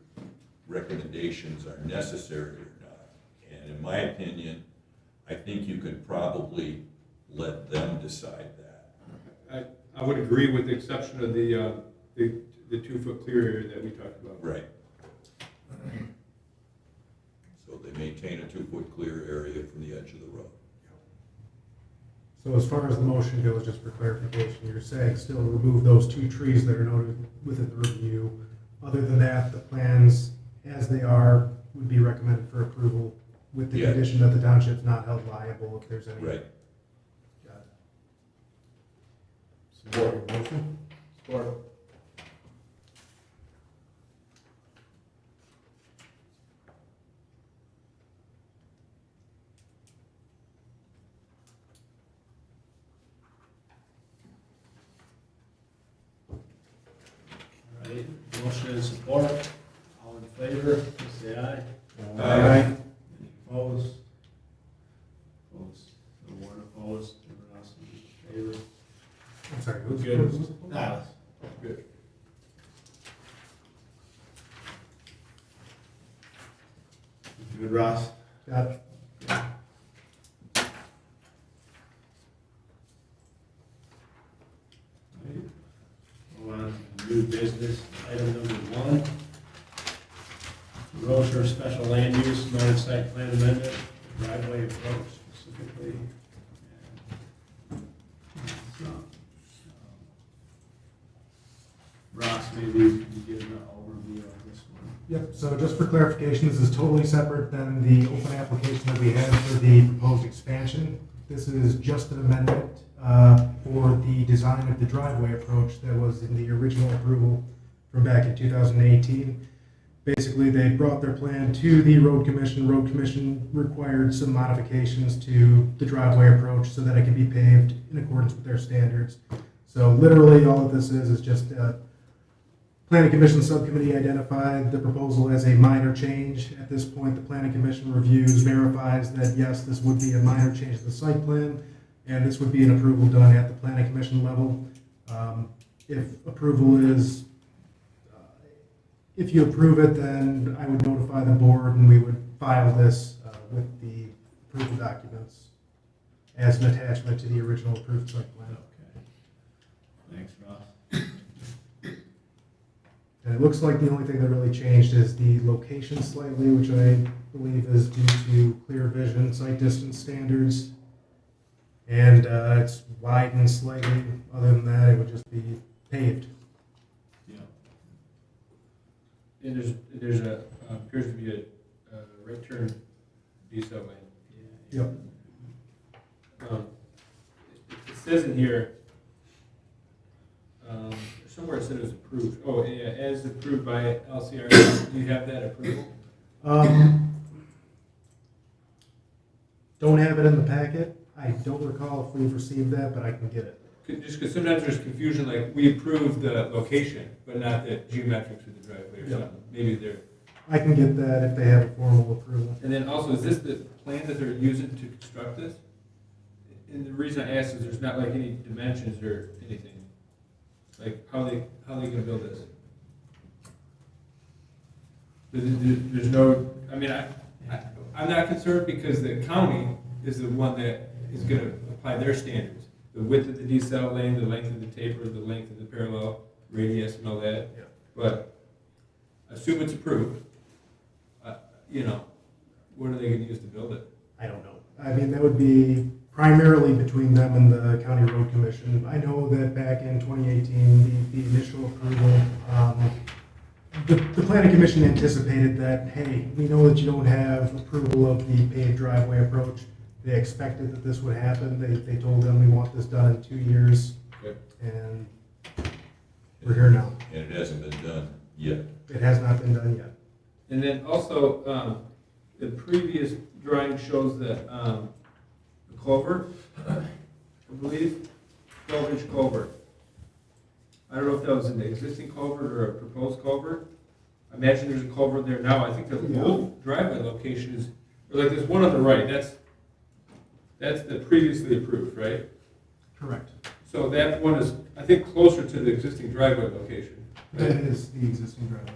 recommendations are necessary or not. And in my opinion, I think you can probably let them decide that. I would agree with the exception of the 2 foot clear area that we talked about. Right. So they maintain a 2 foot clear area from the edge of the road. So as far as the motion goes, just for clarification, you're saying still remove those 2 trees that are noted within the review. Other than that, the plans as they are would be recommended for approval with the Yeah. condition that the township's not held liable if there's any. Right. Got it. Support. Support. All right, motion and support, all in favor, please say aye. Aye. Any opposed? Opposed, no one opposed, everyone else in favor? I'm sorry, who's Good. who's- Aye. Good. Good, Ross? Got it. Go on to new business, item number 1. Rocher special land use, minor site plan amendment, driveway approach specifically. So, Ross, maybe you can give an overview of this one. Yep, so just for clarification, this is totally separate than the open application that we had for the proposed expansion. This is just an amendment for the design of the driveway approach that was in the original approval from back in 2018. Basically, they brought their plan to the road commission. Road commission required some modifications to the driveway approach so that it can be paved in accordance with their standards. So literally, all of this is just Planning Commission Subcommittee identified the proposal as a minor change. At this point, the Planning Commission reviews, verifies that yes, this would be a minor change to the site plan, and this would be an approval done at the Planning Commission level. If approval is, if you approve it, then I would notify the board and we would file this with the approved documents as an attachment to the original approved site plan. Okay. Thanks, Ross. And it looks like the only thing that really changed is the location slightly, which I believe is due to clear vision sight distance standards. And it's widened slightly. Other than that, it would just be paved. Yeah. And there's a, appears to be a right turn decel lane. Yep. It says in here, somewhere it said it was approved. Oh, yeah, as approved by LCR. Do you have that approval? Don't have it in the packet. I don't recall if we've received that, but I can get it. Just because sometimes there's confusion, like we approved the location, but not the geometrics of the driveway or Yep. something. Maybe they're. I can get that if they have a formal approval. And then also, is this the plan that they're using to construct this? And the reason I ask is there's not like any dimensions or anything. Like how they gonna build this? There's no, I mean, I'm not concerned because the county is the one that is gonna apply their standards. The width of the decel lane, the length of the taper, the length of the parallel, radius and all that. Yeah. But assume it's approved. You know, what are they gonna use to build it? I don't know. I mean, that would be primarily between them and the County Road Commission. I know that back in 2018, the initial approval, the Planning Commission anticipated that, hey, we know that you don't have approval of the paved driveway approach. They expected that this would happen. They told them we want this done in 2 years. Okay. And we're here now. And it hasn't been done yet. It has not been done yet. And then also, the previous drawing shows that, the culvert, I believe, 12-inch culvert. I don't know if that was an existing culvert or a proposed culvert. I imagine there's a culvert there now. I think the old driveway location is, or like there's one on the right, that's the previously approved, right? Correct. So that one is, I think, closer to the existing driveway location. That is the existing driveway.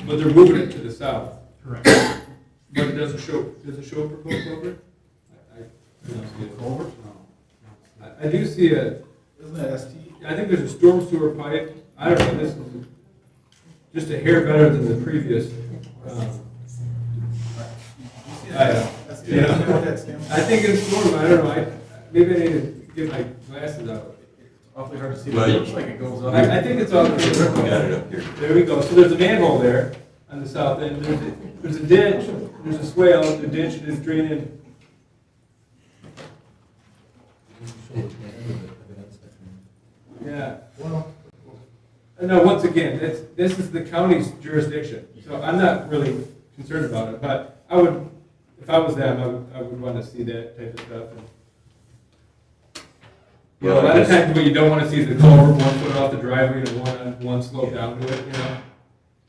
But they're moving it to the south. Correct. But it does it show a proposed culvert? I don't see it. Culvert? I do see Isn't that ST? I think there's a storm sewer pipe. I don't know, this is just a hair better than the previous. I think it's storm, I don't know, maybe I need to get my glasses out. Awfully hard to see, Well, but it looks like it goes up. I think it's on We got it the, up here. there we go. So there's a manhole there on the south end. There's a ditch, there's a swale, the ditch is draining. Yeah. Well, No, once again, this is the county's jurisdiction, so I'm not really concerned about it, but I would, if I was them, I would want to see that type of stuff. And, you know, a lot of times what you don't want to see is the culvert 1 foot off the driveway and one slope down to it, you know?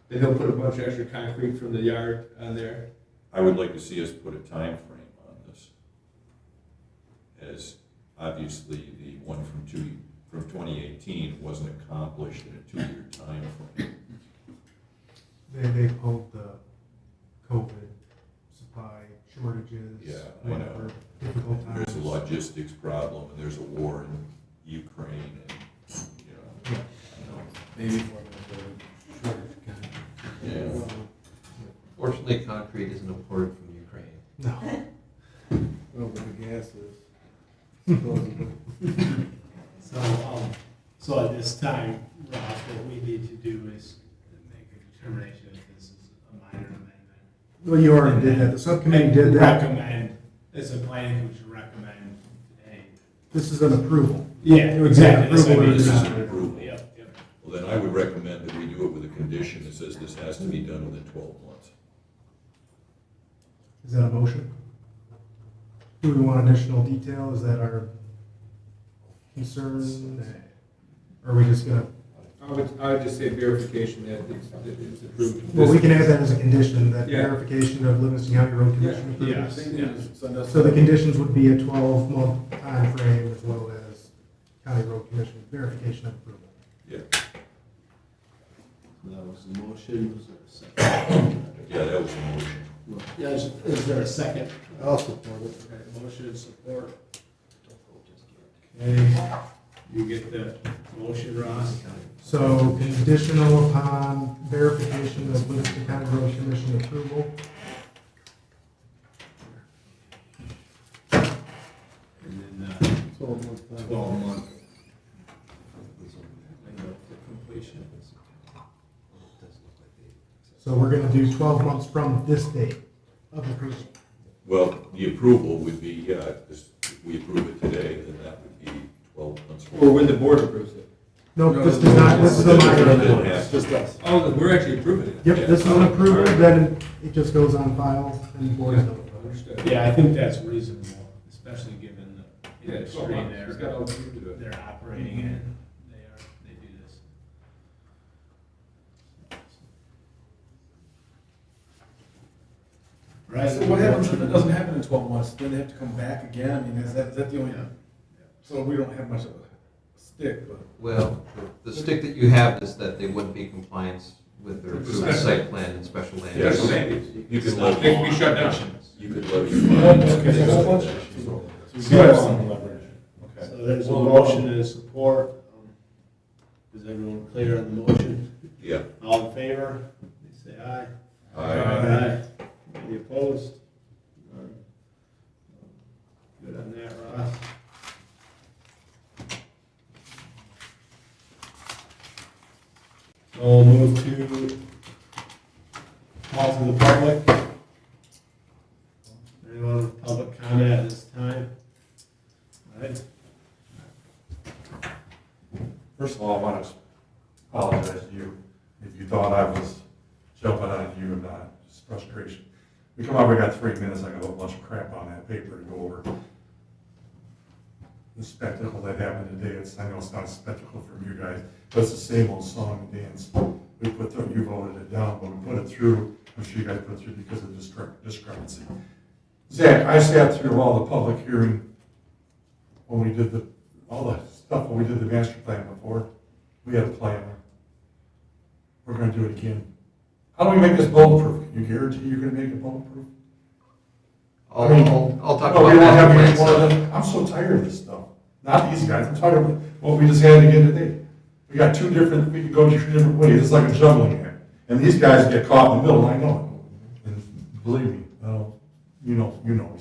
Then they'll put a bunch of extra concrete from the yard on there. I would like to see us put a time frame on this. As obviously the one from 2018 wasn't accomplished in a 2-year time frame. They pulled the COVID supply shortages, Yeah, I know. whatever, difficult times. There's a logistics problem, and there's a war in Ukraine, and, you know, maybe for the shortage. yeah. Fortunately, concrete isn't imported from Ukraine. No. Well, but the gas is supposedly. So at this time, Ross, what we need to do is make a determination if this is a minor amendment. Well, you already did that. The subcommittee did that. Recommend, as a planning commission, recommend, hey. This is an approval. Yeah, exactly. Approval or This is not. an approval. Yep, yep. Well, then I would recommend that we do it with a condition that says this has to be done within 12 months. Is that a motion? Do we want additional detail? Is that our concern? Or are we just gonna, I would just say verification that it's approved. well, we can add that as a condition, that Yeah. verification of Livingston County Road Commission Yes, approves. yes. So the conditions would be a 12-month time frame as well as County Road Commission verification of approval. Yeah, That was the motion, was there a second? yeah, that was the motion. Yeah, is there a second? I'll support it. Okay, motion and support. Okay, you get the motion, Ross? So conditional upon verification of Livingston County Road Commission approval. And then, 12 month. Completion. So we're gonna do 12 months from this date of approval. Well, the approval would be, if we approve it today, then that would be 12 months. Or when the board approves it. No, this is not, this is a minor. It's just us. Oh, we're actually approving it. Yep, this is an approval, then it just goes on file and the board is notified. Understood. Yeah, I think that's reasonable, especially given the Yeah, industry 12 months. He's got all the time to do it. they're operating in. They do this. Right. So what happens if it doesn't happen in 12 months? Then they have to come back again? I mean, is that the only, so we don't have much of a stick, but. Well, the stick that you have is that they wouldn't be in compliance with their approved site plan and special land. Yes. use. You could They can be shut down. You could levy Okay, fines. so let's- So- So we have some leverage. Okay. So there's a motion and support. Is everyone clear on the motion? Yeah. All in favor, please say aye. Aye. Any opposed? None. Good on that, Ross. So we'll move to call to the public. Anyone with public comment at this time? All right. First of all, I want to apologize to you if you thought I was jumping on you and not, just frustration. We come out, we got 3 minutes, I got a whole bunch of crap on that paper to go over. The spectacle that happened today, I know it's not a spectacle for you guys, but it's the same old song and dance. We put through, you voted it down, but we put it through, I'm sure you guys put it through because of discrepancy. Zach, I sat through all the public hearing when we did all the stuff, when we did the master plan before. We had a plan. We're gonna do it again. How do we make this bulletproof? Can you guarantee you're gonna make it bulletproof? I'll talk No, about we don't have that any plan more stuff. of them. I'm so tired of this stuff. Not these guys, I'm tired of what we just had again today. We got we could go 2 different ways, it's like a juggling act. And these guys get caught in the middle, and I know it. And believe me, you know.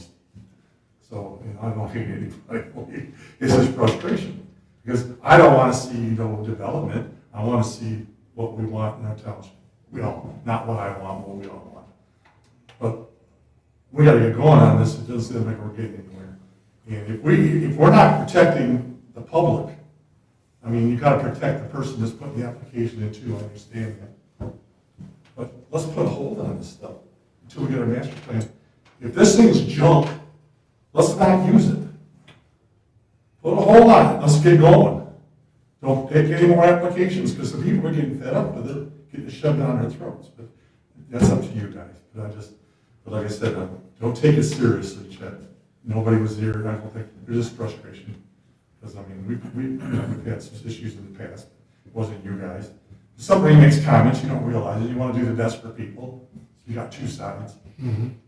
So, I don't hate anybody, it's just frustration. Because I don't wanna see no development, I wanna see what we want in our township. Not what I want, what we all want. But we gotta get going on this, it doesn't seem like we're getting anywhere. And if we're not protecting the public, I mean, you gotta protect the person that's putting the application in too, I understand that. But let's put a hold on this stuff until we get our master plan. If this thing's junk, let's not use it. Put a hold on it, let's get going. Don't take any more applications, because the people are getting fed up with it, getting it shoved down their throats. But that's up to you guys. But like I said, don't take it seriously, Chet. Nobody was here, and I don't think, there's just frustration. Because, I mean, we've had some issues in the past. It wasn't you guys. If somebody makes comments, you don't realize it, you want to do the best for people. You got 2 sides.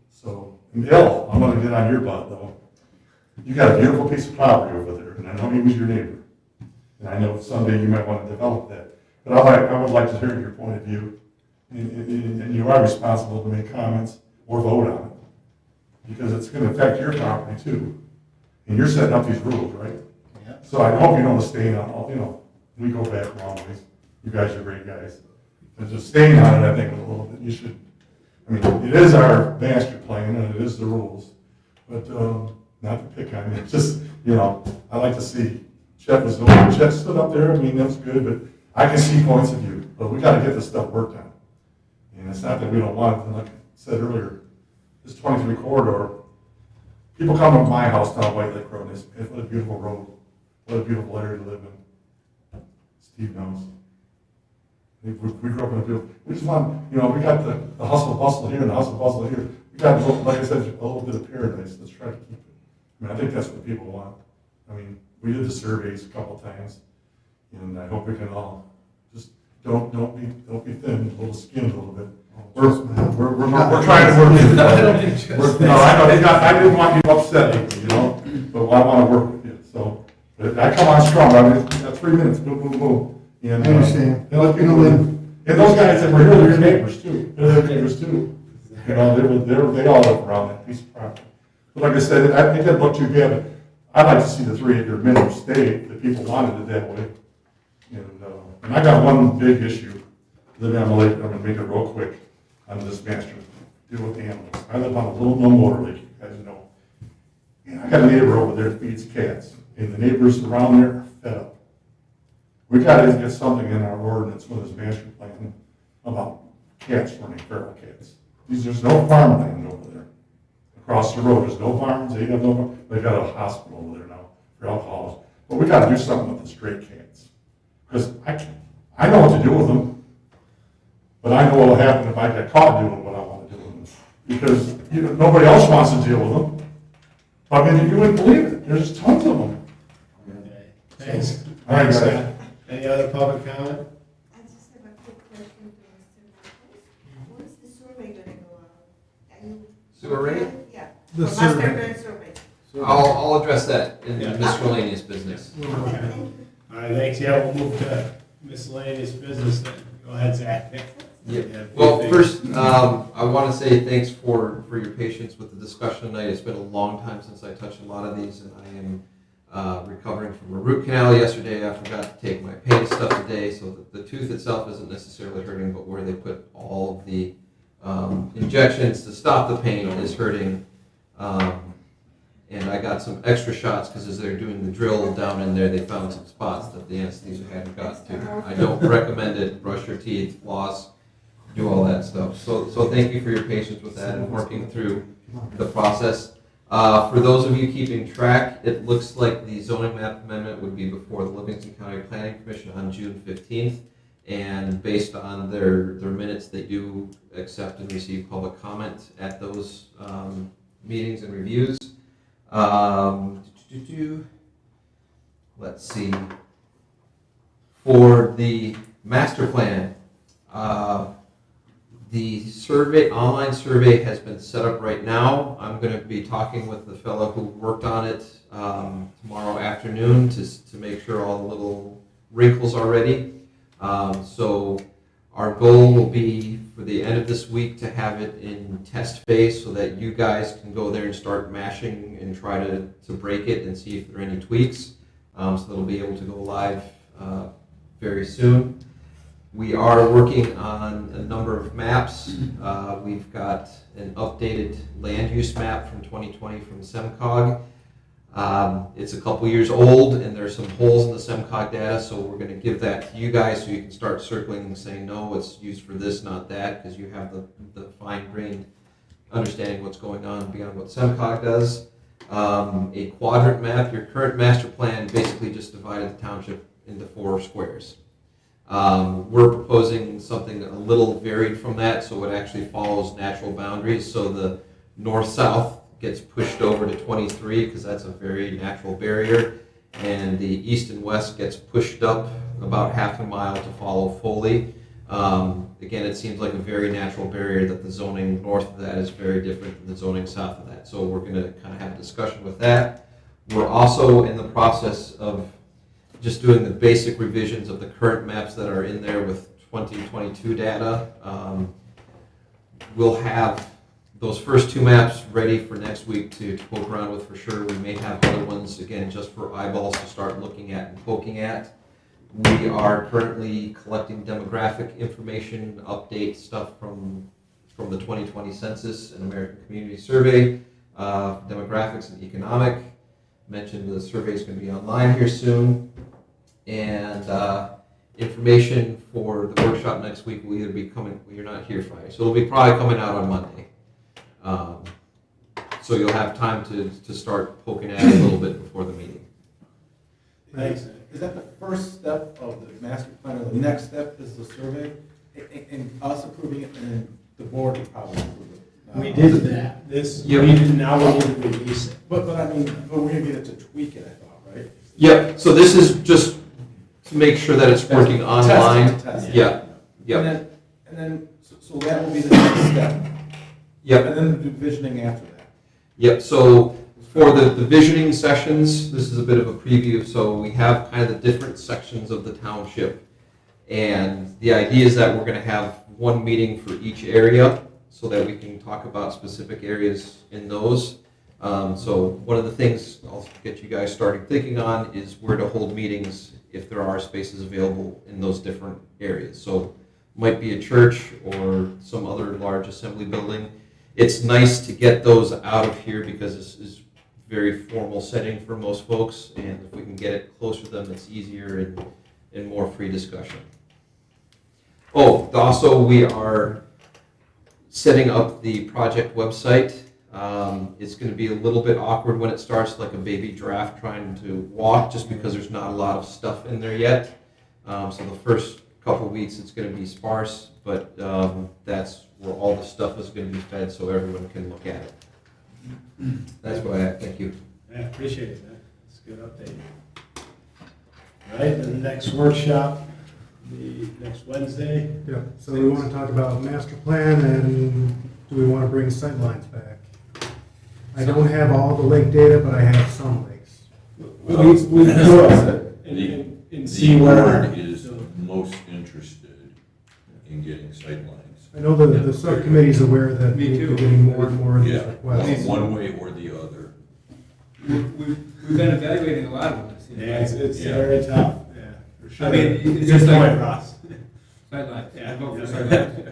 So, and Bill, I'm gonna get on your butt, though. You got a beautiful piece of property over there, and I know he was your neighbor. And I know someday you might want to develop that. But I would like to hear your point of view. And you are responsible to make comments or vote on it. Because it's gonna affect your property too. And you're setting up these rules, right? Yeah. So I hope you don't stay on all, we go back a long ways. You guys are great guys. But just staying on it, I think, is a little bit, you should, I mean, it is our master plan and it is the rules. But, not to pick on you, it's just, I like to see, Chet stood up there, I mean, that's good, but I can see points of view. But we gotta get this stuff worked on. And it's not that we don't want it, and like I said earlier, this 23 corridor, people come to my house down White Lake Road, and they say, what a beautiful road, what a beautiful area to live in. Steve knows. We grew up in a beautiful, we just want, we got the hustle bustle here and the hustle bustle here. We got, like I said, a little bit of paradise, let's try to keep it. I mean, I think that's what people want. I mean, we did the surveys a couple times, and I hope we can all just don't be thin, a little skinned a little bit, We're trying to work with you. I don't think just No, I know, I didn't want you upset, you know, but I want to work with you, so. But I come on strong, I mean, 3 minutes, boom, boom, boom. And, I understand. And those guys that were here, they're your neighbors too, they're their neighbors too. You know, they all live around that piece of property. But like I said, I think that looked too bad, but I'd like to see the 3-acre minimum stay, if people wanted it that way. And I got one big issue, living on the lake, I'm gonna make it real quick, on this master deal with animals. I live on a little motor lake, you guys know. And I got a neighbor over there that feeds cats, and the neighbors around there are fed up. We gotta get something in our ordinance with this master plan about cats running, feral cats. There's no farmland over there. Across the road, there's no farms, they got a hospital over there now for alcoholics. But we gotta do something with the stray cats. Because I know what to do with them, but I know what'll happen if I get caught doing what I want to do with them. Because nobody else wants to deal with them. I mean, you wouldn't believe it, there's tons of them. Okay, thanks. All right, Thanks, guys. Any other public comment? I just have a quick question to Mr. Marcos. When is the survey gonna go out? Are you? Sewer rate? Yeah. The For master survey. plan survey. I'll address that in Yeah. miscellaneous business. Okay, thank you. All right, thanks, yeah, we'll move to miscellaneous business then. Go ahead, Zach. Yeah. Yeah, Well, big first, I want to say thanks for your patience with the discussion tonight. It's been a long time since I touched a lot of these, and I am recovering from a root canal yesterday. I forgot to take my pain stuff today, so the tooth itself isn't necessarily hurting, but where they put all of the injections to stop the pain is hurting. And I got some extra shots because as they're doing the drill down in there, they found some spots that the anesthesia hadn't got to. I don't recommend it. Brush your teeth, floss, do all that stuff. So thank you for your patience with that and working through the process. For those of you keeping track, it looks like the zoning map amendment would be before the Livingston County Planning Commission on June 15th. And based on their minutes, they do accept and receive public comment at those meetings and reviews. Let's see. For the master plan, the online survey has been set up right now. I'm going to be talking with the fellow who worked on it tomorrow afternoon to make sure all the little wrinkles are ready. So our goal will be for the end of this week to have it in test phase so that you guys can go there and start mashing and try to break it and see if there are any tweaks. So that'll be able to go live very soon. We are working on a number of maps. We've got an updated land use map from 2020 from SEMCOG. It's a couple years old and there's some holes in the SEMCOG data, so we're going to give that to you guys so you can start circling and saying, no, it's used for this, not that, because you have the fine-grained understanding what's going on beyond what SEMCOG does. A quadrant map, your current master plan basically just divided the township into 4 squares. We're proposing something a little varied from that, so it actually follows natural boundaries, so the north-south gets pushed over to 23 because that's a very natural barrier, and the east and west gets pushed up about half a mile to follow Foley. Again, it seems like a very natural barrier that the zoning north of that is very different than the zoning south of that, so we're going to kind of have a discussion with that. We're also in the process of just doing the basic revisions of the current maps that are in there with 2022 data. We'll have those first 2 maps ready for next week to poke around with for sure. We may have other ones, again, just for eyeballs to start looking at and poking at. We are currently collecting demographic information, update stuff from the 2020 Census and American Community Survey, demographics and economic. Mentioned the survey is going to be online here soon. And information for the workshop next week will either be coming, well, you're not here Friday, so it'll be probably coming out on Monday. So you'll have time to start poking at it a little bit before the meeting. Thanks. Is that the first step of the master plan, or the next step is the survey? And us approving it, and then the board would probably approve it? We did that. Now we need to release it. But I mean, but we're gonna get it to tweak it, I thought, right? Yep, so this is just to make sure that it's working online. Test it. Yeah, yeah. And And then, so that will be the next step. Yep. And then the visioning after that. Yep, so for the visioning sessions, this is a bit of a preview, so we have kind of the different sections of the township. And the idea is that we're gonna have one meeting for each area, so that we can talk about specific areas in those. So one of the things I'll get you guys started thinking on is where to hold meetings if there are spaces available in those different areas. So might be a church or some other large assembly building. It's nice to get those out of here because this is very formal setting for most folks, and if we can get it closer to them, it's easier and more free discussion. Oh, also we are setting up the project website. It's going to be a little bit awkward when it starts, like a baby giraffe trying to walk, just because there's not a lot of stuff in there yet. So the first couple weeks it's going to be sparse, but that's where all the stuff is going to be fed so everyone can look at it. That's what I have. Thank you. I appreciate it, man. It's a good update. All right, the next workshop, the next Wednesday. Yeah, so we want to talk about master plan, and do we want to bring sightlines back? I don't have all the lake data, but I have some lakes. We discuss it and see The where. board is most interested in getting sightlines. I know the subcommittee's aware that Me we're too. getting more and more of these Yeah, requests. one way or the other. We've been evaluating a lot of them. it seems Yeah, like. it's Yeah. very tough, yeah, for sure. I mean, it's Good just like- point, Ross. Sidelines. Yeah. Vote for Yeah. sidelines.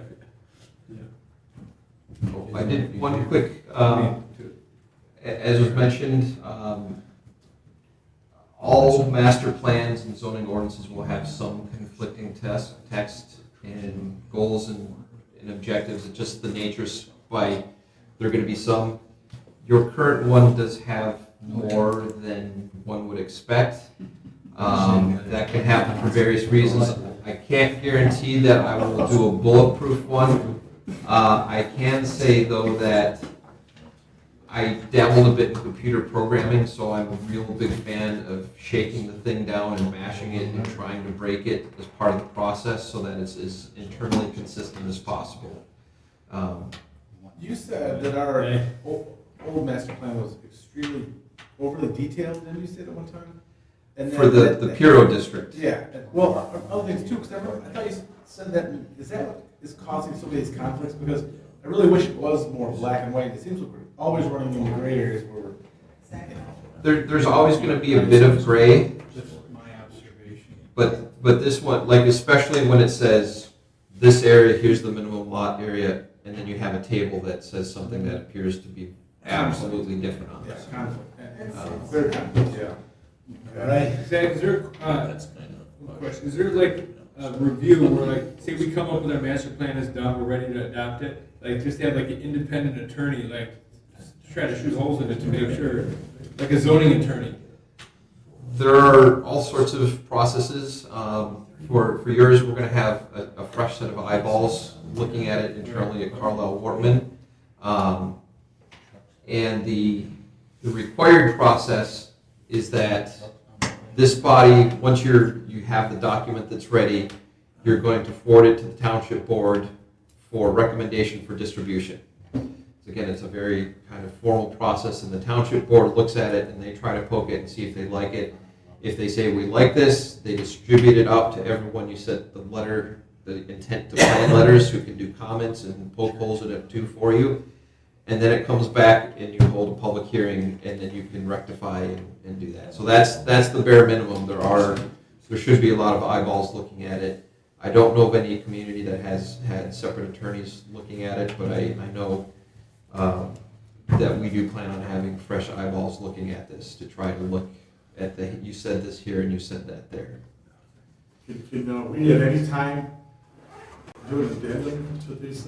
I did one quick, as was mentioned, all master plans and zoning ordinances will have some conflicting text and goals and objectives. It's just the nature by, there are going to be some. Your current one does have more than one would expect. That can happen for various reasons. I can't guarantee that I will do a bulletproof one. I can say though that I dabbled a bit in computer programming, so I'm a real big fan of shaking the thing down and mashing it and trying to break it as part of the process so that it's as internally consistent as possible. You said that our old master plan was extremely overly detailed, didn't you say that one time? And For the Puro district. Yeah, well, other things too, because I thought you said that, is that what is causing so many of these conflicts? Because I really wish it was more black and white. It seems like we're always running into gray areas where we're. There's always going to be a bit of gray, Just my observation. but this one, like especially when it says this area, here's the minimum lot area, and then you have a table that says something that appears to be absolutely different on Yeah, this. conflict. Clear conflict, yeah. All right. Zach, is there, That's kind of. question, is there like a review where like, say we come up with our master plan is done, we're ready to adopt it, like just have like an independent attorney, like try to shoot holes in it to make sure, like a zoning attorney? There are all sorts of processes. For yours, we're going to have a fresh set of eyeballs looking at it internally at Carlisle Wortman. And the required process is that this body, once you have the document that's ready, you're going to forward it to the township board for recommendation for distribution. So again, it's a very kind of formal process, and the township board looks at it and they try to poke it and see if they like it. If they say we like this, they distribute it out to everyone. You sent the letter, the intent to plan letters, who can do comments and poke holes in it too for you. And then it comes back and you hold a public hearing, and then you can rectify and do that. So that's the bare minimum. There should be a lot of eyeballs looking at it. I don't know of any community that has had separate attorneys looking at it, but I know that we do plan on having fresh eyeballs looking at this to try to look at you said this here and you said that there. Can we at any time do an addendum to these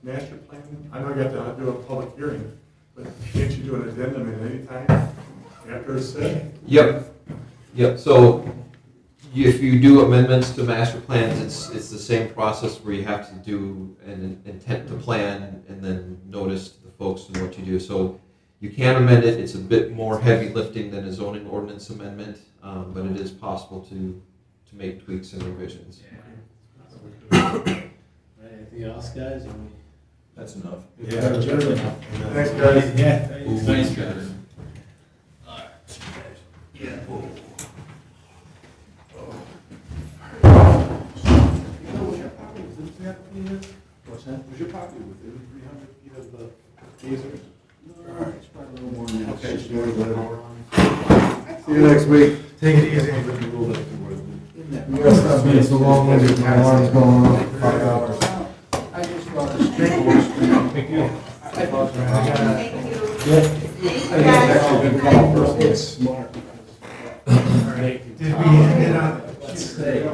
master plan? I know you have to do a public hearing, but can't you do an addendum at any time after it's said? Yep. So if you do amendments to master plans, it's the same process where you have to do an intent to plan and then notice to the folks and what you do. So you can amend it. It's a bit more heavy lifting than a zoning ordinance amendment, but it is possible to make tweaks and revisions. Right. Anything else, guys? Or we- That's enough. Yeah. Thanks, guys. Yeah. Ooh, nice, guys. What's that? Was your property within 300 feet of the geysers? No, it's probably a little more than that. Okay, It's just see you later. around. See you next week. Take it easy. In that- You gotta stop being so long-winded, my alarm's going off for 5 hours. I just brought a straightforward street. Thank you. I think it's actually been called first, it's smart. Did we end it on, Let's stay. do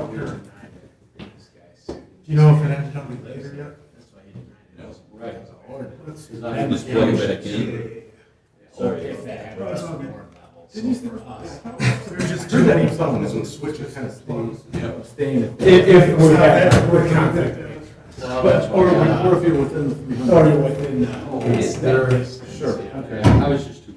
you know if it ended on the later yet? Right. Just plug it back in. So if that happens, more levels. So for us. There's just Turn too that many on, buttons. this one switches kind of stays. Staying at. If we're confident. But, or if you're within the 300. Or you're within, There is. Sure, okay. I was just too